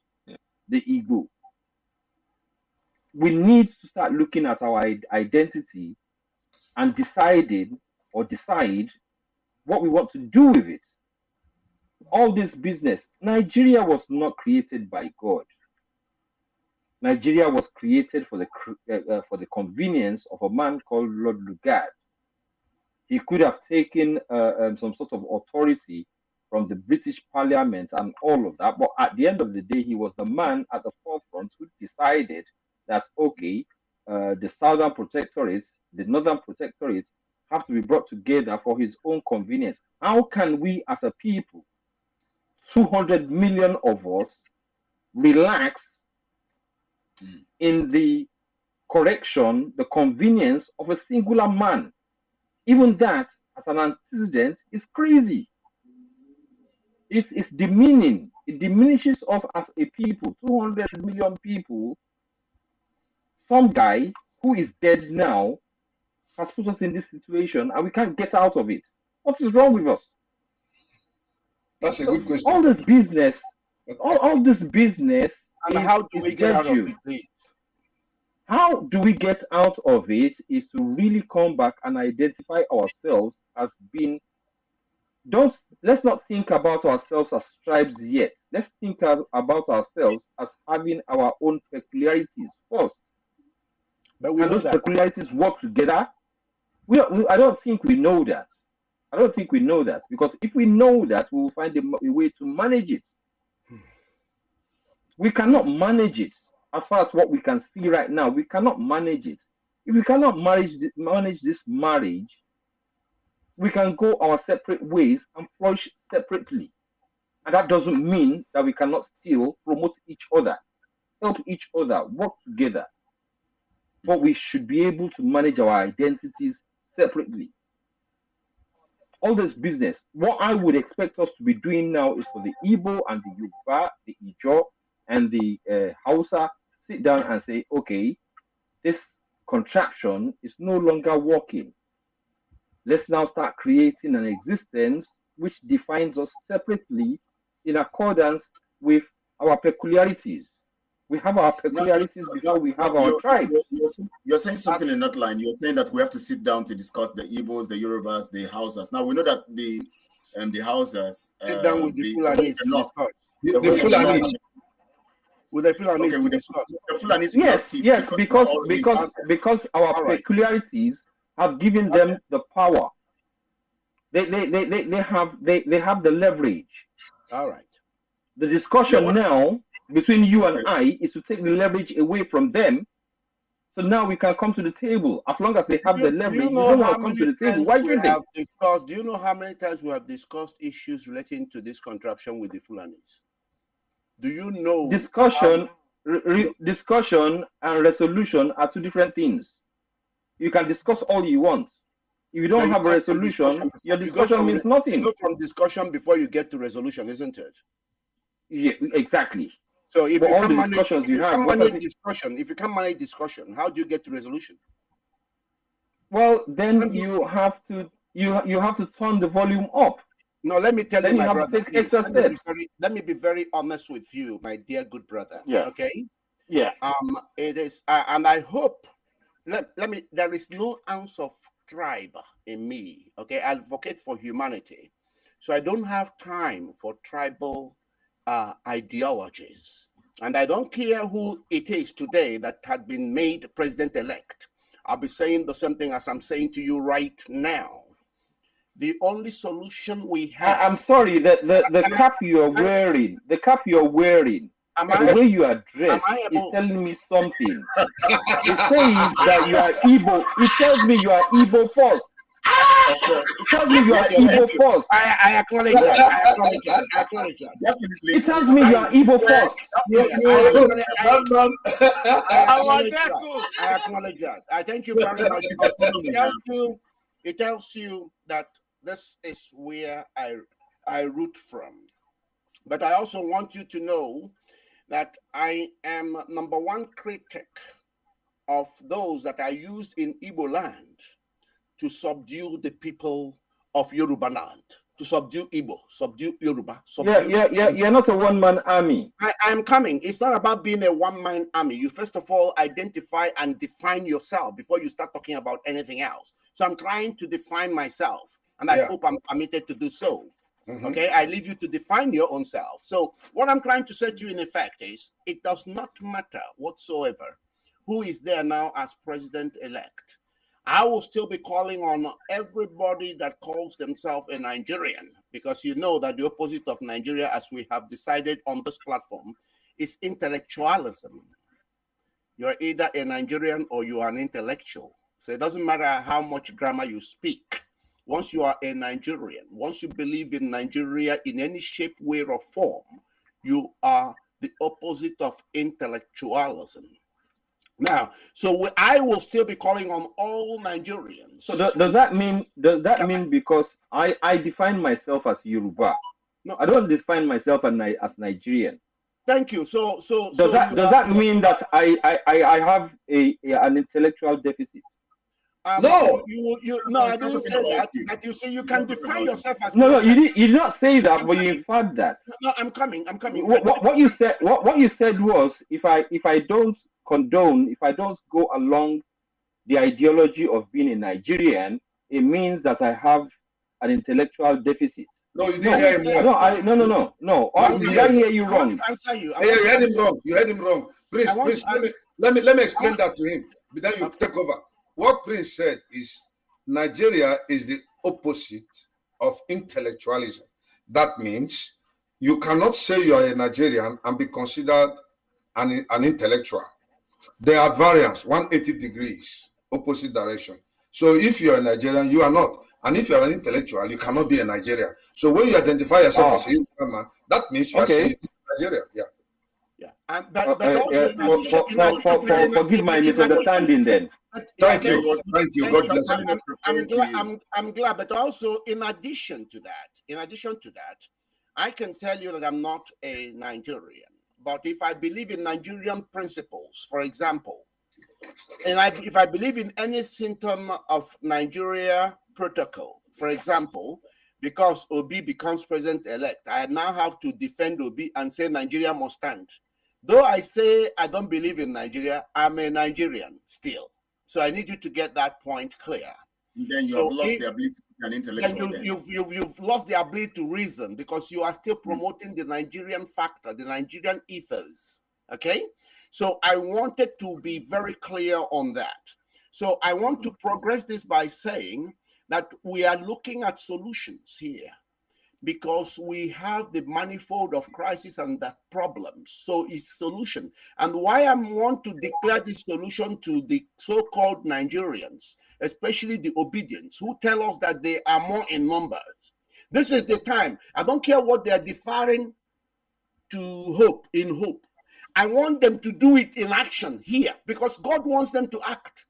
the Igbo. We need to start looking at our identity and decide what we want to do with it. All this business, Nigeria was not created by God. Nigeria was created for the convenience of a man called Lord Lugard. He could have taken some sort of authority from the British Parliament and all of that, but at the end of the day, he was the man at the forefront who decided that, okay, the Southern Protectorates, the Northern Protectorates have to be brought together for his own convenience. How can we as a people, 200 million of us, relax in the correction, the convenience of a singular man? Even that, as an antecedent, is crazy. It's demeaning. It diminishes us as a people, 200 million people. Some guy who is dead now has put us in this situation and we can't get out of it. What is wrong with us? That's a good question. All this business And how do we get out of it, please? How do we get out of it is to really come back and identify ourselves as being, let's not think about ourselves as tribes yet. Let's think about ourselves as having our own peculiarities first. But we and know those that peculiarities work together. I don't think we know that. I don't think we know that, because if we know that, we will find a way to manage it. We cannot manage it as far as what we can see right now. We cannot manage it. If we cannot manage this marriage, we can go our separate ways and flourish separately. And that doesn't mean that we cannot still promote each other, help each other, work together. But we should be able to manage our identities separately. All this business, what I would expect us to be doing now is for the Igbo and the Yoruba, the Ijo and the Hausa sit down and say, okay, this contraption is no longer working. Let's now start creating an existence which defines us separately in accordance with our peculiarities. We have our peculiarities before we have our tribe. You're saying something in that line. You're saying that we have to sit down to discuss the Igbos, the Yorubas, the Hausas. Now we know that the Hausas sit down with the Fulanis. The Fulanis. With the Fulanis. Okay, with the Fulanis. Yes, because our peculiarities have given them the power. They have the leverage. All right. The discussion now between you and I is to take the leverage away from them. So now we can come to the table. As long as they have the leverage, you don't want to come to the table. Why should they? Do you know how many times we have discussed issues relating to this contraption with the Fulanis? Do you know? Discussion and resolution are two different things. You can discuss all you want. If you don't have a resolution, your discussion means nothing. You go from discussion before you get to resolution, isn't it? Yeah, exactly. So if you all can the manage discussion, how do you get to resolution? Well, then you have to turn the volume up. No, let me tell you, my brother. Let me be very honest with you, my dear good brother. Yeah. Okay. Yeah. It is, and I hope. There is no ounce of tribe in me. Okay, I advocate for humanity, so I don't have time for tribal ideologies, and I don't care who it is today that had been made president-elect. I'll be saying the same thing as I'm saying to you right now. The only solution we have. I'm sorry, the cap you're wearing, the way you are dressed is telling me something. It says that you are Igbo. It tells me you are Igbo first. It tells me you are Igbo first. I acknowledge that. I acknowledge that. Definitely. It tells me you are Igbo first. I acknowledge that. I thank you very much. It tells you that this is where I root from. But I also want you to know that I am number one critic of those that are used in Igbo land to subdue the people of Yoruba land, to subdue Igbo, subdue Yoruba. You're not a one-man army. I am coming. It's not about being a one-man army. You first of all identify and define yourself before you start talking about anything else. So I'm trying to define myself, and I hope I'm permitted to do so. Mm-hmm. Okay, I leave you to define your own self. So what I'm trying to say to you in effect is, it does not matter whatsoever who is there now as president-elect. I will still be calling on everybody that calls themselves a Nigerian, because you know that the opposite of Nigeria, as we have decided on this platform, is intellectualism. You're either a Nigerian or you are an intellectual. So it doesn't matter how much grammar you speak. Once you are a Nigerian, once you believe in Nigeria in any shape, way, or form, you are the opposite of intellectualism. Now, so I will still be calling on all Nigerians. So does that mean because I define myself as Yoruba? No, I don't define myself as Nigerian. Thank you. So does that mean that I have an intellectual deficit? No. No, I didn't say that. That you see, you can define yourself as no. You did not say that, but you inferred that. No, I'm coming. What you said. What you said was, if I don't condone, if I don't go along the ideology of being a Nigerian, it means that I have an intellectual deficit. No, you didn't hear him wrong. No. Did I hear you wrong? You heard him wrong. You heard him wrong. Prince, let me explain that to him. But then you take over. What Prince said is Nigeria is the opposite of intellectualism. That means you cannot say you are a Nigerian and be considered an intellectual. There are variants, 180 degrees, opposite direction. So if you are a Nigerian, you are not. And if you are an intellectual, you cannot be a Nigerian. So when you identify yourself as a Yoruba man, that means you are saying Nigeria. Yeah. And also, forgive my misunderstanding then. Thank you. God bless you. I'm glad, but also in addition to that, I can tell you that I'm not a Nigerian. But if I believe in Nigerian principles, for example, and if I believe in any symptom of Nigeria protocol, for example, because Obi becomes president-elect, I now have to defend Obi and say Nigeria must stand. Though I say I don't believe in Nigeria, I'm a Nigerian still. So I need you to get that point clear. Then you have lost the ability to be an intellectual. You've lost the ability to reason because you are still promoting the Nigerian factor, the Nigerian ethos. Okay? So I wanted to be very clear on that. So I want to progress this by saying that we are looking at solutions here, because we have the manifold of crisis and the problems. So it's solution. And why I want to declare this solution to the so-called Nigerians, especially the obedience, who tell us that they are more in numbers. This is the time. I don't care what they are deferring to hope, in hope. I want them to do it in action here, because God wants them to act.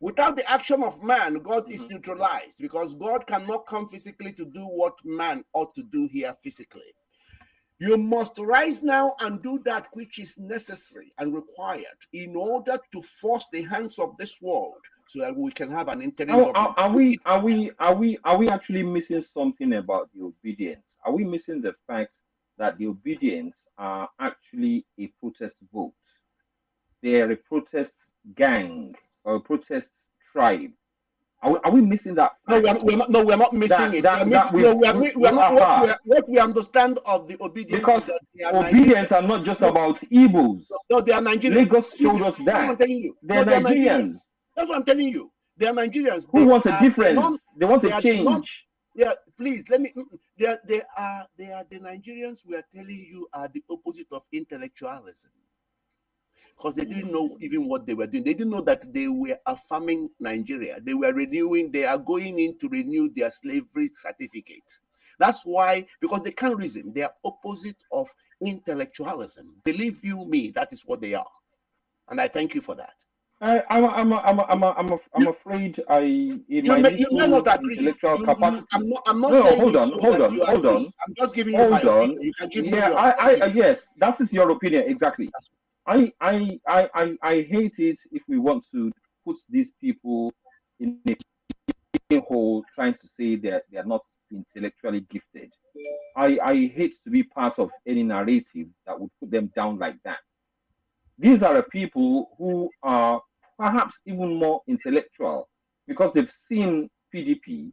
Without the action of man, God is neutralized, because God cannot come physically to do what man ought to do here physically. You must rise now and do that which is necessary and required in order to force the hands of this world so that we can have an interim government. Are we actually missing something about the obedience? Are we missing the fact that the obedience are actually a protest vote? They are a protest gang or a protest tribe. Are we missing that? No, we're not missing it. What we understand of the obedience. Because obedience are not just about Igbos. No, they are Nigerians. Lagos showed us that. That's what I'm telling you. They are Nigerians. That's what I'm telling you. They are Nigerians. Who want a difference? They want a change. Yeah, please let me. They are the Nigerians we are telling you are the opposite of intellectualism. Because they didn't know even what they were doing. They didn't know that they were affirming Nigeria. They were renewing, they are going in to renew their slavery certificate. That's why, because they can't reason. They are opposite of intellectualism. Believe you me, that is what they are. And I thank you for that. I'm afraid you may not agree. Intellectual capacity. I'm not saying hold on. I'm just giving you my opinion. You can give me your opinion. Yes, that is your opinion, exactly. I hate it if we want to put these people in a hole trying to say that they are not intellectually gifted. I hate to be part of any narrative that would put them down like that. These are people who are perhaps even more intellectual because they've seen PDP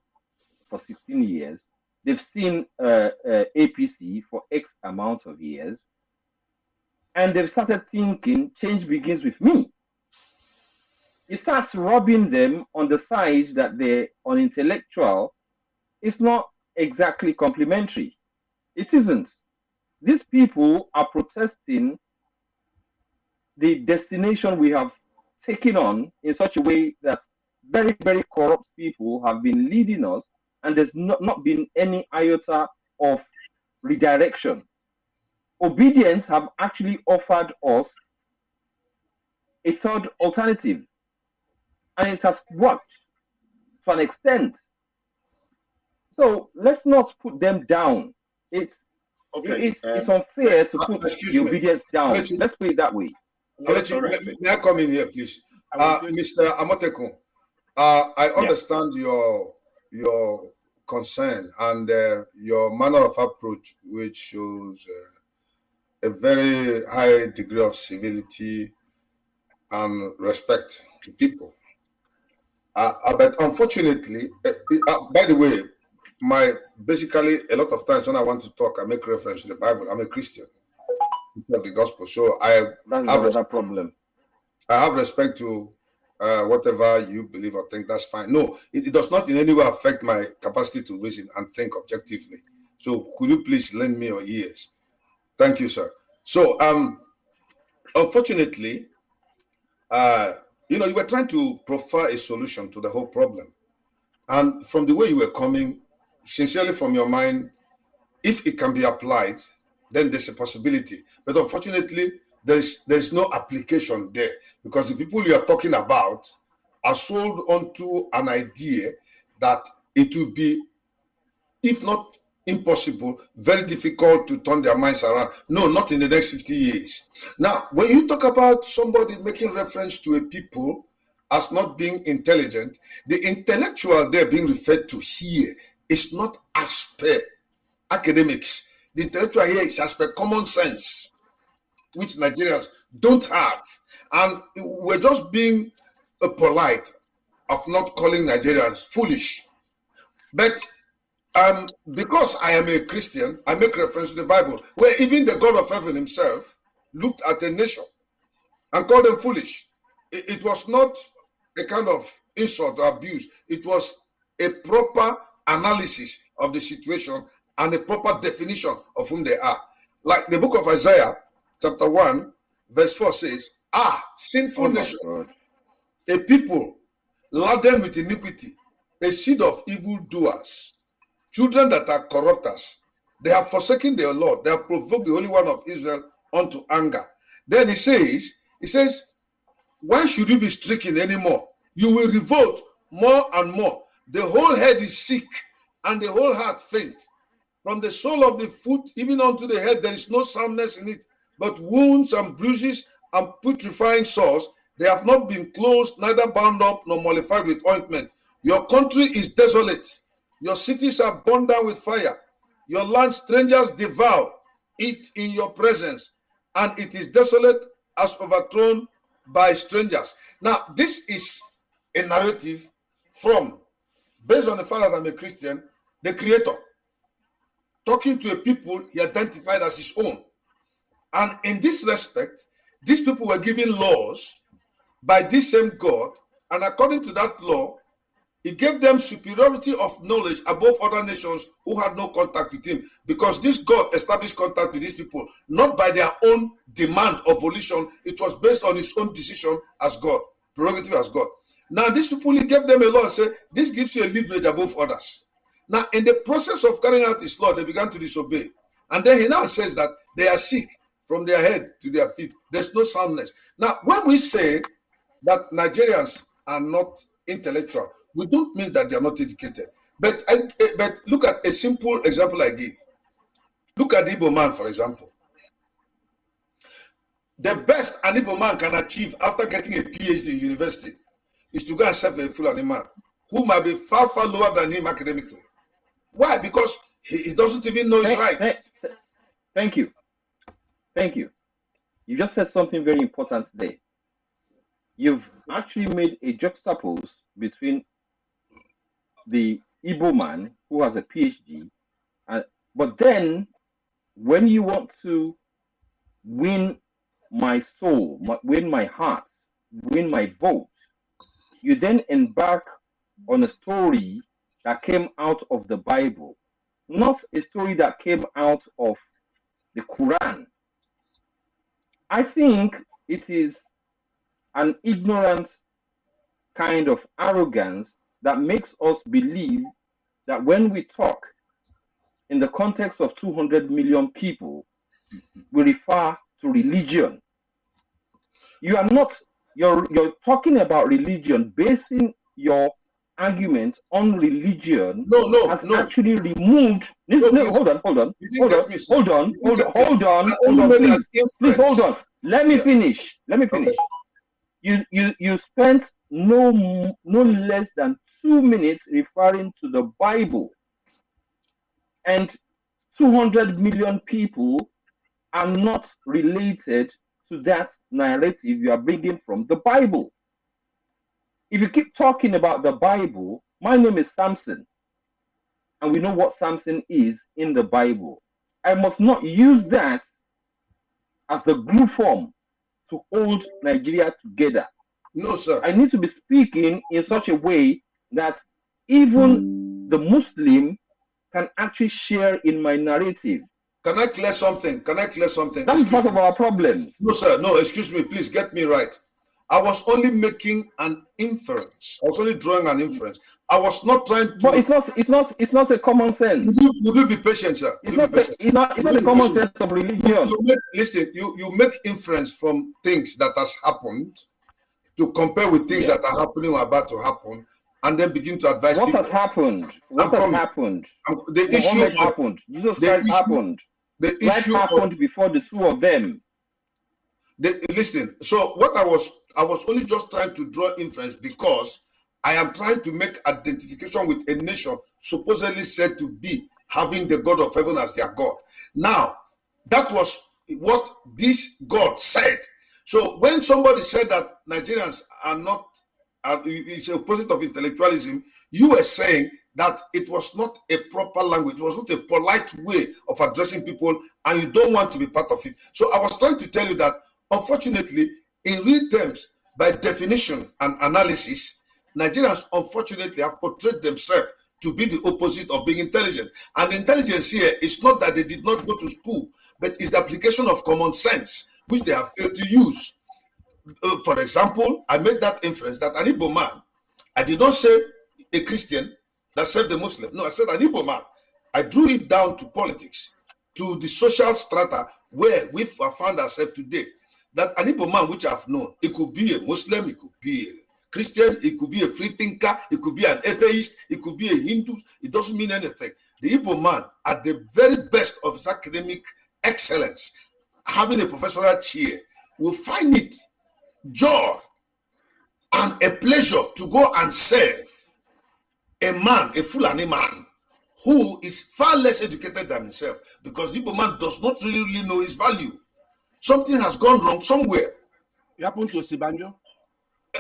for 16 years. They've seen APC for X amount of years. And they've started thinking change begins with me. It starts robbing them on the side that they're unintellectual. It's not exactly complimentary. It isn't. These people are protesting the destination we have taken on in such a way that very, very corrupt people have been leading us, and there's not been any iota of redirection. Obedience have actually offered us a third alternative, and it has worked to an extent. So let's not put them down. It's unfair to put the obedience down. Let's put it that way. May I come in here, please? Mr. Amotekun, I understand your concern and your manner of approach, which shows a very high degree of civility and respect to people. But unfortunately, by the way, basically a lot of times when I want to talk, I make reference to the Bible. I'm a Christian of the gospel, so that's another problem. I have respect to whatever you believe or think. That's fine. No, it does not in any way affect my capacity to reason and think objectively. So could you please lend me your ears? Thank you, sir. So unfortunately, you were trying to profile a solution to the whole problem, and from the way you were coming, sincerely from your mind, if it can be applied, then there's a possibility. But unfortunately, there is no application there, because the people you are talking about are sold onto an idea that it will be, if not impossible, very difficult to turn their minds around. No, not in the next 50 years. Now, when you talk about somebody making reference to a people as not being intelligent, the intellectual they're being referred to here is not as per academics. The intellectual here is as per common sense, which Nigerians don't have. And we're just being polite of not calling Nigerians foolish. But because I am a Christian, I make reference to the Bible, where even the God of heaven himself looked at a nation and called them foolish. It was not a kind of insult or abuse. It was a proper analysis of the situation and a proper definition of whom they are. Like the book of Isaiah, chapter 1, verse 4 says, sinful nation, a people laden with iniquity, a seed of evildoers, children that are corrupters. They have forsaken their Lord. They have provoked the Holy One of Israel unto anger. Then he says, why should you be stricken anymore? You will revolt more and more. The whole head is sick and the whole heart faint. From the sole of the foot even unto the head, there is no soundness in it, but wounds and bruises and putrefying sores. They have not been closed, neither bound up nor mollified with ointment. Your country is desolate. Your cities are burned down with fire. Your land strangers devour it in your presence, and it is desolate as overthrown by strangers. Now, this is a narrative from, based on the fact that I'm a Christian, the Creator, talking to a people he identified as his own. And in this respect, these people were given laws by this same God, and according to that law, he gave them superiority of knowledge above other nations who had no contact with him, because this God established contact with these people, not by their own demand or volition. It was based on his own decision as God, prerogative as God. Now, these people, he gave them a law and said, this gives you a leverage above others. Now, in the process of carrying out his law, they began to disobey. And then he now says that they are sick from their head to their feet. There's no soundness. Now, when we say that Nigerians are not intellectual, we don't mean that they are not educated. But look at a simple example I give. Look at the Igbo man, for example. The best an Igbo man can achieve after getting a PhD in university is to go and serve a Fulani man who might be far, far lower than him academically. Why? Because he doesn't even know his right. Thank you. Thank you. You just said something very important today. You've actually made a juxtapose between the Igbo man who has a PhD, but then when you want to win my soul, win my heart, win my vote, you then embark on a story that came out of the Bible, not a story that came out of the Quran. I think it is an ignorant kind of arrogance that makes us believe that when we talk in the context of 200 million people, we refer to religion. You are not, you're talking about religion, basing your argument on religion. No. Actually removed. Hold on, please hold on. Let me finish. Okay. You spent no less than 2 minutes referring to the Bible. And 200 million people are not related to that narrative you are bringing from the Bible. If you keep talking about the Bible, my name is Samson, and we know what Samson is in the Bible. I must not use that as the glue form to hold Nigeria together. No, sir. I need to be speaking in such a way that even the Muslim can actually share in my narrative. Can I clear something? That's part of our problem. No, sir. No, excuse me. Please get me right. I was only making an inference. I was only drawing an inference. I was not trying to. But it's not a common sense. You do be patient, sir. It's not a common sense of religion. You make inference from things that has happened to compare with things that are happening or about to happen, and then begin to advise people. What has happened? The issue happened. Jesus Christ happened. The issue happened before the two of them. Listen. So what I was only just trying to draw inference because I am trying to make identification with a nation supposedly said to be having the God of heaven as their God. Now, that was what this God said. So when somebody said that Nigerians are not, it's the opposite of intellectualism, you were saying that it was not a proper language, it was not a polite way of addressing people, and you don't want to be part of it. So I was trying to tell you that, unfortunately, in real terms, by definition and analysis, Nigerians unfortunately have portrayed themselves to be the opposite of being intelligent. And intelligence here is not that they did not go to school, but it's the application of common sense, which they have failed to use. For example, I made that inference that an Igbo man, I did not say a Christian that served the Muslim. No, I said an Igbo man. I drew it down to politics, to the social strata where we have found ourselves today. That an Igbo man which I've known, it could be a Muslim, it could be a Christian, it could be a free thinker, it could be an atheist, it could be a Hindu, it doesn't mean anything. The Igbo man, at the very best of his academic excellence, having a professorial chair, will find it joy and a pleasure to go and serve a man, a Fulani man, who is far less educated than himself, because the Igbo man does not really know his value. Something has gone wrong somewhere. It happened to Sibanjo?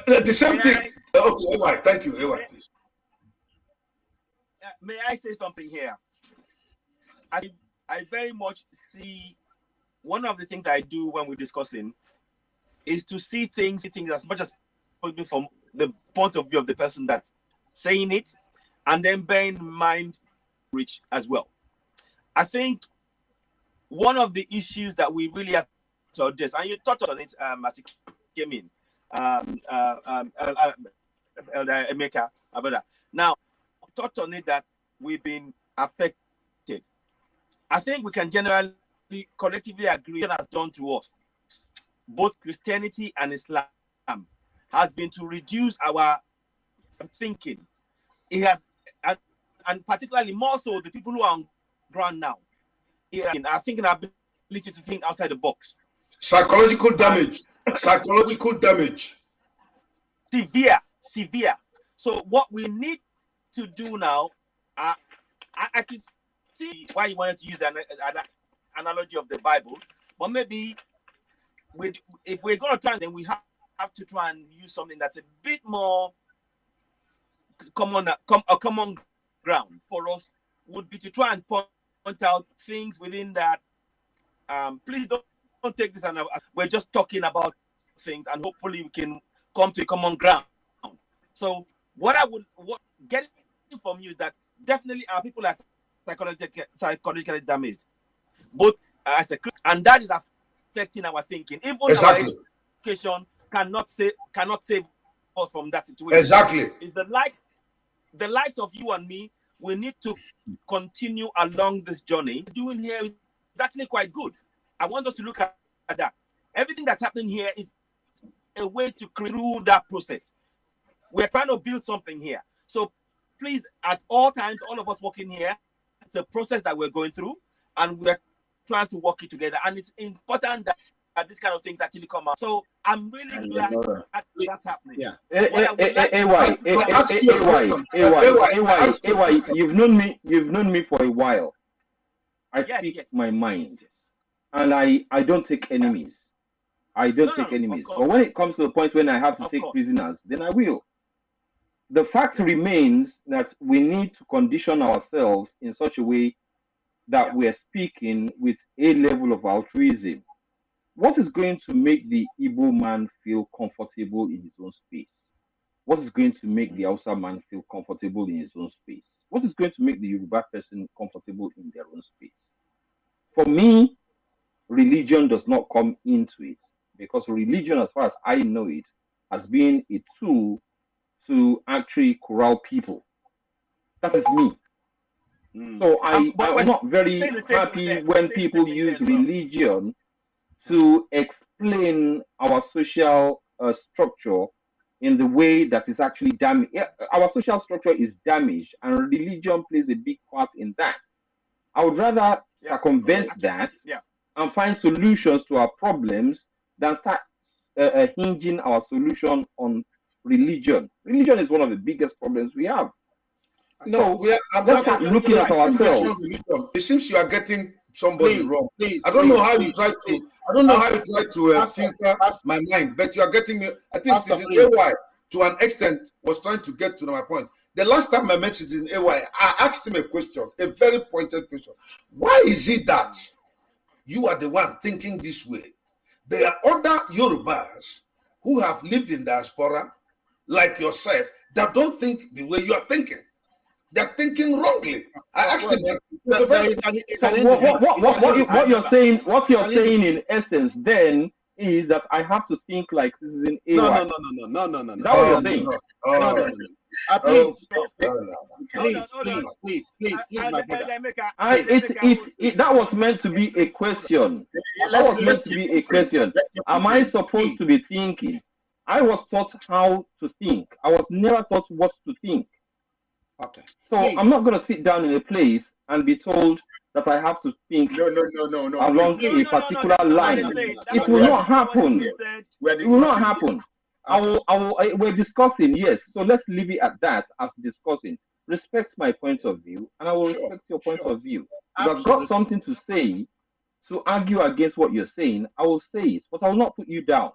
The same thing. Okay, Ewa, thank you. Ewa, please. May I say something here? I very much see, one of the things I do when we're discussing is to see things as much as possible from the point of view of the person that's saying it, and then bear in mind rich as well. I think one of the issues that we really have to address, and you touched on it as you came in, Emeka, now, touched on it that we've been affected. I think we can generally, collectively agree that has done to us, both Christianity and Islam, has been to reduce our thinking. It has, and particularly more so the people who are on ground now, are thinking ability to think outside the box. Psychological damage. Psychological damage. Severe. So what we need to do now, I can see why you wanted to use an analogy of the Bible, but maybe if we're going to try, then we have to try and use something that's a bit more common ground for us, would be to try and point out things within that. Please don't take this, and we're just talking about things, and hopefully we can come to a common ground. So what getting from you is that definitely our people are psychologically damaged, both as a Christian, and that is affecting our thinking. Even our education cannot save us from that situation. Exactly. It's the likes of you and me. We need to continue along this journey. Doing here is actually quite good. I want us to look at that. Everything that's happening here is a way to create through that process. We're trying to build something here. So please, at all times, all of us working here, it's a process that we're going through, and we're trying to work it together. And it's important that this kind of things actually come out. So I'm really glad that's happening. Yeah. You've known me for a while. I speak my mind, and I don't take enemies. I don't take enemies. But when it comes to the point when I have to take prisoners, then I will. The fact remains that we need to condition ourselves in such a way that we're speaking with a level of altruism. What is going to make the Igbo man feel comfortable in his own space? What is going to make the Hausa man feel comfortable in his own space? What is going to make the Yoruba person comfortable in their own space? For me, religion does not come into it, because religion, as far as I know it, has been a tool to actually corral people. That is me. So I'm not very happy when people use religion to explain our social structure in the way that is actually damaged. Our social structure is damaged, and religion plays a big part in that. I would rather circumvent that and find solutions to our problems than start hinging our solution on religion. Religion is one of the biggest problems we have. No, let's start looking at ourselves. It seems you are getting somebody wrong. I don't know how you try to filter my mind, but you are getting me. I think this is AY to an extent was trying to get to my point. The last time I met it in AY, I asked him a question, a very pointed question. Why is it that you are the one thinking this way? There are other Yorubas who have lived in diaspora, like yourself, that don't think the way you are thinking. They're thinking wrongly. I asked him that. What you're saying in essence then is that I have to think like Citizen AY. No. Is that what you're saying? Please, my brother. That was meant to be a question. That was meant to be a question. Am I supposed to be thinking? I was taught how to think. I was never taught what to think. Okay. So I'm not going to sit down in a place and be told that I have to think along a particular line. It will not happen. It will not happen. We're discussing, yes. So let's leave it at that as discussing. Respect my point of view, and I will respect your point of view. If I've got something to say to argue against what you're saying, I will say it, but I will not put you down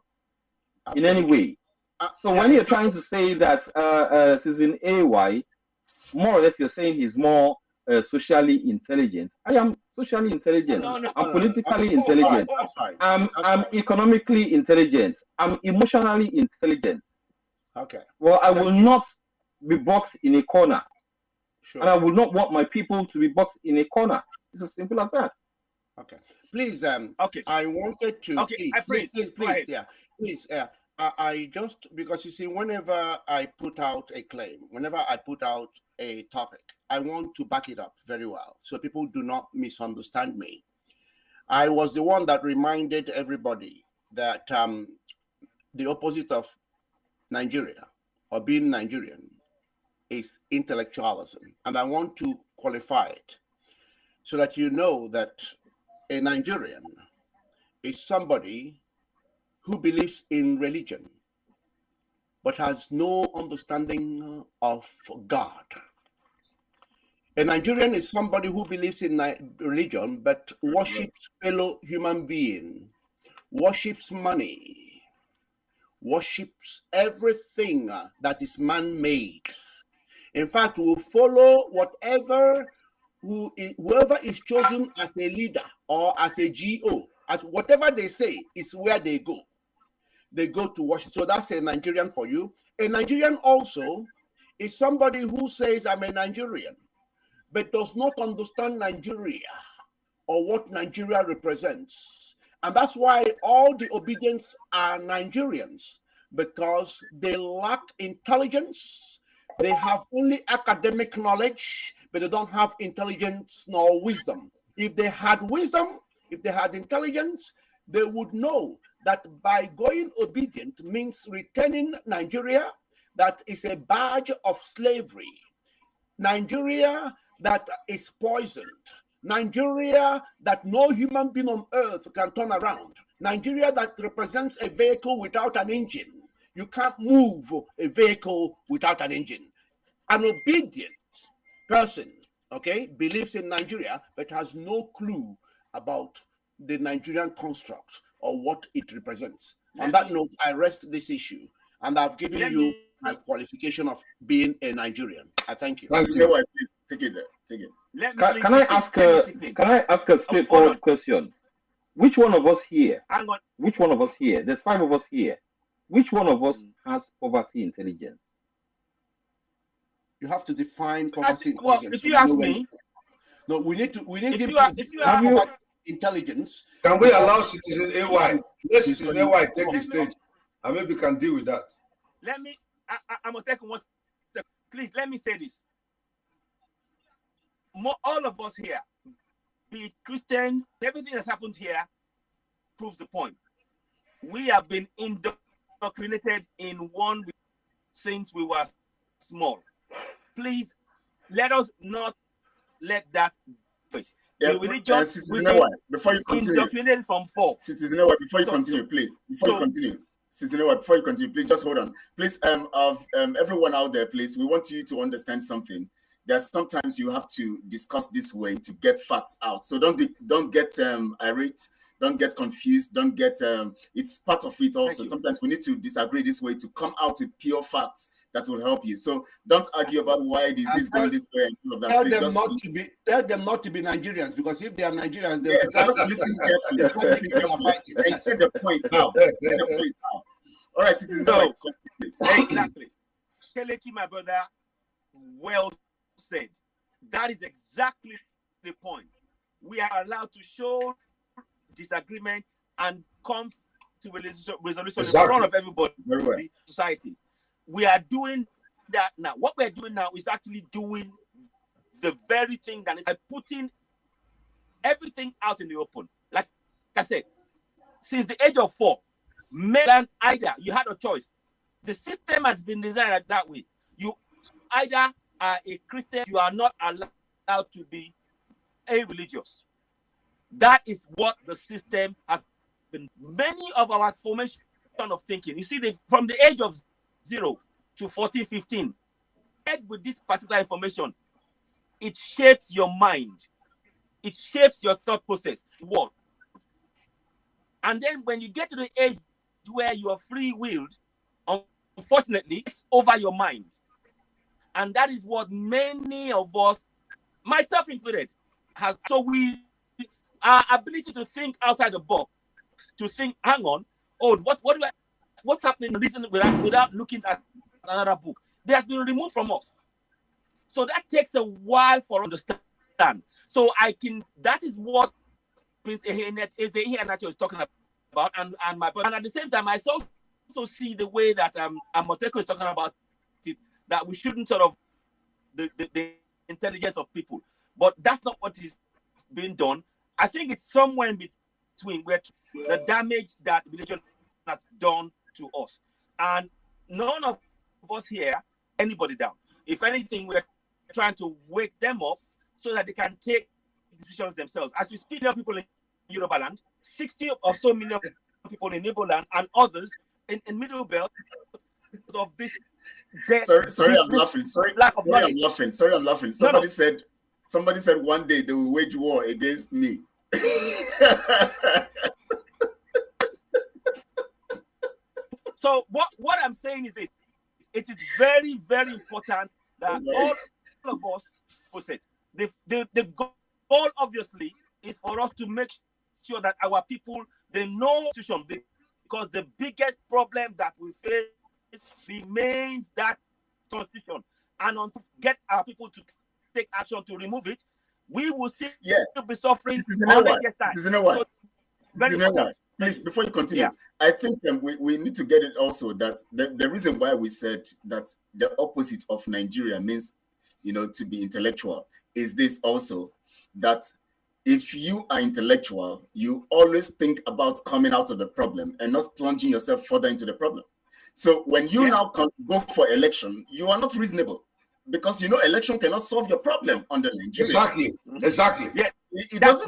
in any way. So when you're trying to say that Citizen AY, more or less you're saying he's more socially intelligent. I am socially intelligent. I'm politically intelligent. I'm economically intelligent. I'm emotionally intelligent. Okay. Well, I will not be boxed in a corner. Sure. And I will not want my people to be boxed in a corner. It's as simple as that. Okay. Please, I wanted to please, I just, because you see, whenever I put out a claim, whenever I put out a topic, I want to back it up very well so people do not misunderstand me. I was the one that reminded everybody that the opposite of Nigeria or being Nigerian is intellectualism. And I want to qualify it so that you know that a Nigerian is somebody who believes in religion, but has no understanding of God. A Nigerian is somebody who believes in religion, but worships fellow human being, worships money, worships everything that is man-made. In fact, will follow whoever is chosen as a leader or as a GO, as whatever they say is where they go. They go to worship. So that's a Nigerian for you. A Nigerian also is somebody who says, I'm a Nigerian, but does not understand Nigeria or what Nigeria represents. And that's why all the obedients are Nigerians, because they lack intelligence. They have only academic knowledge, but they don't have intelligence nor wisdom. If they had wisdom, if they had intelligence, they would know that by going obedient means returning Nigeria that is a badge of slavery. Nigeria that is poisoned. Nigeria that no human being on earth can turn around. Nigeria that represents a vehicle without an engine. You can't move a vehicle without an engine. An obedient person, okay, believes in Nigeria, but has no clue about the Nigerian construct or what it represents. On that note, I rest this issue, and I've given you my qualification of being a Nigerian. I thank you. Thank you. Please take it there. Take it. Can I ask a straightforward question? Which one of us here? Which one of us here? There's 5 of us here. Which one of us has poverty intelligence? You have to define poverty intelligence. Well, if you ask me, no, we need to if you have intelligence. Can we allow Citizen AY? Let Citizen AY take the stage, and maybe we can deal with that. Let me. I'm gonna take 1 step. Please let me say this. All of us here, be it Christian, everything that's happened here proves the point. We have been indoctrinated in one way since we were small. Please let us not let that be. Yeah, before you continue, indoctrinated from 4. Citizen Award, before you continue, please. Before you continue, please just hold on. Please, everyone out there, please, we want you to understand something. There's sometimes you have to discuss this way to get facts out. So don't get irate, don't get confused, don't get it's part of it also. Sometimes we need to disagree this way to come out with pure facts that will help you. So don't argue about why is this going this way and all of that. Tell them not to be Nigerians, because if they are Nigerians, they will listen carefully. And get the points out. All right, Citizen. No, exactly. Kelechi, my brother, well said. That is exactly the point. We are allowed to show disagreement and come to a resolution in front of everybody, the society. We are doing that now. What we're doing now is actually doing the very thing that is putting everything out in the open. Like I said, since the age of 4, male and either you had a choice. The system has been designed that way. You either are a Christian, you are not allowed to be a religious. That is what the system has been. Many of our formation of thinking, you see, from the age of 0 to 14, 15, with this particular information, it shapes your mind. It shapes your thought process. What? And then when you get to the age where you are free-willed, unfortunately, it's over your mind. And that is what many of us, myself included, has. So our ability to think outside the box, to think, hang on, what's happening in reason without looking at another book, they have been removed from us. So that takes a while for us to understand. So that is what Prince Ehenacho is talking about, and my brother. And at the same time, I also see the way that Moteko is talking about it, that we shouldn't sort of the intelligence of people. But that's not what is being done. I think it's somewhere in between where the damage that religion has done to us. And none of us here, anybody down. If anything, we're trying to wake them up so that they can take decisions themselves. As we speak, there are people in Yoruba land, 60 or so million people in Igbo land, and others in Middle Belt of this. Sorry, I'm laughing. Sorry, I'm laughing. Somebody said one day they will wage war against me. So what I'm saying is this: it is very, very important that all of us process. The goal obviously is for us to make sure that our people, they know constitution, because the biggest problem that we face remains that constitution. And until we get our people to take action to remove it, we will still be suffering. Please, before you continue, I think we need to get it also that the reason why we said that the opposite of Nigeria means, to be intellectual, is this also, that if you are intellectual, you always think about coming out of the problem and not plunging yourself further into the problem. So when you now go for election, you are not reasonable, because election cannot solve your problem under Nigeria. Exactly. Yeah. That's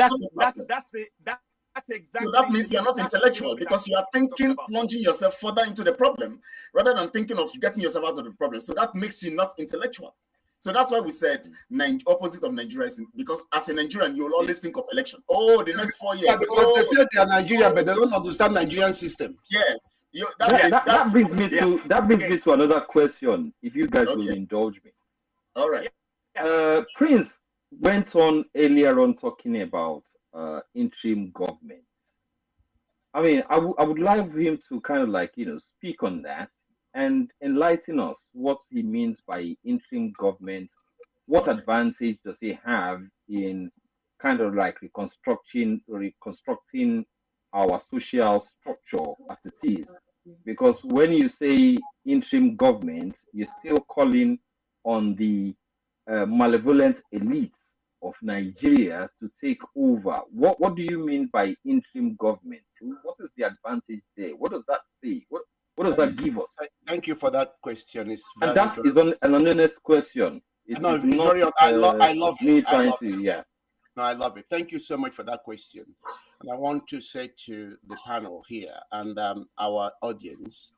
exactly. So that means you're not intellectual because you are thinking, plunging yourself further into the problem rather than thinking of getting yourself out of the problem. So that makes you not intellectual. So that's why we said opposite of Nigeria, because as a Nigerian, you'll always think of election. Oh, the next 4 years. Yeah, because they say they are Nigerian, but they don't understand Nigerian system. Yes. That brings me to another question, if you guys will indulge me. All right. Prince went on earlier on talking about interim government. I mean, I would like him to kind of like, speak on that and enlighten us what he means by interim government. What advantage does he have in kind of like reconstructing our social structure as it is? Because when you say interim government, you're still calling on the malevolent elites of Nigeria to take over. What do you mean by interim government? What is the advantage there? What does that say? What does that give us? Thank you for that question. It's very, and that is an honest question. I love it. Yeah. No, I love it. Thank you so much for that question. And I want to say to the panel here and our audience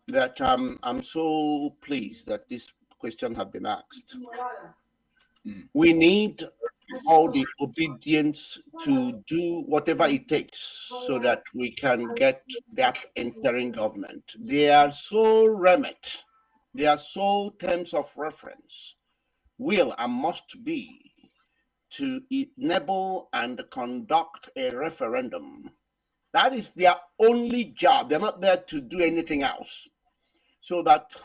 that I'm so pleased that this question has been asked. We need all the obedience to do whatever it takes so that we can get that interim government. They are so remit. They are so terms of reference. Will and must be to enable and conduct a referendum. That is their only job. They're not there to do anything else. So that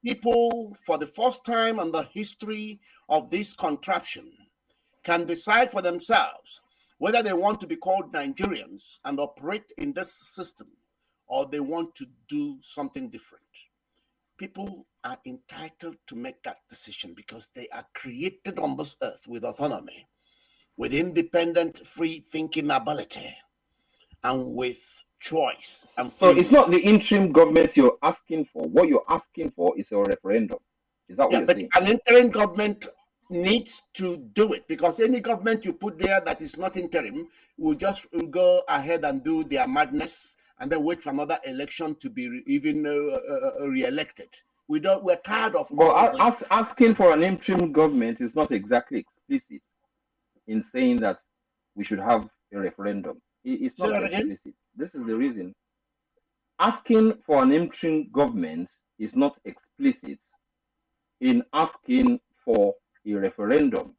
people, for the first time in the history of this contraption, can decide for themselves whether they want to be called Nigerians and operate in this system or they want to do something different. People are entitled to make that decision because they are created on this earth with autonomy, with independent, free thinking ability, and with choice and freedom. So it's not the interim government you're asking for. What you're asking for is a referendum. Is that what you're saying? An interim government needs to do it because any government you put there that is not interim will just go ahead and do their madness and then wait for another election to be re-elected. We're tired of. Well, asking for an interim government is not exactly explicit in saying that we should have a referendum. It's not explicit. This is the reason. Asking for an interim government is not explicit in asking for a referendum.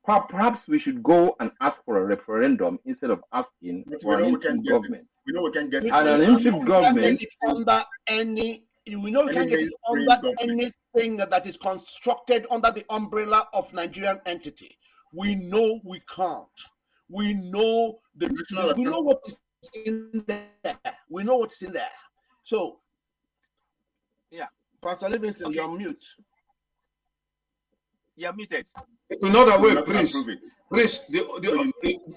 Perhaps we should go and ask for a referendum instead of asking for an interim government. We know we can get it. And an interim government under any. We know we can get it under anything that is constructed under the umbrella of Nigerian entity. We know we can't. We know we know what is in there. We know what's in there. So, yeah, Pastor Livingston, you're on mute. You're muted. In other way, please,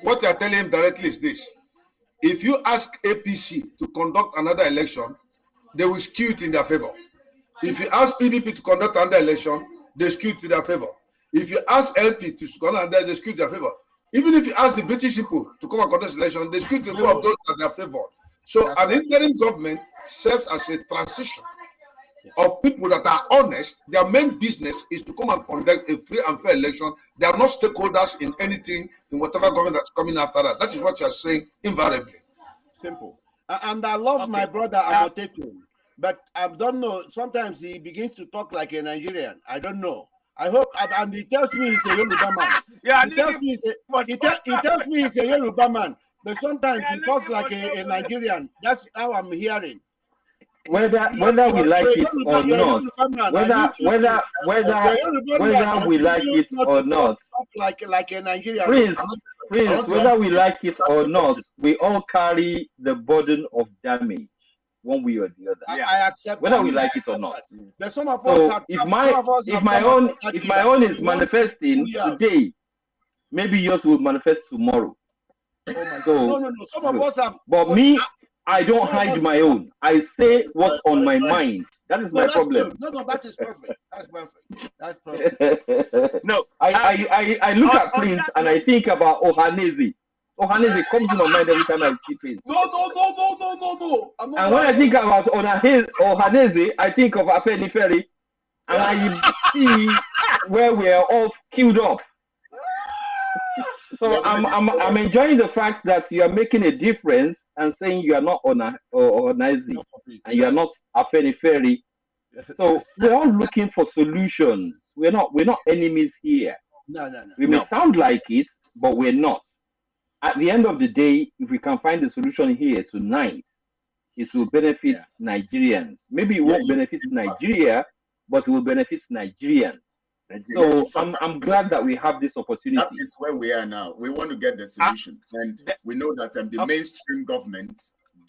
what you are telling him directly is this: if you ask APC to conduct another election, they will skew it in their favor. If you ask PDP to conduct another election, they skew it in their favor. If you ask LP to conduct another, they skew it in their favor. Even if you ask the British people to come and contest election, they speak before of those that they are favored. So an interim government serves as a transition of people that are honest. Their main business is to come and conduct a free and fair election. They are not stakeholders in anything, in whatever government that's coming after that. That is what you are saying invariably. Simple. And I love my brother Amotekun, but I don't know. Sometimes he begins to talk like a Nigerian. I don't know. I hope, and he tells me he's a Yoruba man. Yeah, he tells me he's a Yoruba man, but sometimes he talks like a Nigerian. That's how I'm hearing. Whether we like it or not, whether we like it or not, like a Nigerian. Prince, whether we like it or not, we all carry the burden of damage. One way or the other. I accept whether we like it or not. But some of us have, if my own is manifesting today, maybe yours will manifest tomorrow. No. Some of us have. But me, I don't hide my own. I say what's on my mind. That is my problem. No, that is perfect. That's perfect. That's perfect. No, I look at Prince and I think about Ohaneze. Ohaneze comes to my mind every time I see Prince. No. And when I think about Ohaneze, I think of Afenifere, and I see where we are all queued up. So I'm enjoying the fact that you are making a difference and saying you are not Ohaneze and you are not Afenifere. So we're all looking for solutions. We're not enemies here. No. We may sound like it, but we're not. At the end of the day, if we can find a solution here tonight, it will benefit Nigerians. Maybe it won't benefit Nigeria, but it will benefit Nigerians. So I'm glad that we have this opportunity. That is where we are now. We want to get the solution. And we know that the mainstream government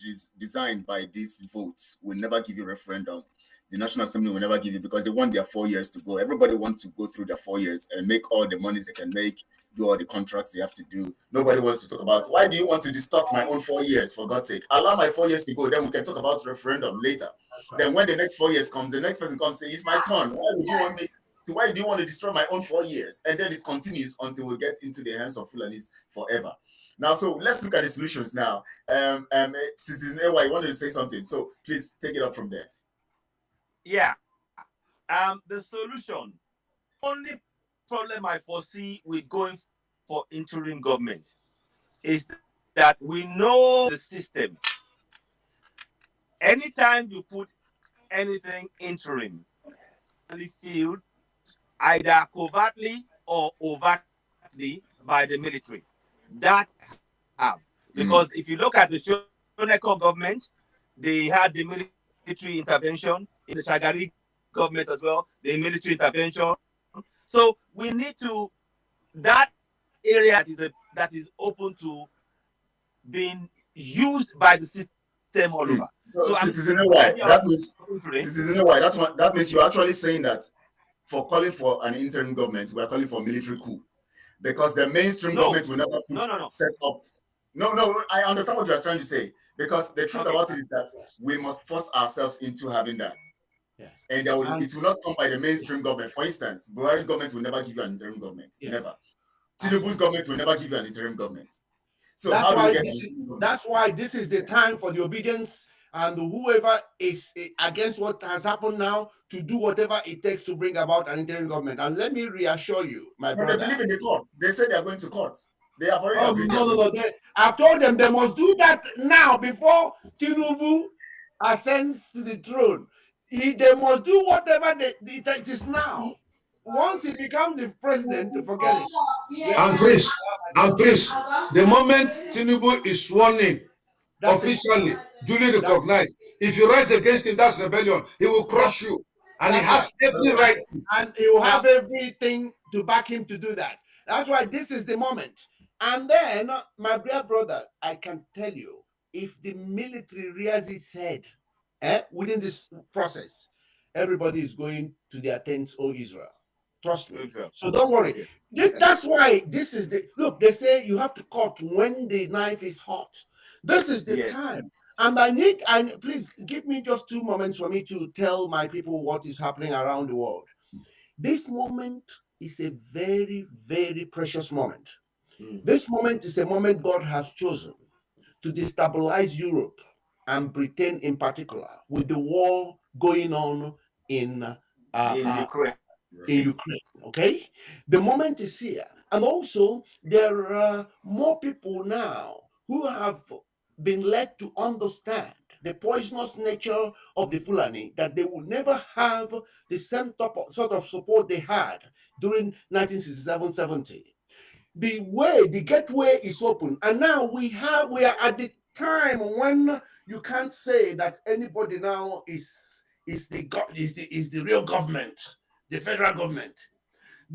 is designed by these votes will never give you referendum. The National Assembly will never give you, because they want their 4 years to go. Everybody wants to go through their 4 years and make all the monies they can make, do all the contracts they have to do. Nobody wants to talk about, why do you want to distort my own 4 years, for God's sake? Allow my 4 years to go, then we can talk about referendum later. Then when the next 4 years comes, the next person comes and say, it's my turn. Why do you want to destroy my own 4 years? And then it continues until we get into the hands of Fulanis forever. Now, so let's look at the solutions now. Citizen Ewa, you wanted to say something, so please take it up from there. Yeah. The solution, only problem I foresee with going for interim government is that we know the system. Anytime you put anything interim, you feel either covertly or overtly by the military. That have. Because if you look at the Shoneko government, they had the military intervention. In the Shagari government as well, the military intervention. So we need to, that area that is open to being used by the system all over. So Citizen Ewa, that means you're actually saying that for calling for an interim government, we are calling for a military coup, because the mainstream government will never set up. No, I understand what you're trying to say, because the truth about it is that we must force ourselves into having that. And it will not come by the mainstream government. For instance, Buhari's government will never give you an interim government. Never. Tinubu's government will never give you an interim government. So that's why this is the time for the obedience and whoever is against what has happened now to do whatever it takes to bring about an interim government. And let me reassure you, my brother. They believe in the court. They say they are going to court. They have already agreed. No. I've told them they must do that now before Tinubu ascends to the throne. They must do whatever it is now. Once he becomes the president, to forget it. And Chris, the moment Tinubu is sworn in, officially, duly recognized, if you rise against him, that's rebellion. He will crush you. And he has every right. And he will have everything to back him to do that. That's why this is the moment. And then, my dear brother, I can tell you, if the military rears its head within this process, everybody is going to their tents, O Israel. Trust me. So don't worry. That's why this is the look. They say you have to cut when the knife is hot. This is the time. And please give me just 2 moments for me to tell my people what is happening around the world. This moment is a very, very precious moment. This moment is a moment God has chosen to destabilize Europe and Britain in particular, with the war going on in Ukraine. Okay, the moment is here, and also there are more people now who have been led to understand the poisonous nature of the Fulani, that they will never have the same sort of support they had during 1967-70. The gateway is open, and now we are at the time when you can't say that anybody now is the real government, the federal government.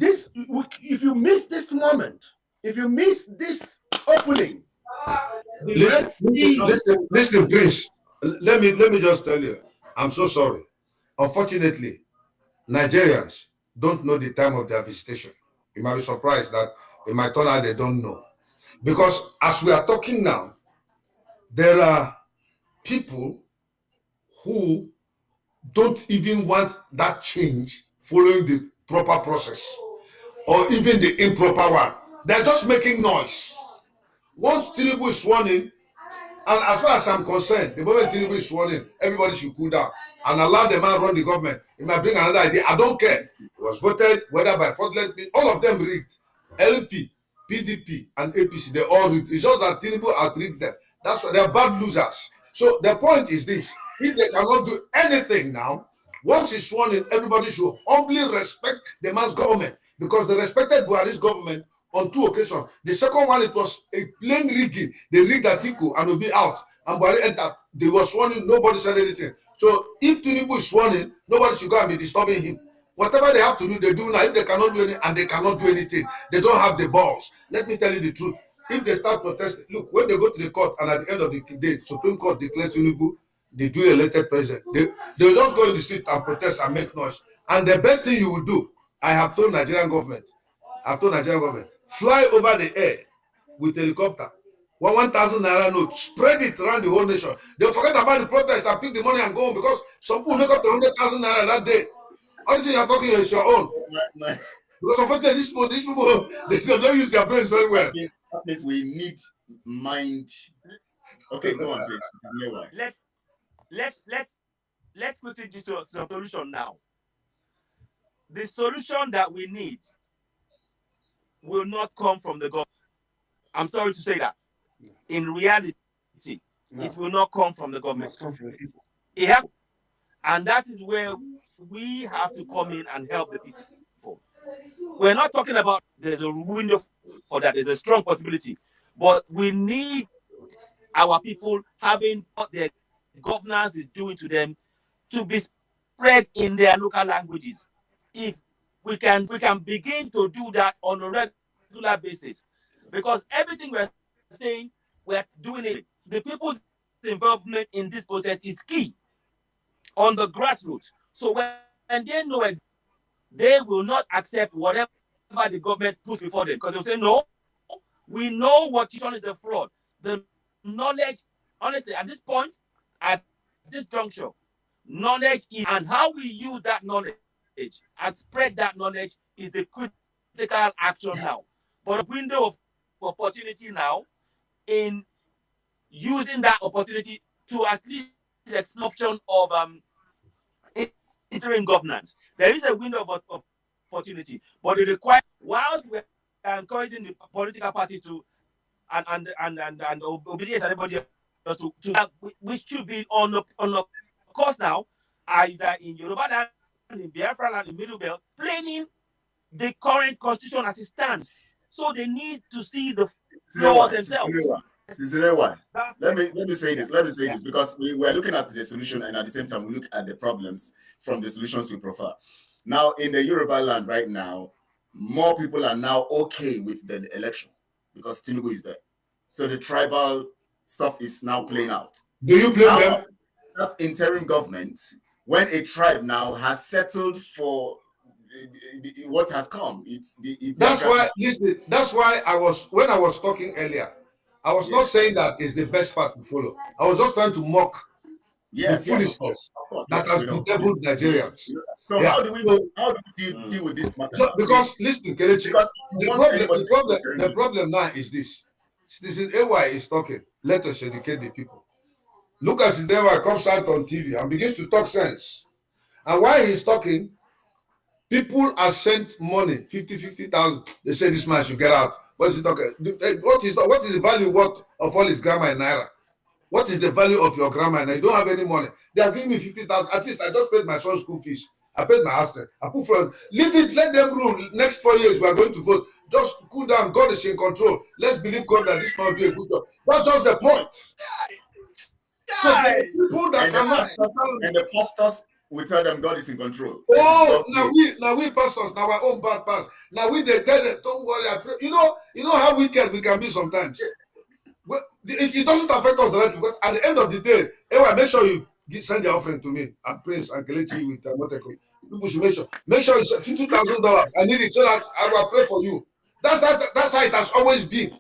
If you miss this moment, if you miss this opening, listen, Prince. Let me just tell you, I'm so sorry. Unfortunately, Nigerians don't know the time of their visitation. You might be surprised that it might turn out they don't know. Because as we are talking now, there are people who don't even want that change following the proper process or even the improper one. They're just making noise. Once Tinubu is sworn in, and as far as I'm concerned, the moment Tinubu is sworn in, everybody should cool down and allow the man run the government. He might bring another idea. I don't care. It was voted, whether by fraudulent, all of them rigged. LP, PDP, and APC, they all rigged. It's just that Tinubu outrigged them. That's why they're bad losers. So the point is this: if they cannot do anything now, once he's sworn in, everybody should humbly respect the man's government, because they respected Buhari's government on 2 occasions. The second one, it was a plain rigging. They rigged Atiku and will be out. And Buhari entered. They were sworn in. Nobody said anything. So if Tinubu is sworn in, nobody should go and be disturbing him. Whatever they have to do, they do now. If they cannot do anything, and they cannot do anything, they don't have the balls. Let me tell you the truth. If they start protesting, look, when they go to the court and at the end of the day, Supreme Court declares Tinubu, they do elected president. They will just go in the street and protest and make noise. And the best thing you will do, I have told Nigerian government, fly over the air with helicopter, 1,000 naira note, spread it around the whole nation. They'll forget about the protest and pick the money and go home, because some people make up to 100,000 naira that day. Honestly, you're talking is your own. Because unfortunately, these people they don't use their brains very well. We need mind. Okay, go on, please. Let's quickly do some solution now. The solution that we need will not come from the government. I'm sorry to say that. In reality, it will not come from the government. It has, and that is where we have to come in and help the people. We're not talking about there's a window for that. There's a strong possibility, but we need our people having what their governance is doing to them to be spread in their local languages. If we can begin to do that on a regular basis, because everything we're saying, we're doing it. The people's involvement in this process is key on the grassroots. So when they know it, they will not accept whatever the government puts before them, because they'll say, no, we know what is a fraud. The knowledge, honestly, at this point, at this juncture, knowledge is, and how we use that knowledge and spread that knowledge is the critical action now. But a window of opportunity now in using that opportunity to at least explosion of interim governance. There is a window of opportunity, but it requires, whilst we're encouraging the political parties to and obedience and everybody else to we should be on a course now, either in Yoruba land, in Biafra land, in Middle Belt, planning the current constitution as it stands. So they need to see the flaws themselves. Let me say this because we were looking at the solution, and at the same time we look at the problems from the solutions we prefer. Now in the Yoruba land right now, more people are now okay with the election because Tinubu is there. So the tribal stuff is now playing out. Do you blame them? That's interim government when a tribe now has settled for what has come. That's why when I was talking earlier, I was not saying that is the best path to follow. I was just trying to mock the foolishness that has bedeviled Nigerians. So how do you deal with this matter? Because listen, Kelechi, the problem now is this. Citizen AY is talking. Let us educate the people. Look at Citizen AY comes out on TV and begins to talk sense. And while he's talking, people are sent money, 50,000. They say this man should get out. What is he talking? What is the value of all his grammar in Naira? What is the value of your grammar? And I don't have any money. They are giving me 50,000. At least I just paid my son's school fees. I paid my house rent. I put from leave it, let them rule. Next 4 years we are going to vote. Just cool down. God is in control. Let's believe God that this man will do a good job. That's just the point. So the people that cannot and the pastors, we tell them God is in control. Oh, now we pastors, now our own bad pastors. Now they tell them, don't worry. I pray. You know how wicked we can be sometimes. Well, it doesn't affect us directly because at the end of the day, anyway, make sure you send your offering to me and Prince and Kelechi with Moteko. People should make sure it's $2,000. I need it so that I will pray for you. That's how it has always been.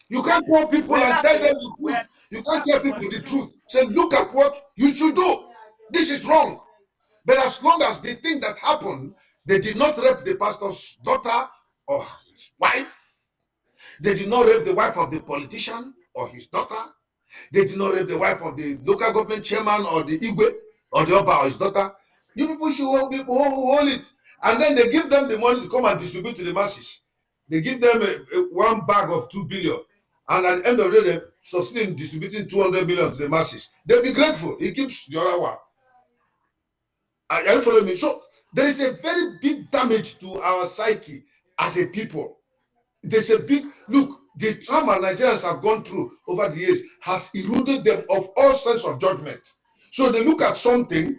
You can't call people and tell them the truth. You can't tell people the truth. Say, look at what you should do. This is wrong. But as long as the thing that happened, they did not rape the pastor's daughter or his wife. They did not rape the wife of the politician or his daughter. They did not rape the wife of the local government chairman or the Igbo or the Oba or his daughter. You people should hold it. And then they give them the money to come and distribute to the masses. They give them one bag of 2 billion. And at the end of the day, they succeed in distributing 200 million to the masses. They'll be grateful. He keeps the other one. Are you following me? So there is a very big damage to our psyche as a people. There's a big, look, the trauma Nigerians have gone through over the years has eroded them of all sense of judgment. So they look at something,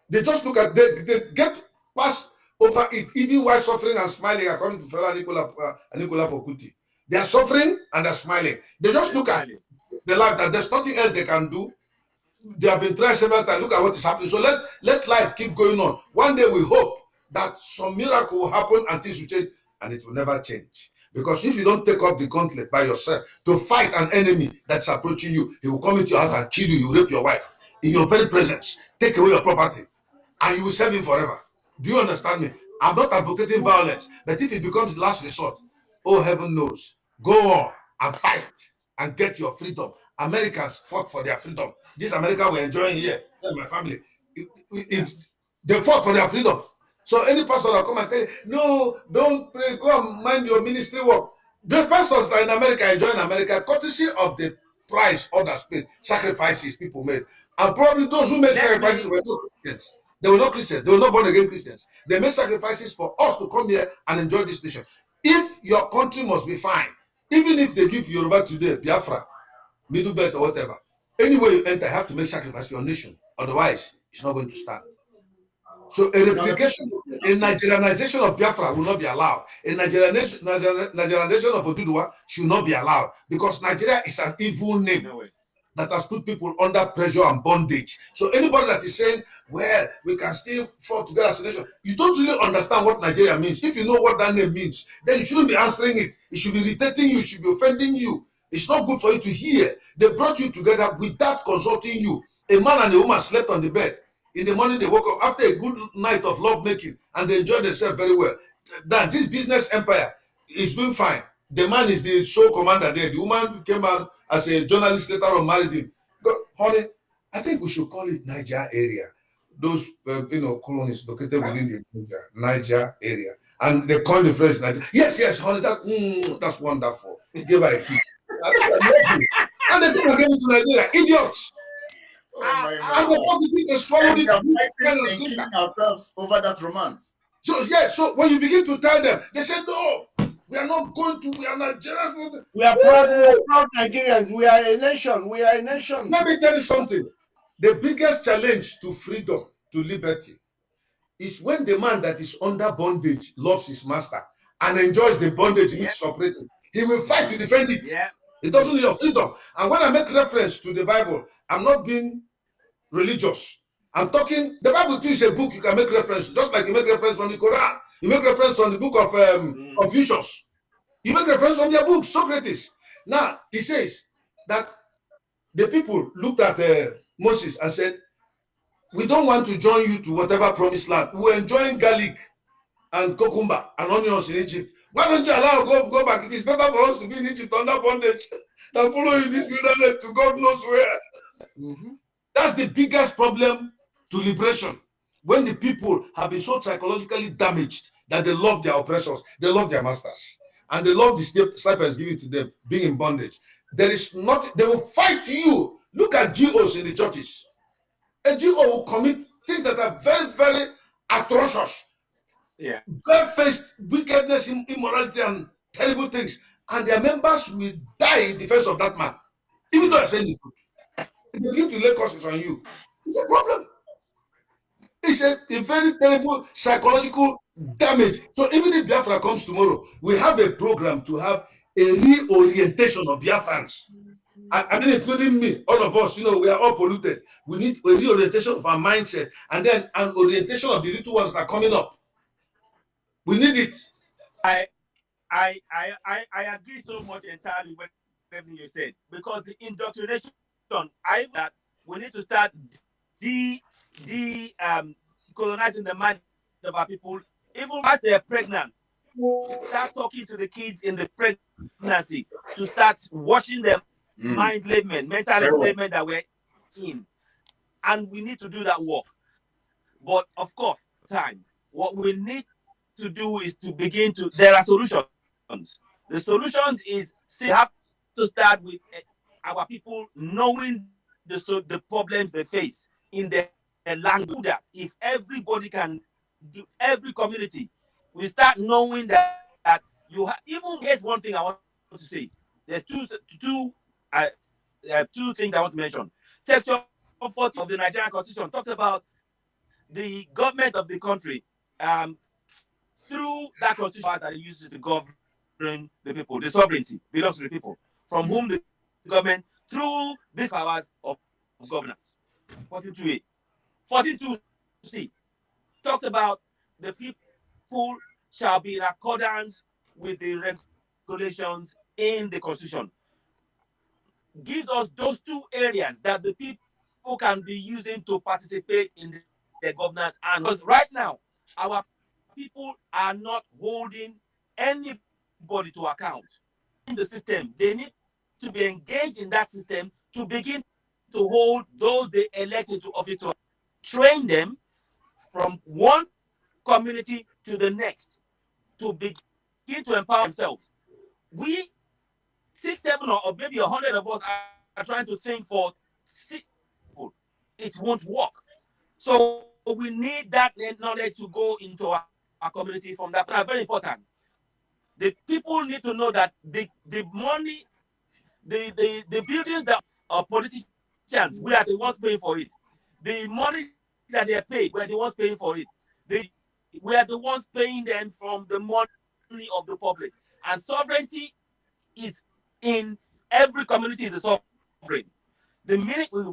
they just look at, they get past over it, even while suffering and smiling, according to Fela Nicola Pokuti. They are suffering and they're smiling. They just look at the life that there's nothing else they can do. They have been trying several times. Look at what is happening. So let life keep going on. One day we hope that some miracle will happen and things will change, and it will never change. Because if you don't take up the gauntlet by yourself to fight an enemy that's approaching you, he will come into your house and kill you. He will rape your wife in your very presence, take away your property, and you will serve him forever. Do you understand me? I'm not advocating violence, but if it becomes last resort, oh heaven knows, go on and fight and get your freedom. Americans fought for their freedom. This America we're enjoying here, my family, if they fought for their freedom. So any pastor that come and tell you, no, don't pray, go and mind your ministry work. The pastors that in America enjoy in America, courtesy of the price others paid, sacrifices people made. And probably those who made sacrifices were not Christians. They were not Christians. They were not born again Christians. They made sacrifices for us to come here and enjoy this nation. If your country must be fine, even if they give Yoruba today, Biafra, Middle Belt or whatever, anywhere you enter, you have to make sacrifice for your nation. Otherwise, it's not going to stand. So a replication, a Nigerianization of Biafra will not be allowed. A Nigerianization of Oduduwa should not be allowed, because Nigeria is an evil name that has put people under pressure and bondage. So anybody that is saying, well, we can still fall together as a nation, you don't really understand what Nigeria means. If you know what that name means, then you shouldn't be answering it. It should be irritating you. It should be offending you. It's not good for you to hear. They brought you together without consulting you. A man and a woman slept on the bed. In the morning, they woke up after a good night of lovemaking and they enjoyed themselves very well. That this business empire is doing fine. The man is the sole commander there. The woman came out as a journalist later on, married him. But, honey, I think we should call it Niger area. Those, colonies located within the Niger area. And they call the phrase Niger. Yes, honey, that's wonderful. Give her a kiss. And they say I gave it to Nigeria. Idiots. And they swallowed it. And killing ourselves over that romance. So when you begin to tell them, they say, no, we are not going to, we are Nigerians. We are proud Nigerians. We are a nation. We are a nation. Let me tell you something. The biggest challenge to freedom, to liberty, is when the man that is under bondage loves his master and enjoys the bondage which is operating. He will fight to defend it. Yeah. It doesn't need your freedom. And when I make reference to the Bible, I'm not being religious. I'm talking, the Bible too is a book you can make reference to, just like you make reference from the Quran. You make reference on the book of Confucius. You make reference from their book, Socrates. Now, he says that the people looked at Moses and said, we don't want to join you to whatever promised land. We're enjoying garlic and cucumber and onions in Egypt. Why don't you allow go back? It is better for us to be in Egypt under bondage than follow you this wilderness to God knows where. That's the biggest problem to liberation. When the people have been so psychologically damaged that they love their oppressors, they love their masters, and they love the stipends given to them, being in bondage. There is not, they will fight you. Look at GOs in the churches. A GO will commit things that are very, very atrocious. Yeah. God-faced wickedness, immorality, and terrible things. And their members will die in defense of that man. Even though I say the truth. They begin to lay curses on you. It's a problem. It's a very terrible psychological damage. So even if Biafra comes tomorrow, we have a program to have a reorientation of Biafrans. I mean, including me, all of us, we are all polluted. We need a reorientation of our mindset, and then an orientation of the little ones that are coming up. We need it. I agree so much entirely when everything you said, because the indoctrination, that we need to start colonizing the mind of our people, even as they're pregnant. Start talking to the kids in the pregnancy to start watching them mind enslavement, mental enslavement that we're in. And we need to do that work. But of course, what we need to do is to begin to, there are solutions. The solutions is, we have to start with our people knowing the problems they face in their language. That if everybody can do, every community, we start knowing that you have, even here's one thing I want to say. There's two things I want to mention. Section 40 of the Nigerian Constitution talks about the government of the country, through that constitution that it uses to govern the people. The sovereignty belongs to the people, from whom the government, through these powers of governance. 42A. 42C talks about the people shall be in accordance with the regulations in the constitution. Gives us those two areas that the people can be using to participate in the governance. And because right now, our people are not holding anybody to account in the system. They need to be engaged in that system to begin to hold those they elected to office, to train them from one community to the next, to begin to empower themselves. We, 6, 7, or maybe 100 of us are trying to think for 6 people. It won't work. So we need that knowledge to go into our community from that. But very important. The people need to know that the money, the buildings that are politicians, we are the ones paying for it. The money that they are paid, we are the ones paying for it. We are the ones paying them from the money of the public. And sovereignty is in every community is a sovereign. The minute we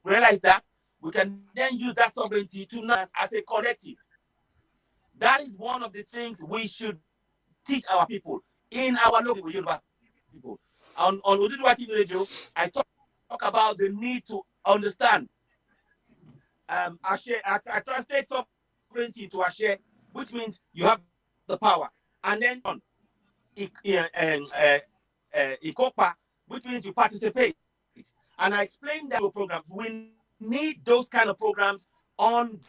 realize that, we can then use that sovereignty to know as a collective. That is one of the things we should teach our people in our local Yoruba people. On Oduduwa TV Radio, I talk about the need to understand. I translate sovereignty to Ashe, which means you have the power. And then on Ikopa, which means you participate. And I explained that programs. We need those kind of programs on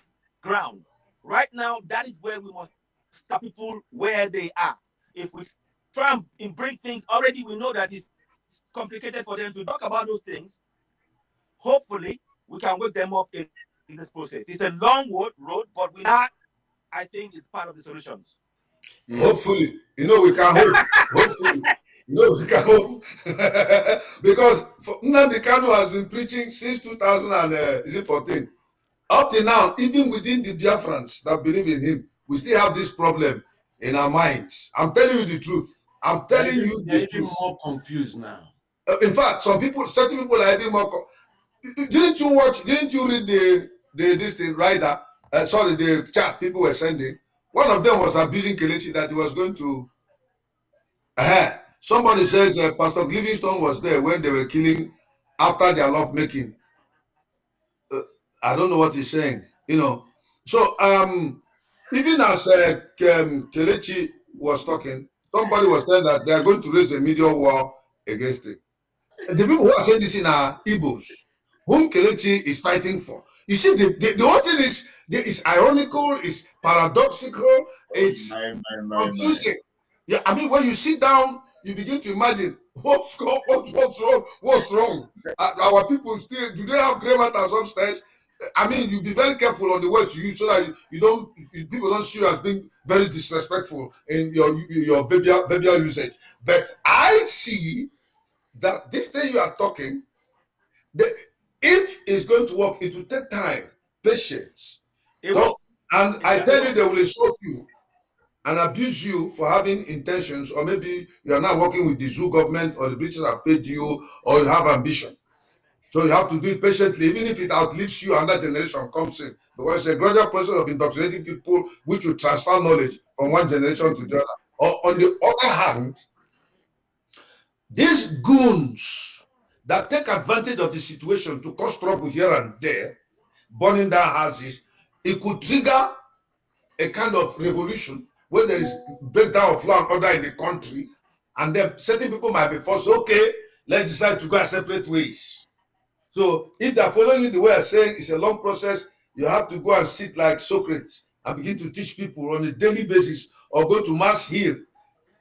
ground. Right now, that is where we must start people where they are. If we try and bring things, already we know that it's complicated for them to talk about those things. Hopefully, we can wake them up in this process. It's a long road, but I think it's part of the solutions. Hopefully, we can hope. Hopefully. No, we can hope. Because Nnamdi Kanu has been preaching since 2014. Up to now, even within the Biafrans that believe in him, we still have this problem in our minds. I'm telling you the truth. I'm telling you the truth. They're even more confused now. In fact, certain people are even more. Didn't you read this thing, Rider? The chat people were sending. One of them was abusing Kelechi that he was going to. Somebody says Pastor Livingstone was there when they were killing after their love making. I don't know what he's saying, So even as Kelechi was talking, somebody was saying that they are going to raise a media war against him. The people who are saying this in are Igbos, whom Kelechi is fighting for. You see, the whole thing is ironical, it's paradoxical, it's confusing. Yeah, I mean, when you sit down, you begin to imagine what's wrong. Our people still, do they have grey matter upstairs? I mean, you be very careful on the words you use so that people don't see you as being very disrespectful in your verbal usage. But I see that this thing you are talking, if it's going to work, it will take time, patience. And I tell you, they will insult you and abuse you for having intentions, or maybe you are not working with the zoo government, or the British have paid you, or you have ambition. So you have to do it patiently, even if it outlives you and that generation comes in. Because it's a gradual process of indoctrinating people which will transfer knowledge from one generation to the other. Or on the other hand, These goons that take advantage of the situation to cause trouble here and there, burning down houses, it could trigger a kind of revolution where there is breakdown of law and order in the country, and then certain people might be forced, okay, let's decide to go our separate ways. So if they're following it the way I'm saying, it's a long process. You have to go and sit like Socrates and begin to teach people on a daily basis, or go to Mass Hill,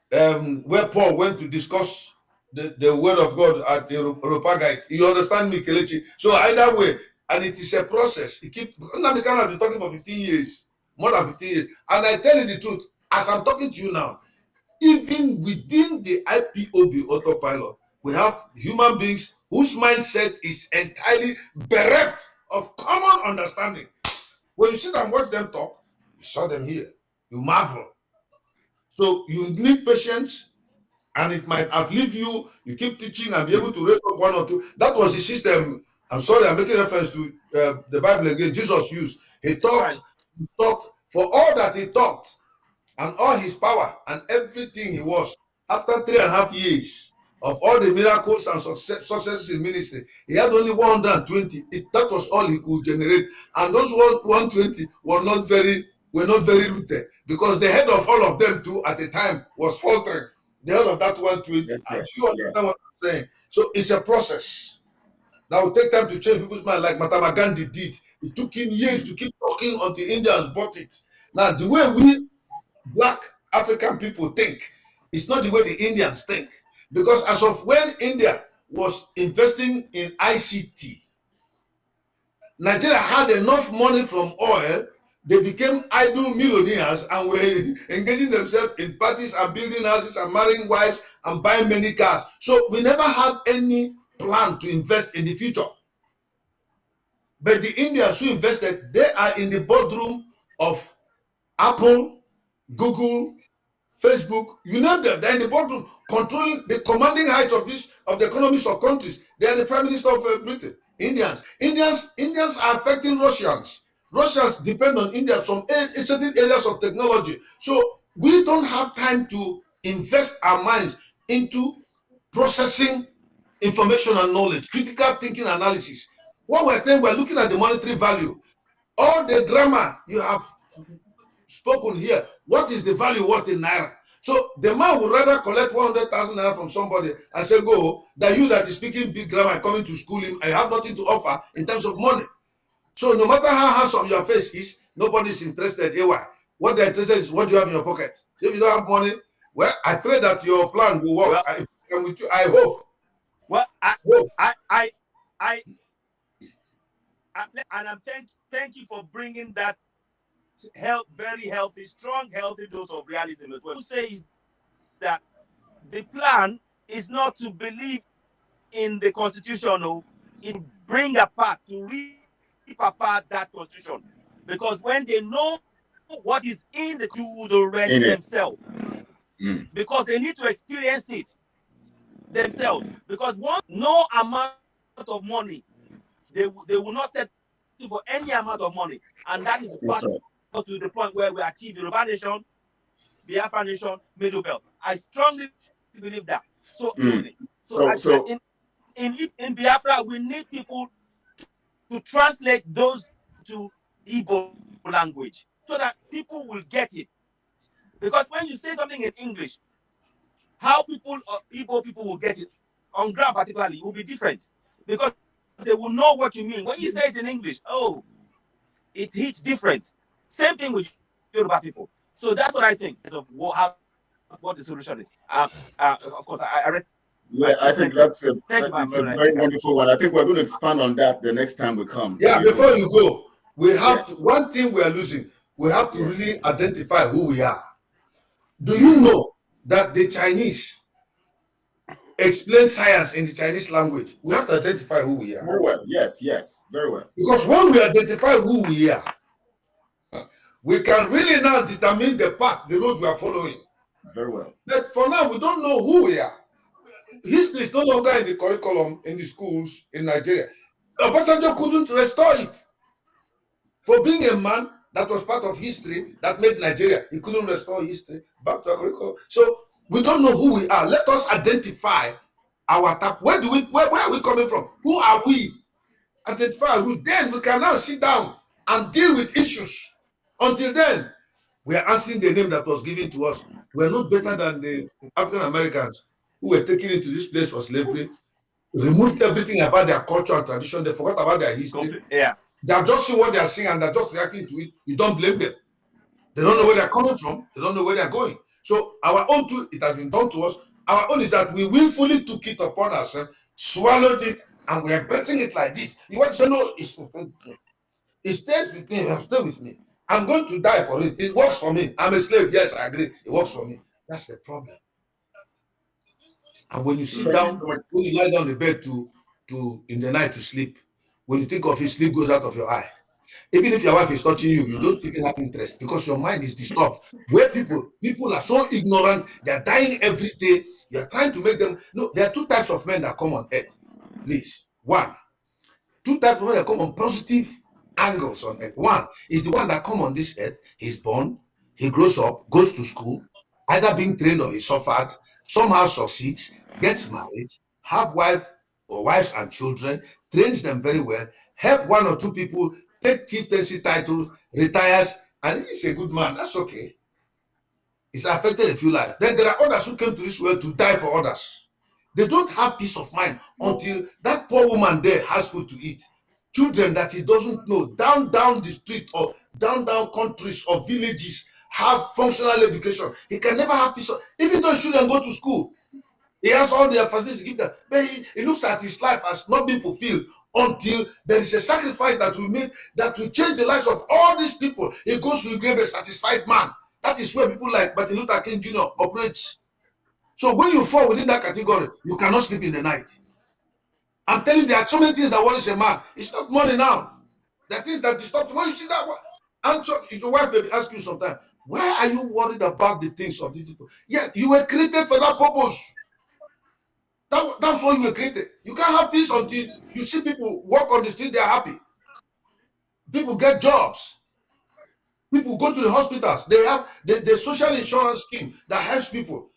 where Paul went to discuss the word of God at the Europagite. You understand me, Kelechi? So either way, and it is a process. It keeps, now the kind of talking for 15 years, more than 15 years. And I tell you the truth, as I'm talking to you now, even within the IPOB autopilot, we have human beings whose mindset is entirely bereft of common understanding. When you sit and watch them talk, you saw them here, you marvel. So you need patience, and it might outlive you. You keep teaching and be able to raise up one or two. That was the system. I'm sorry, I'm making reference to the Bible again. Jesus used. He talked for all that he talked, and all his power and everything he was. After 3.5 years of all the miracles and successes in ministry, he had only 120. That was all he could generate, and those 120 were not very rooted, because the head of all of them too at the time was faltering. The head of that 120. Do you understand what I'm saying? So it's a process that will take time to change people's mind, like Mahatma Gandhi did. It took him years to keep talking until Indians bought it. Now, the way we Black African people think, it's not the way the Indians think. Because as of when India was investing in ICT, Nigeria had enough money from oil. They became idle millionaires and were engaging themselves in parties and building houses and marrying wives and buying many cars. So we never had any plan to invest in the future. But the Indians who invested, they are in the boardroom of Apple, Google, Facebook, you know them. They're in the boardroom, controlling the commanding heights of the economies of countries. They are the prime minister of Britain. Indians are affecting Russians. Russians depend on India from certain areas of technology. So we don't have time to invest our minds into processing information and knowledge, critical thinking analysis. What we're saying, we're looking at the monetary value. All the grammar you have spoken here, what is the value worth in naira? So the man would rather collect 100,000 naira from somebody and say go, than you that is speaking big grammar and coming to school him and you have nothing to offer in terms of money. So no matter how handsome your face is, nobody's interested. What they're interested is what you have in your pocket. So if you don't have money, well, I pray that your plan will work. Well, I hope. Well, and I'm thank you for bringing that very healthy, strong, healthy dose of realism as well. What you say is that the plan is not to believe in the constitution, it bring apart, to rip apart that constitution, because when they know what is in the do the rest themselves, because they need to experience it themselves. Because no amount of money, they will not set for any amount of money, and that is part to the point where we achieve the Yoruba nation, Biafra nation, Middle Belt. I strongly believe that. So in Biafra, we need people to translate those to Igbo language so that people will get it. Because when you say something in English, how Igbo people will get it, on ground particularly, will be different. Because they will know what you mean. When you say it in English, it hits different. Same thing with Yoruba people. So that's what I think of what the solution is. Of course, I read. Yeah, I think that's a very wonderful one. I think we're going to expand on that the next time we come. Yeah, before you go, we have one thing we are losing. We have to really identify who we are. Do you know that the Chinese explain science in the Chinese language? We have to identify who we are. Very well. Yes, very well. Because when we identify who we are, we can really now determine the path, the road we are following. Very well. But for now, we don't know who we are. History is no longer in the curriculum in the schools in Nigeria. Obasanjo couldn't restore it. For being a man that was part of history that made Nigeria, he couldn't restore history back to our curriculum. So we don't know who we are. Let us identify our tap. Where are we coming from? Who are we? Identify who. Then we can now sit down and deal with issues. Until then, we are answering the name that was given to us. We are not better than the African Americans who were taken into this place for slavery, removed everything about their culture and tradition. They forgot about their history. Yeah. They are just seeing what they are seeing and they're just reacting to it. You don't blame them. They don't know where they're coming from. They don't know where they're going. So our own too, it has been done to us. Our own is that we willfully took it upon ourselves, swallowed it, and we're embracing it like this. You want to say, no, it stays with me, stay with me. I'm going to die for it. It works for me. I'm a slave. Yes, I agree. It works for me. That's the problem. And when you sit down, when you lie down in the bed in the night to sleep, when you think of it, sleep goes out of your eye. Even if your wife is touching you, you don't even have interest because your mind is disturbed. Where people are so ignorant, they're dying every day. You're trying to make them. No, there are two types of men that come on earth. Please. One, two types of men that come on positive angles on earth. One is the one that come on this earth. He's born, he grows up, goes to school, either being trained or he suffered, somehow succeeds, gets married, have wife or wives and children, trains them very well, help one or two people, take chieftaincy titles, retires, and he's a good man. That's okay. It's affected a few lives. Then there are others who came to this world to die for others. They don't have peace of mind until that poor woman there has food to eat. Children that he doesn't know, down the street or down countries or villages have functional education. He can never have peace of, even though children go to school. He has all the facilities to give them. But he looks at his life as not being fulfilled until there is a sacrifice that will make, that will change the lives of all these people. He goes to the grave a satisfied man. That is where people like Martin Luther King Jr. operates. So when you fall within that category, you cannot sleep in the night. I'm telling you, there are so many things that worries a man. It's not money now. There are things that disturb. When you see that, answer, your wife may ask you sometimes, why are you worried about the things of these people? Yeah, you were created for that purpose. That's why you were created. You can't have peace until you see people walk on the street, they're happy. People get jobs. People go to the hospitals. They have the social insurance scheme that helps people.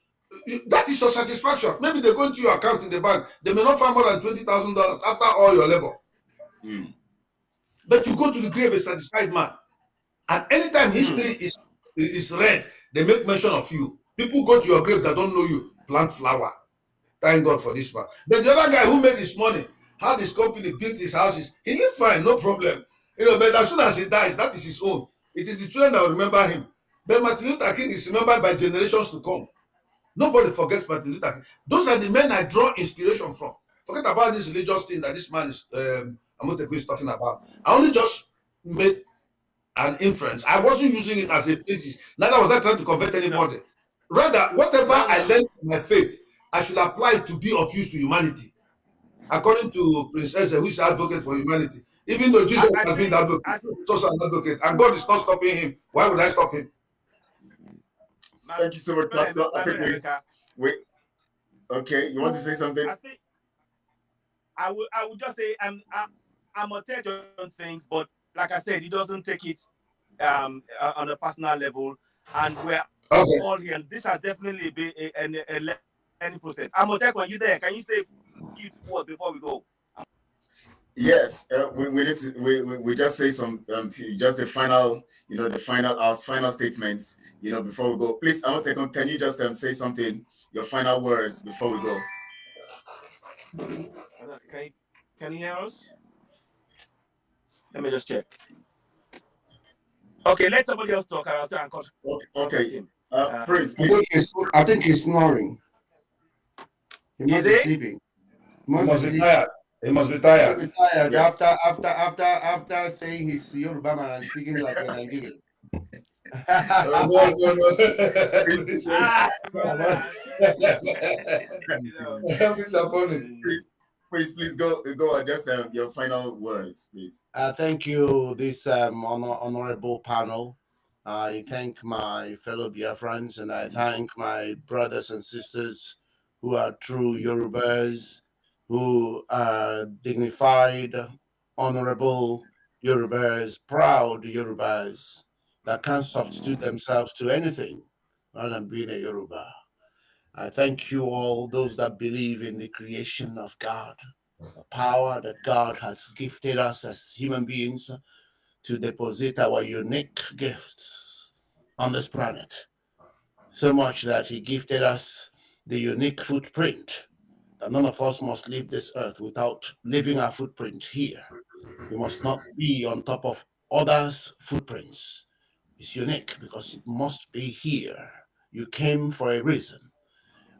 That is your satisfaction. Maybe they go into your account in the bank. They may not find more than $20,000 after all your labor. But you go to the grave a satisfied man. And anytime history is read, they make mention of you. People go to your grave that don't know you, plant flower. Thank God for this man. But the other guy who made his money, had his company, built his houses, he lived fine, no problem. But as soon as he dies, that is his own. It is the children that will remember him. But Martin Luther King is remembered by generations to come. Nobody forgets Martin Luther King. Those are the men I draw inspiration from. Forget about this religious thing that this man is, Amotekwe is talking about. I only just made an inference. I wasn't using it as a basis. Neither was I trying to convert anybody. Rather, whatever I learned in my faith, I should apply it to be of use to humanity. According to Prince Ezra, who is an advocate for humanity, even though Jesus has been the advocate, also an advocate, and God is not stopping him, why would I stop him? Thank you so much, Pastor. I think wait. Okay, you want to say something? I would just say I'm attached on things, but like I said, he doesn't take it on a personal level, and we're all here. And this has definitely been a learning process. I'm attached. When you there, can you say a few words before we go? Yes, we need to we just say some just the final final statements before we go. Please, can you just say something, your final words before we go? Can you hear us? Let me just check. Okay, let somebody else talk. I'll say okay. Him. Prince, I think he's snoring. He must be sleeping. He must be tired. He must be tired. He must be tired. Yes. After saying he's Yoruba man and speaking like a Nigerian. Please go and just your final words, please. Thank you, this honorable panel. I thank my fellow Biafrans and I thank my brothers and sisters who are true Yorubas, who are dignified, honorable Yorubas, proud Yorubas that can't substitute themselves to anything rather than being a Yoruba. I thank you all, those that believe in the creation of God, the power that God has gifted us as human beings to deposit our unique gifts on this planet. So much that he gifted us the unique footprint, that none of us must leave this earth without leaving our footprint here. We must not be on top of others' footprints. It's unique because it must be here. You came for a reason.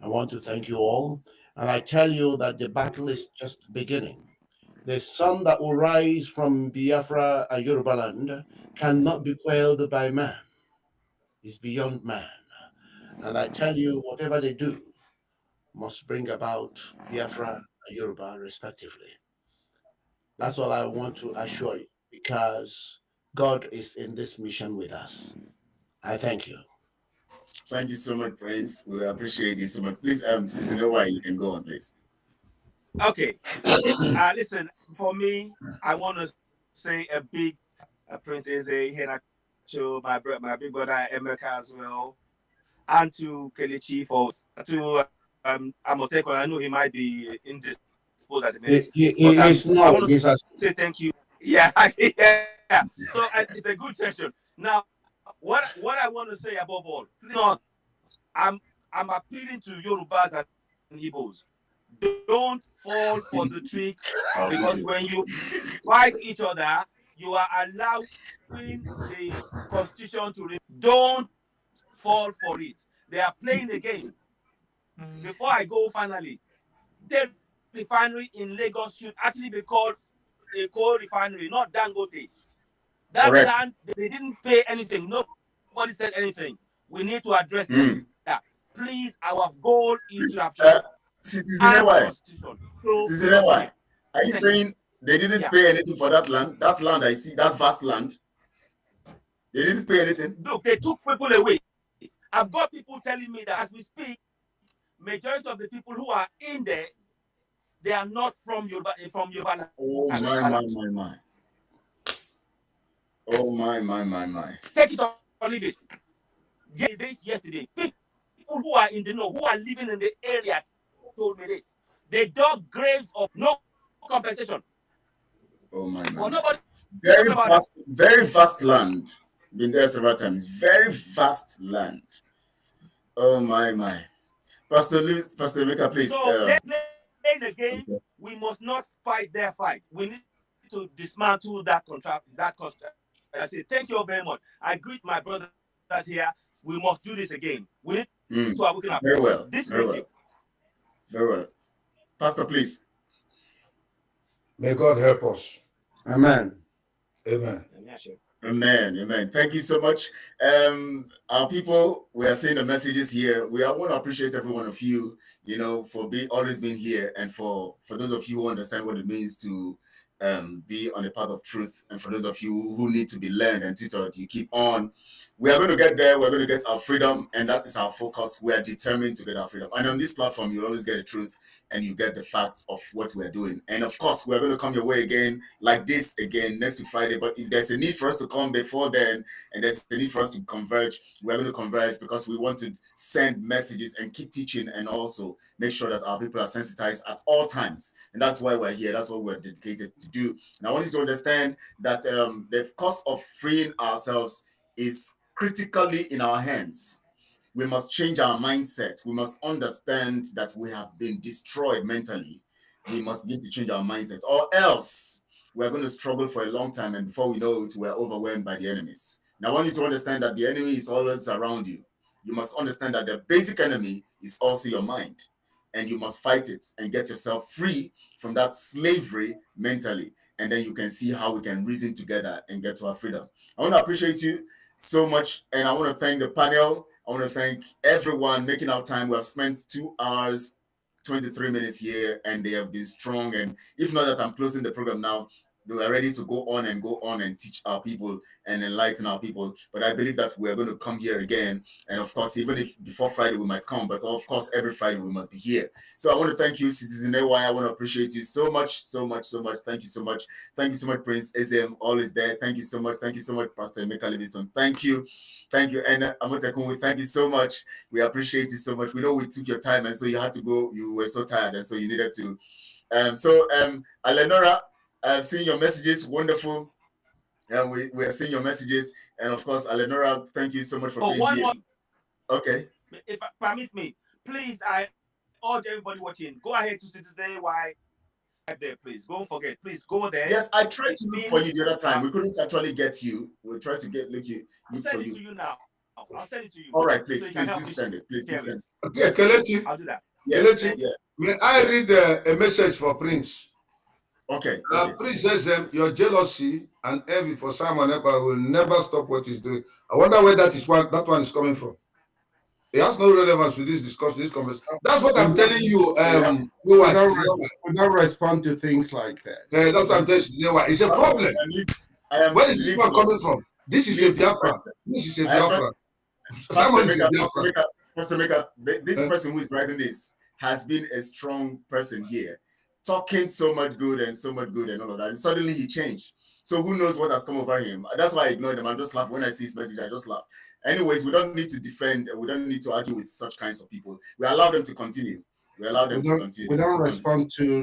I want to thank you all, and I tell you that the battle is just beginning. The sun that will rise from Biafra and Yoruba land cannot be quelled by man. It's beyond man. And I tell you, whatever they do must bring about Biafra and Yoruba respectively. That's all I want to assure you, because God is in this mission with us. I thank you. Thank you so much, Prince. We appreciate you so much. Please, since you know why, you can go on, please. Okay. Listen, for me, I want to say a big Prince Eze, to my big brother Emeka as well, and to Kelechi for to Amoteko. I know he might be indisposed at the minute. I want to say thank you. Yeah, yeah. So it's a good session. Now, what I want to say above all, I'm appealing to Yorubas and Igbos. Don't fall for the trick, because when you fight each other, you are allowing the constitution to. Don't fall for it. They are playing a game. Before I go, finally, the refinery in Lagos should actually be called a coal refinery, not Dangote. That land, they didn't pay anything. Nobody said anything. We need to address that. Please, our goal is to have Citizen why? Are you saying they didn't pay anything for that land? That land I see, that vast land. They didn't pay anything. Look, they took people away. I've got people telling me that as we speak, majority of the people who are in there, they are not from Yoruba land. Oh my. Oh my. Take it or leave it. Yesterday, people who are in the know, who are living in the area, told me this. They dug graves of no compensation. Oh my. Well, nobody. Very vast land. Been there several times. Very vast land. Oh my. Pastor Mika, please. So they're playing the game. Okay. We must not fight their fight. We need to dismantle that contract. I say thank you all very much. I greet my brothers here. We must do this again. We need to awaken up. Very well. This very well. Very well. Pastor, please. May God help us. Amen. Amen. Amen. Thank you so much. Our people, we are seeing the messages here. We want to appreciate every one of you, for always being here, and for those of you who understand what it means to be on the path of truth, and for those of you who need to be learned and tutored, you keep on. We are going to get there. We're going to get our freedom, and that is our focus. We are determined to get our freedom. And on this platform, you'll always get the truth, and you get the facts of what we're doing. And of course, we're going to come your way again, like this again, next week Friday. But if there's a need for us to come before then, and there's a need for us to converge, we're going to converge, because we want to send messages and keep teaching, and also make sure that our people are sensitized at all times. And that's why we're here. That's what we're dedicated to do. And I want you to understand that the cost of freeing ourselves is critically in our hands. We must change our mindset. We must understand that we have been destroyed mentally. We must begin to change our mindset, or else we're going to struggle for a long time, and before we know it, we're overwhelmed by the enemies. Now, I want you to understand that the enemy is always around you. You must understand that the basic enemy is also your mind, and you must fight it and get yourself free from that slavery mentally. And then you can see how we can reason together and get to our freedom. I want to appreciate you so much, and I want to thank the panel. I want to thank everyone making our time. We have spent 2 hours, 23 minutes here, and they have been strong. And if not that I'm closing the program now, they were ready to go on and teach our people and enlighten our people. But I believe that we're going to come here again. And of course, even if before Friday we might come, but of course, every Friday we must be here. So I want to thank you, Citizen AY. I want to appreciate you so much, so much, so much. Thank you so much. Thank you so much, Prince Ezem, always there. Thank you so much. Thank you so much, Pastor Emeka Livingston. Thank you. Thank you. And Amotekunwe, thank you so much. We appreciate it so much. We know we took your time, and so you had to go. You were so tired, and so you needed to. Alenora, I've seen your messages. Wonderful. And we are seeing your messages. And of course, Alenora, thank you so much for being here. More. Okay. If permit me, please, I urge everybody watching, go ahead to Citizen AY there, please. Don't forget. Please go there. Yes, I tried to look for you the other time. We couldn't actually get you. We tried to look I'll send it to you now. I'll send it to you. All right, please, so please send it. Please send it. Okay, Kelechi. I'll do that. Yes. Kelechi, may I read a message for Prince? Okay. Prince says, your jealousy and envy for Simon Ekpa will never stop what he's doing. I wonder where that one is coming from. It has no relevance to this discussion, this conversation. That's what I'm telling you. We don't respond to things like that. That's what I'm telling you. It's a problem. Where is this one coming from? This is a Biafra. This is a Biafra. Simon is a Biafra. Pastor Meka, this person who is writing this has been a strong person here, talking so much good and all of that. And suddenly he changed. So who knows what has come over him? That's why I ignored him. I'm just laughing. When I see his message, I just laugh. Anyways, we don't need to defend. We don't need to argue with such kinds of people. We allow them to continue. We allow them to continue. We don't respond to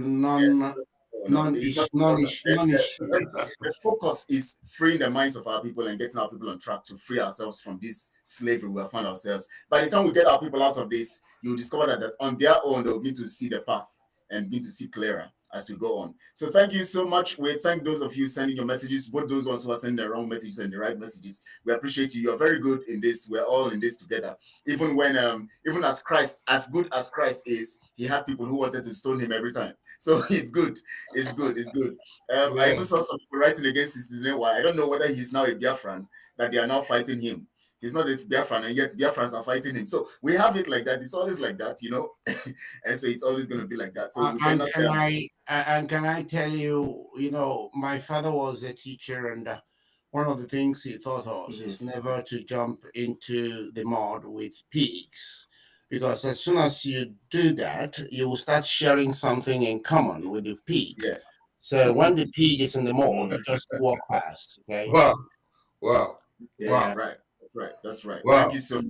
non-issue. The focus is freeing the minds of our people and getting our people on track to free ourselves from this slavery we have found ourselves. By the time we get our people out of this, you'll discover that on their own, they'll need to see the path and need to see clearer as we go on. So thank you so much. We thank those of you sending your messages, both those ones who are sending the wrong messages and the right messages. We appreciate you. You're very good in this. We're all in this together. Even when, even as Christ, as good as Christ is, he had people who wanted to stone him every time. So it's good. It's good. It's good. I even saw some people writing against Citizen AY. I don't know whether he's now a Biafran, that they are now fighting him. He's not a Biafran, and yet Biafrans are fighting him. So we have it like that. It's always like that, you know. And so it's always going to be like that. So we cannot tell. And can I tell you, you know, my father was a teacher, and one of the things he taught us is never to jump into the mud with pigs, because as soon as you do that, you will start sharing something in common with the pig. Yes. So when the pig is in the mud, you just walk past. Okay. Wow. Yeah. Right. That's right. Wow. Thank you so much.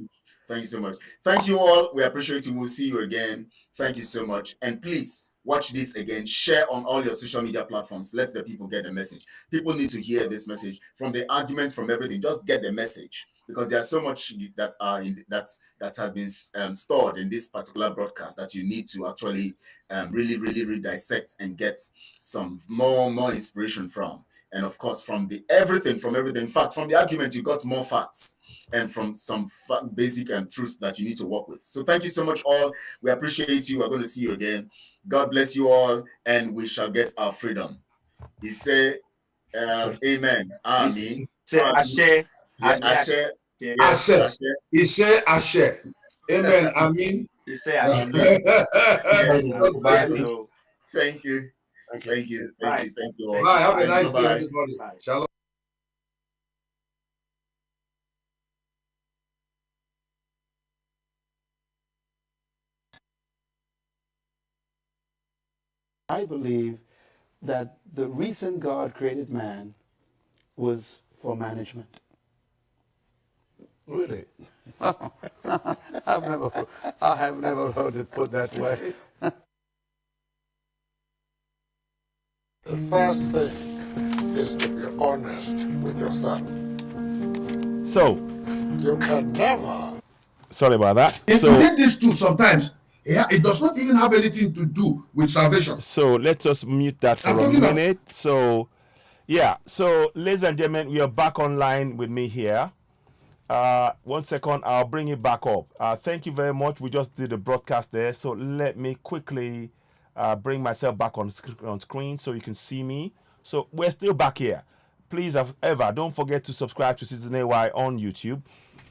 Thank you so much. Thank you all. We appreciate you. We'll see you again. Thank you so much. And please watch this again. Share on all your social media platforms. Let the people get the message. People need to hear this message from the arguments, from everything. Just get the message, because there's so much that are in that has been stored in this particular broadcast that you need to actually really dissect and get some more inspiration from. And of course, from everything. In fact, from the argument, you got more facts, and from some basic truths that you need to work with. So thank you so much, all. We appreciate you. We're going to see you again. God bless you all, and we shall get our freedom. He said, amen. Amen. Say Ashe. Ashe. Ashe. He said Ashe. Amen. Amen. He said Ashe. Thank you. Thank you all. Bye. Have a nice day, everybody. Shalom. I believe that the reason God created man was for management. Really? I have never heard it put that way. The first thing is to be honest with yourself. So, you can never. Sorry about that. If you read this too, sometimes it does not even have anything to do with salvation. So let's just mute that for a minute. So, yeah. So, ladies and gentlemen, we are back online with me here. 1 second, I'll bring it back up. Thank you very much. We just did a broadcast there. So let me quickly bring myself back on screen so you can see me. So we're still back here. Please, don't forget to subscribe to Citizen AY on YouTube.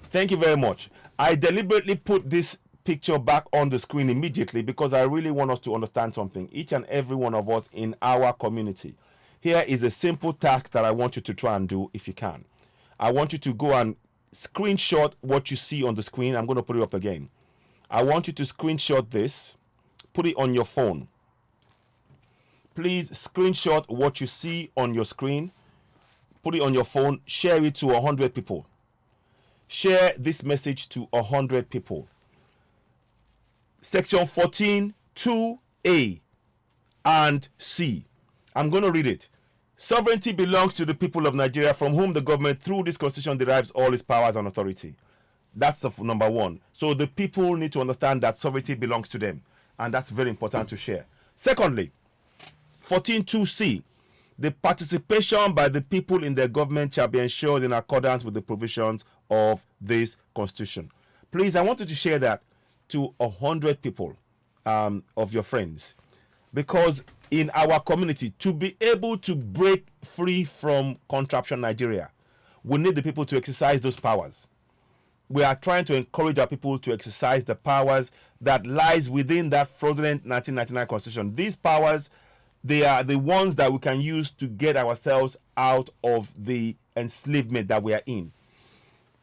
Thank you very much. I deliberately put this picture back on the screen immediately because I really want us to understand something. Each and every one of us in our community. Here is a simple task that I want you to try and do if you can. I want you to go and screenshot what you see on the screen. I'm going to put it up again. I want you to screenshot this, put it on your phone. Please screenshot what you see on your screen, put it on your phone, share it to 100 people. Share this message to 100 people. Section 14, 2A and C. I'm going to read it. Sovereignty belongs to the people of Nigeria, from whom the government through this constitution derives all its powers and authority. That's the number one. So the people need to understand that sovereignty belongs to them. And that's very important to share. Secondly, 14.2c. The participation by the people in their government shall be ensured in accordance with the provisions of this constitution. Please, I want you to share that to 100 people of your friends. Because in our community, to be able to break free from contraption Nigeria, we need the people to exercise those powers. We are trying to encourage our people to exercise the powers that lies within that fraudulent 1999 constitution. These powers, they are the ones that we can use to get ourselves out of the enslavement that we are in.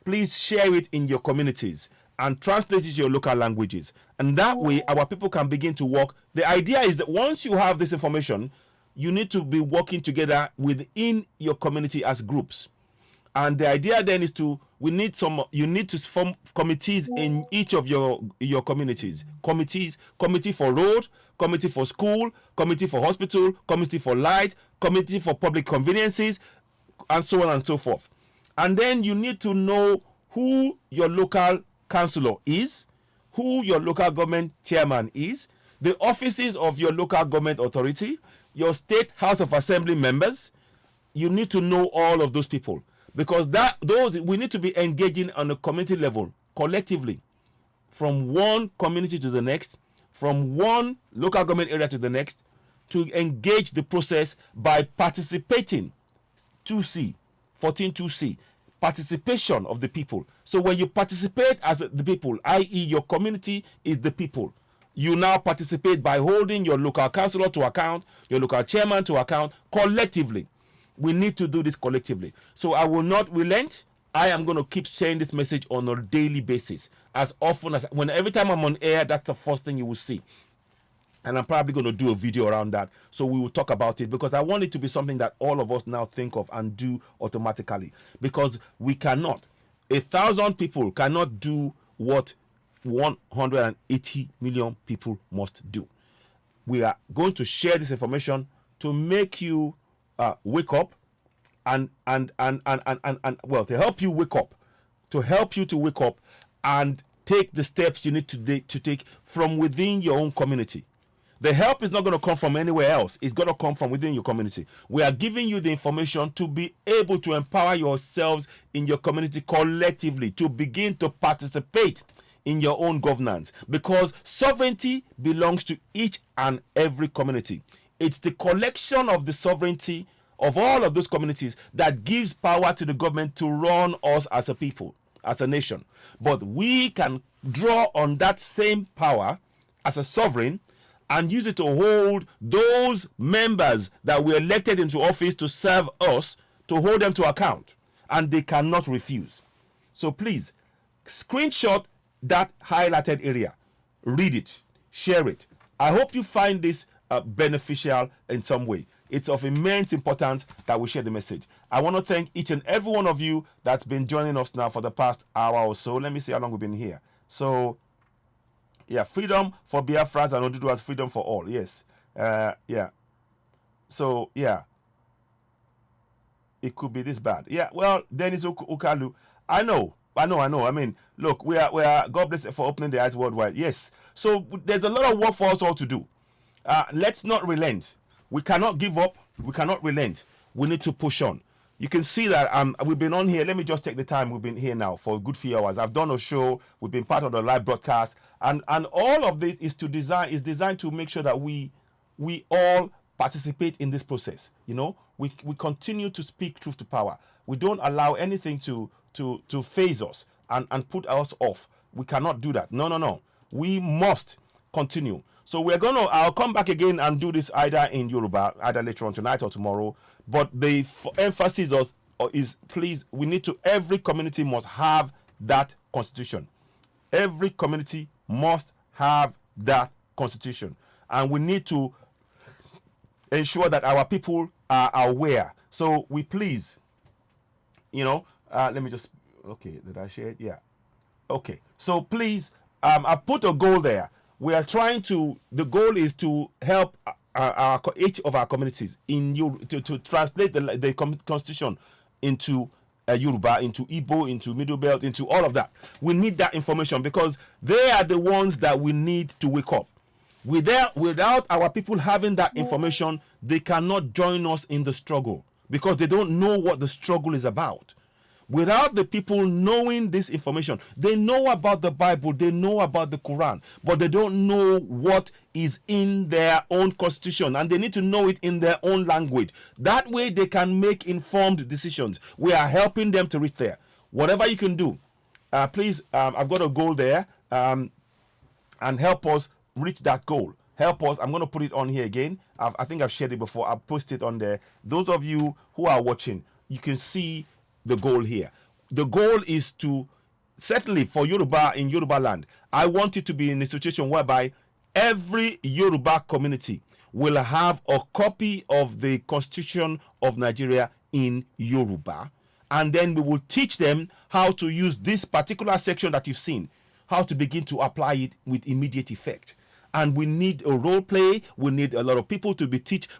Please share it in your communities and translate it to your local languages. And that way, our people can begin to work. The idea is that once you have this information, you need to be working together within your community as groups. And the idea then is you need to form committees in each of your communities. Committee for road, committee for school, committee for hospital, committee for light, committee for public conveniences, and so on and so forth. And then you need to know who your local councillor is, who your local government chairman is, the offices of your local government authority, your state House of Assembly members. You need to know all of those people. Because we need to be engaging on a community level, collectively, from one community to the next, from one local government area to the next, to engage the process by participating. 2C, 14.2c, participation of the people. So when you participate as the people, i.e. your community is the people, you now participate by holding your local councillor to account, your local chairman to account, collectively. We need to do this collectively. So I will not relent. I am going to keep sharing this message on a daily basis. As often as, every time I'm on air, that's the first thing you will see. And I'm probably going to do a video around that. So we will talk about it, because I want it to be something that all of us now think of and do automatically. Because we cannot. 1,000 people cannot do what 180 million people must do. We are going to share this information to make you wake up and well, to help you wake up, and take the steps you need to take from within your own community. The help is not going to come from anywhere else. It's going to come from within your community. We are giving you the information to be able to empower yourselves in your community collectively, to begin to participate in your own governance, because sovereignty belongs to each and every community. It's the collection of the sovereignty of all of those communities that gives power to the government to run us as a people, as a nation. But we can draw on that same power as a sovereign and use it to hold those members that were elected into office to serve us, to hold them to account, and they cannot refuse. So please, screenshot that highlighted area, read it, share it. I hope you find this beneficial in some way. It's of immense importance that we share the message. I want to thank each and every one of you that's been joining us now for the past hour or so. Let me see how long we've been here. So, yeah, freedom for Biafras and Oduduwa's freedom for all. Yes. Yeah. So, yeah. It could be this bad. Yeah, well, Dennis Ukalu, I know. I mean, look, we are God bless for opening the eyes worldwide. Yes. So there's a lot of work for us all to do. Let's not relent. We cannot give up. We cannot relent. We need to push on. You can see that we've been on here. Let me just take the time. We've been here now for a good few hours. I've done a show. We've been part of the live broadcast, and all of this is designed to make sure that we all participate in this process. You know, we continue to speak truth to power. We don't allow anything to phase us and put us off. We cannot do that. No. We must continue. So I'll come back again and do this either in Yoruba, either later on tonight or tomorrow. But the emphasis is please, every community must have that constitution. Every community must have that constitution. And we need to ensure that our people are aware. So we please, let me just, okay, did I share it? Yeah. Okay. So please, I've put a goal there. We are the goal is to help each of our communities to translate the constitution into Yoruba, into Igbo, into Middle Belt, into all of that. We need that information because they are the ones that we need to wake up. Without our people having that information, they cannot join us in the struggle because they don't know what the struggle is about. Without the people knowing this information, they know about the Bible, they know about the Quran, but they don't know what is in their own constitution, and they need to know it in their own language. That way they can make informed decisions. We are helping them to reach there. Whatever you can do, please, I've got a goal there, and help us reach that goal. Help us. I'm going to put it on here again. I think I've shared it before. I'll post it on there. Those of you who are watching, you can see the goal here. The goal is to, certainly for Yoruba in Yoruba land, I want it to be in a situation whereby every Yoruba community will have a copy of the Constitution of Nigeria in Yoruba, and then we will teach them how to use this particular section that you've seen, how to begin to apply it with immediate effect. And we need a role play. We need a lot of people to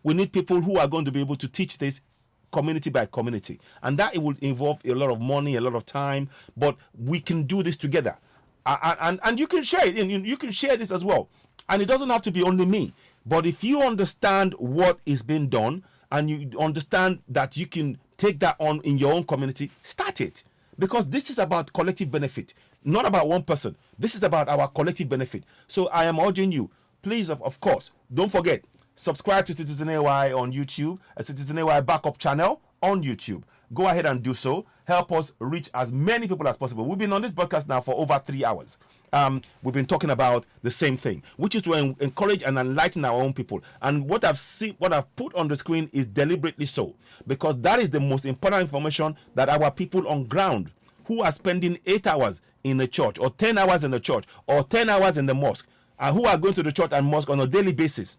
we need people who are going to be able to teach this community by community, and that it will involve a lot of money, a lot of time, but we can do this together. And you can share it, and you can share this as well. And it doesn't have to be only me, but if you understand what is being done and you understand that you can take that on in your own community, start it, because this is about collective benefit, not about one person. This is about our collective benefit. So I am urging you, please, of course, don't forget, subscribe to Citizen AY on YouTube, a Citizen AY backup channel on YouTube. Go ahead and do so. Help us reach as many people as possible. We've been on this broadcast now for over 3 hours. We've been talking about the same thing, which is to encourage and enlighten our own people. And what I've put on the screen is deliberately so, because that is the most important information that our people on ground who are spending 8 hours in the church, or 10 hours in the church, or 10 hours in the mosque, who are going to the church and mosque on a daily basis,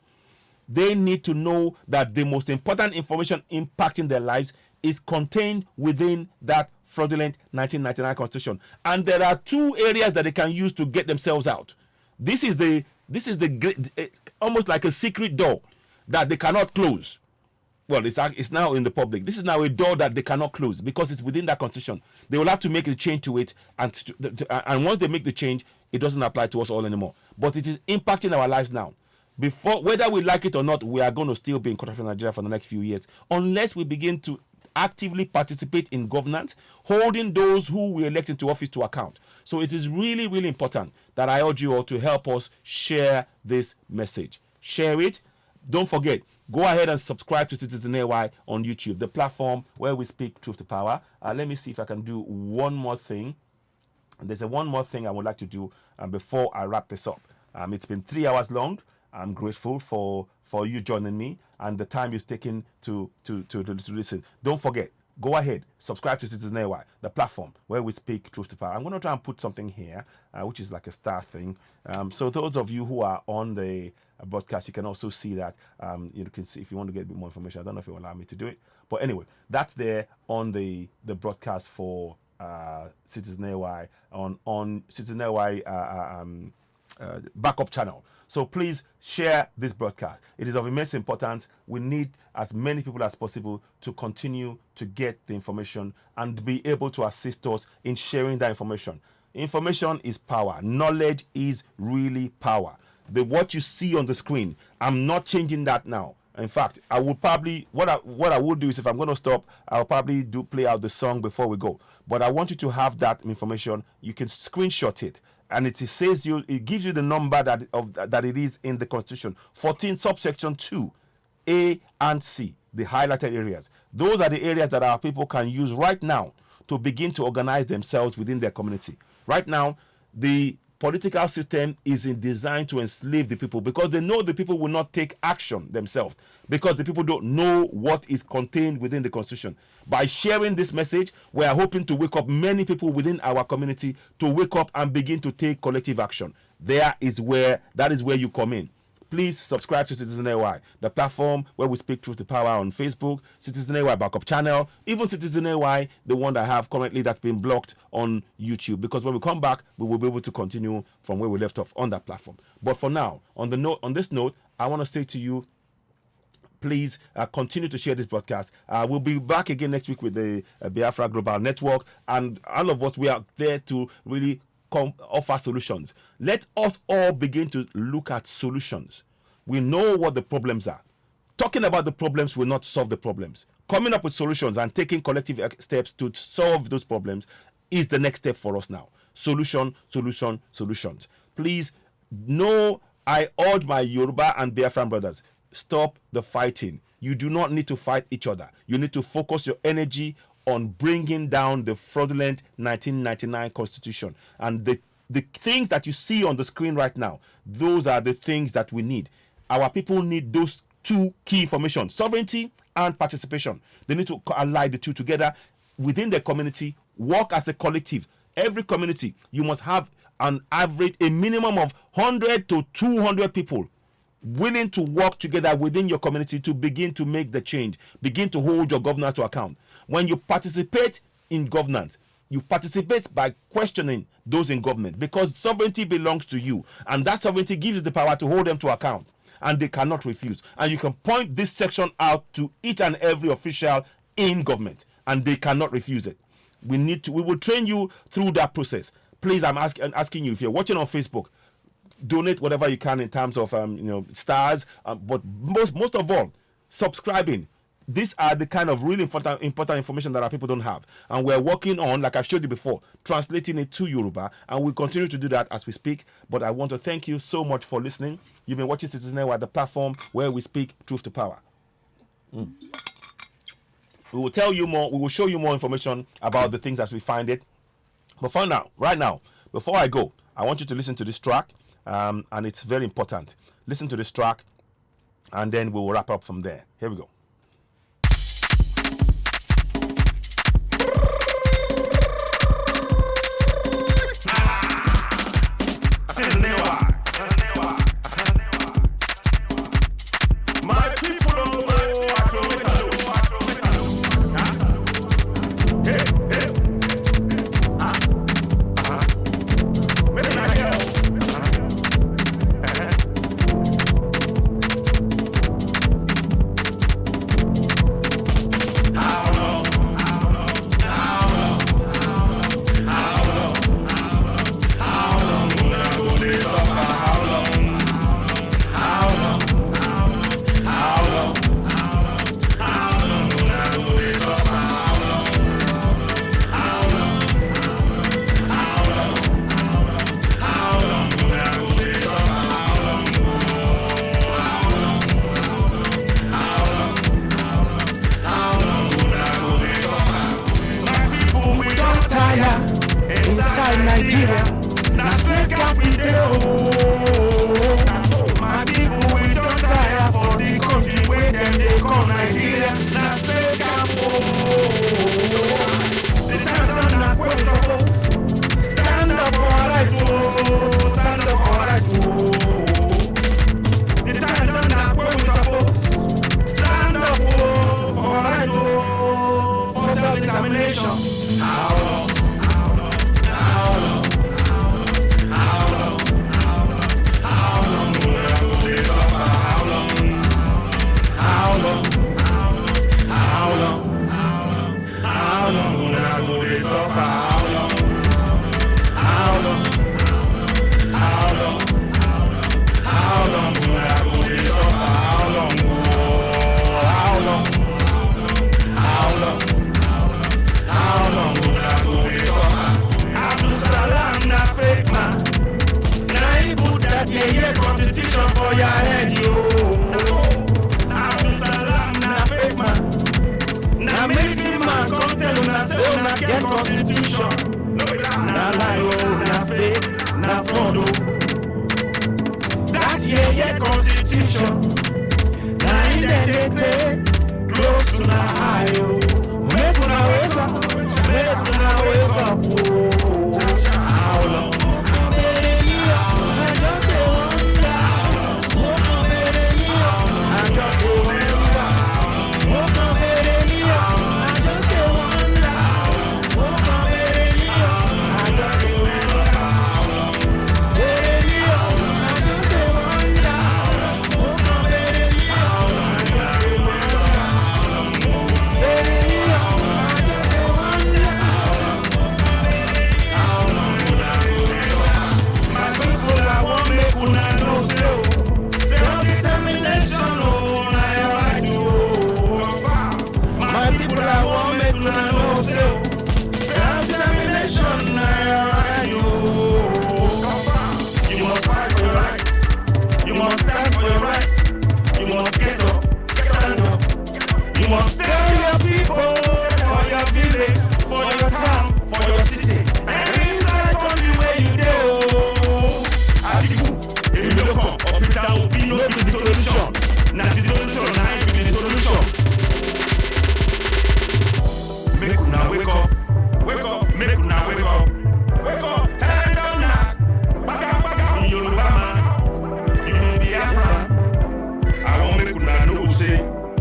they need to know that the most important information impacting their lives is contained within that fraudulent 1999 constitution. And there are 2 areas that they can use to get themselves out. This is the great, almost like a secret door that they cannot close. Well, it's now in the public. This is now a door that they cannot close because it's within that constitution. They will have to make a change to it, and once they make the change, it doesn't apply to us all anymore. But it is impacting our lives now. Before, whether we like it or not, we are going to still be in control of Nigeria for the next few years, unless we begin to actively participate in governance, holding those who we elect into office to account. So it is really, really important that I urge you all to help us share this message. Share it. Don't forget, go ahead and subscribe to Citizen AY on YouTube, the platform where we speak truth to power. Let me see if I can do one more thing. There's one more thing I would like to do before I wrap this up. It's been 3 hours long. I'm grateful for you joining me and the time you've taken to listen. Don't forget, go ahead, subscribe to Citizen AY, the platform where we speak truth to power. I'm going to try and put something here, which is like a star thing. So those of you who are on the broadcast, you can also see that. You can see if you want to get a bit more information. I don't know if it will allow me to do it, but anyway, that's there on the broadcast for Citizen AY on Citizen AY backup channel. So please share this broadcast. It is of immense importance. We need as many people as possible to continue to get the information and be able to assist us in sharing that information. Information is power. Knowledge is really power. What you see on the screen, I'm not changing that now. In fact, I would probably, what I would do is, if I'm going to stop, I'll probably play out the song before we go. But I want you to have that information. You can screenshot it. And it gives you the number that it is in the Constitution. 14 subsection 2, A and C, the highlighted areas. Those are the areas that our people can use right now to begin to organize themselves within their community. Right now, the political system is designed to enslave the people, because they know the people will not take action themselves, because the people don't know what is contained within the constitution. By sharing this message, we are hoping to wake up many people within our community to wake up and begin to take collective action. That is where you come in. Please subscribe to Citizen AY, the platform where we speak truth to power on Facebook, Citizen AY backup channel, even Citizen AY, the one that I have currently that's been blocked on YouTube, because when we come back, we will be able to continue from where we left off on that platform. But for now, on this note, I want to say to you, please continue to share this broadcast. We'll be back again next week with the Biafra Global Network, and all of us, we are there to really offer solutions. Let us all begin to look at solutions. We know what the problems are. Talking about the problems will not solve the problems. Coming up with solutions and taking collective steps to solve those problems is the next step for us now. Solutions. Please, I urge my Yoruba and Biafran brothers, stop the fighting. You do not need to fight each other. You need to focus your energy on bringing down the fraudulent 1999 constitution. And the things that you see on the screen right now, those are the things that we need. Our people need those two key information: sovereignty and participation. They need to ally the two together within the community, work as a collective. Every community, you must have an average, a minimum of 100 to 200 people willing to work together within your community to begin to make the change, begin to hold your governors to account. When you participate in governance, you participate by questioning those in government, because sovereignty belongs to you, and that sovereignty gives you the power to hold them to account, and they cannot refuse. And you can point this section out to each and every official in government, and they cannot refuse it. We will train you through that process. Please, I'm asking you, if you're watching on Facebook, donate whatever you can in terms of stars, but most of all, subscribing. These are the kind of really important information that our people don't have, and we're working on, like I've showed you before, translating it to Yoruba, and we'll continue to do that as we speak. But I want to thank you so much for listening. You've been watching Citizen AY, the platform where we speak truth to power. We will tell you more, we will show you more information about the things as we find it. But for now, right now, before I go, I want you to listen to this track, and it's very important. Listen to this track, and then we will wrap up from there. Here we go. una high, oh. Make una wake up, make una wake up, oh. How long?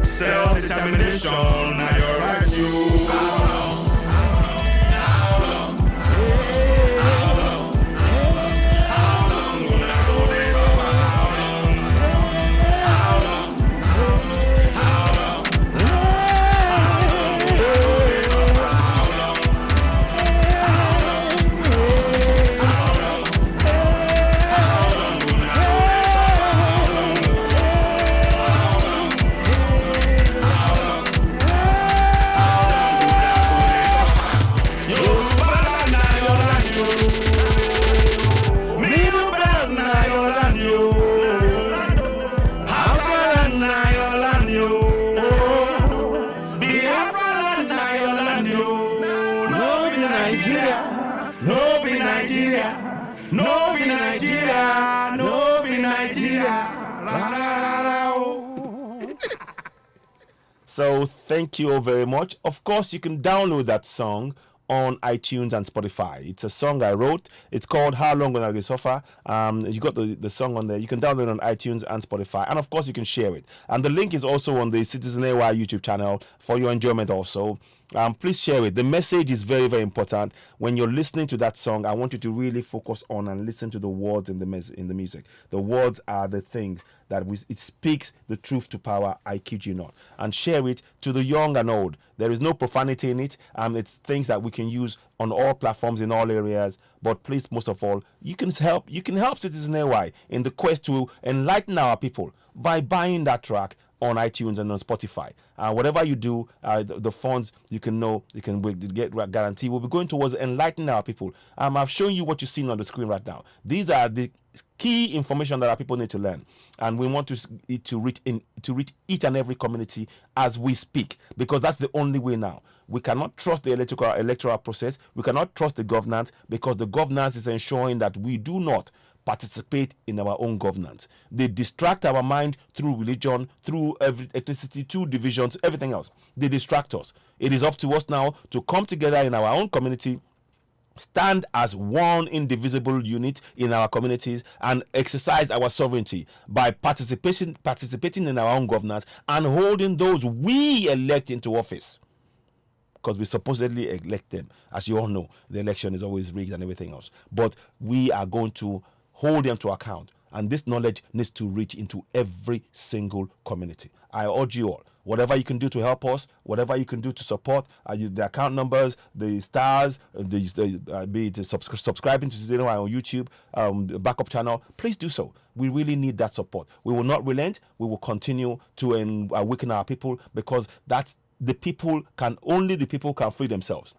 Self-determination, now you're right, you. So thank you all very much. Of course, you can download that song on iTunes and Spotify. It's a song I wrote. It's called How Long Will I Suffer? You got the song on there. You can download it on iTunes and Spotify. And of course, you can share it. And the link is also on the Citizen AY YouTube channel for your enjoyment also. Please share it. The message is very, very important. When you're listening to that song, I want you to really focus on and listen to the words in the music. The words are the things that it speaks the truth to power. I kid you not. And share it to the young and old. There is no profanity in it. It's things that we can use on all platforms in all areas. But please, most of all, you can help Citizen AY in the quest to enlighten our people by buying that track on iTunes and on Spotify. Whatever you do, the funds you can get guarantee will be going towards enlightening our people. I've shown you what you're seeing on the screen right now. These are the key information that our people need to learn, and we want it to reach each and every community as we speak, because that's the only way now. We cannot trust the electoral process. We cannot trust the governance, because the governance is ensuring that we do not participate in our own governance. They distract our mind through religion, through ethnicity, through divisions, everything else. They distract us. It is up to us now to come together in our own community, stand as one indivisible unit in our communities, and exercise our sovereignty by participating in our own governance and holding those we elect into office. Because we supposedly elect them. As you all know, the election is always rigged and everything else. But we are going to hold them to account. And this knowledge needs to reach into every single community. I urge you all, whatever you can do to help us, whatever you can do to support the account numbers, the stars, be it subscribing to Citizen on YouTube, the backup channel, please do so. We really need that support. We will not relent. We will continue to awaken our people, because that's only the people can free themselves.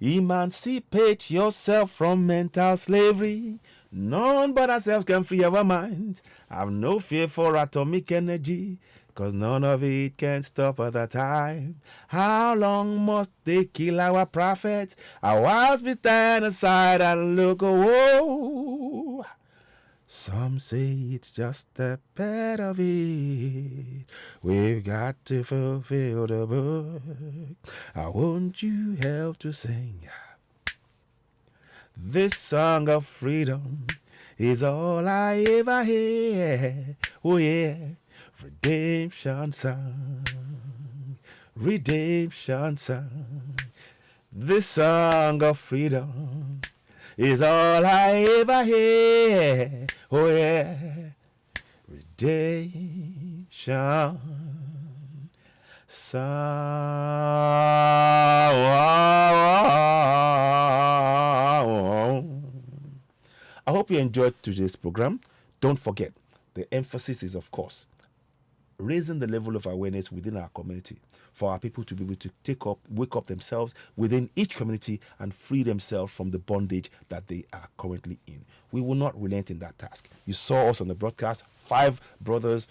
Emancipate yourself from mental slavery. None but ourselves can free our minds. Have no fear for atomic energy, because none of it can stop at the time. How long must they kill our prophets? Whilst we stand aside and look away. Some say it's just a part of it. We've got to fulfill the book. I want you help to sing. This song of freedom is all I ever hear. Oh yeah, redemption song, redemption song. This song of freedom is all I ever hear. Oh yeah, redemption song. I hope you enjoyed today's program. Don't forget, the emphasis is, of course, raising the level of awareness within our community for our people to be able to wake up themselves within each community and free themselves from the bondage that they are currently in. We will not relent in that task. You saw us on the broadcast, 5 brothers,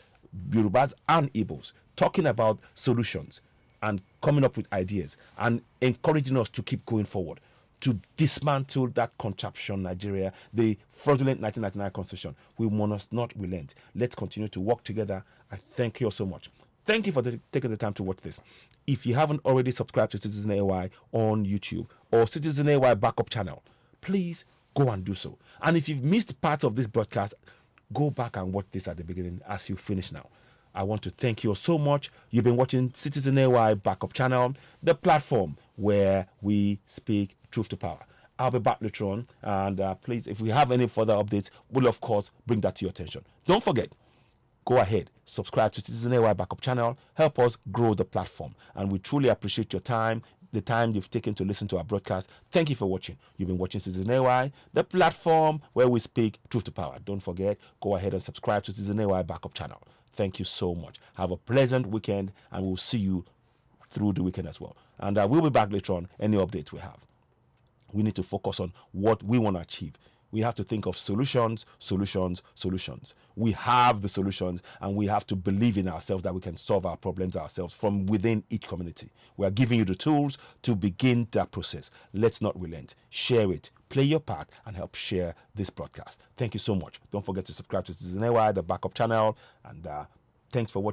Yorubas and Igbos, talking about solutions and coming up with ideas and encouraging us to keep going forward, to dismantle that contraption, Nigeria, the fraudulent 1999 constitution. We must not relent. Let's continue to work together. I thank you all so much. Thank you for taking the time to watch this. If you haven't already subscribed to Citizen AY on YouTube or Citizen AY backup channel, please go and do so. And if you've missed parts of this broadcast, go back and watch this at the beginning as you finish now. I want to thank you all so much. You've been watching Citizen AY backup channel, the platform where we speak truth to power. I'll be back later on, and please, if we have any further updates, we'll of course bring that to your attention. Don't forget, go ahead, subscribe to Citizen AY backup channel, help us grow the platform, and we truly appreciate your time, the time you've taken to listen to our broadcast. Thank you for watching. You've been watching Citizen AY, the platform where we speak truth to power. Don't forget, go ahead and subscribe to Citizen AY backup channel. Thank you so much. Have a pleasant weekend, and we'll see you through the weekend as well. And we'll be back later on, any updates we have. We need to focus on what we want to achieve. We have to think of solutions, solutions, solutions. We have the solutions, and we have to believe in ourselves that we can solve our problems ourselves from within each community. We are giving you the tools to begin that process. Let's not relent. Share it. Play your part and help share this broadcast. Thank you so much. Don't forget to subscribe to Citizen AY, the backup channel, and thanks for watching.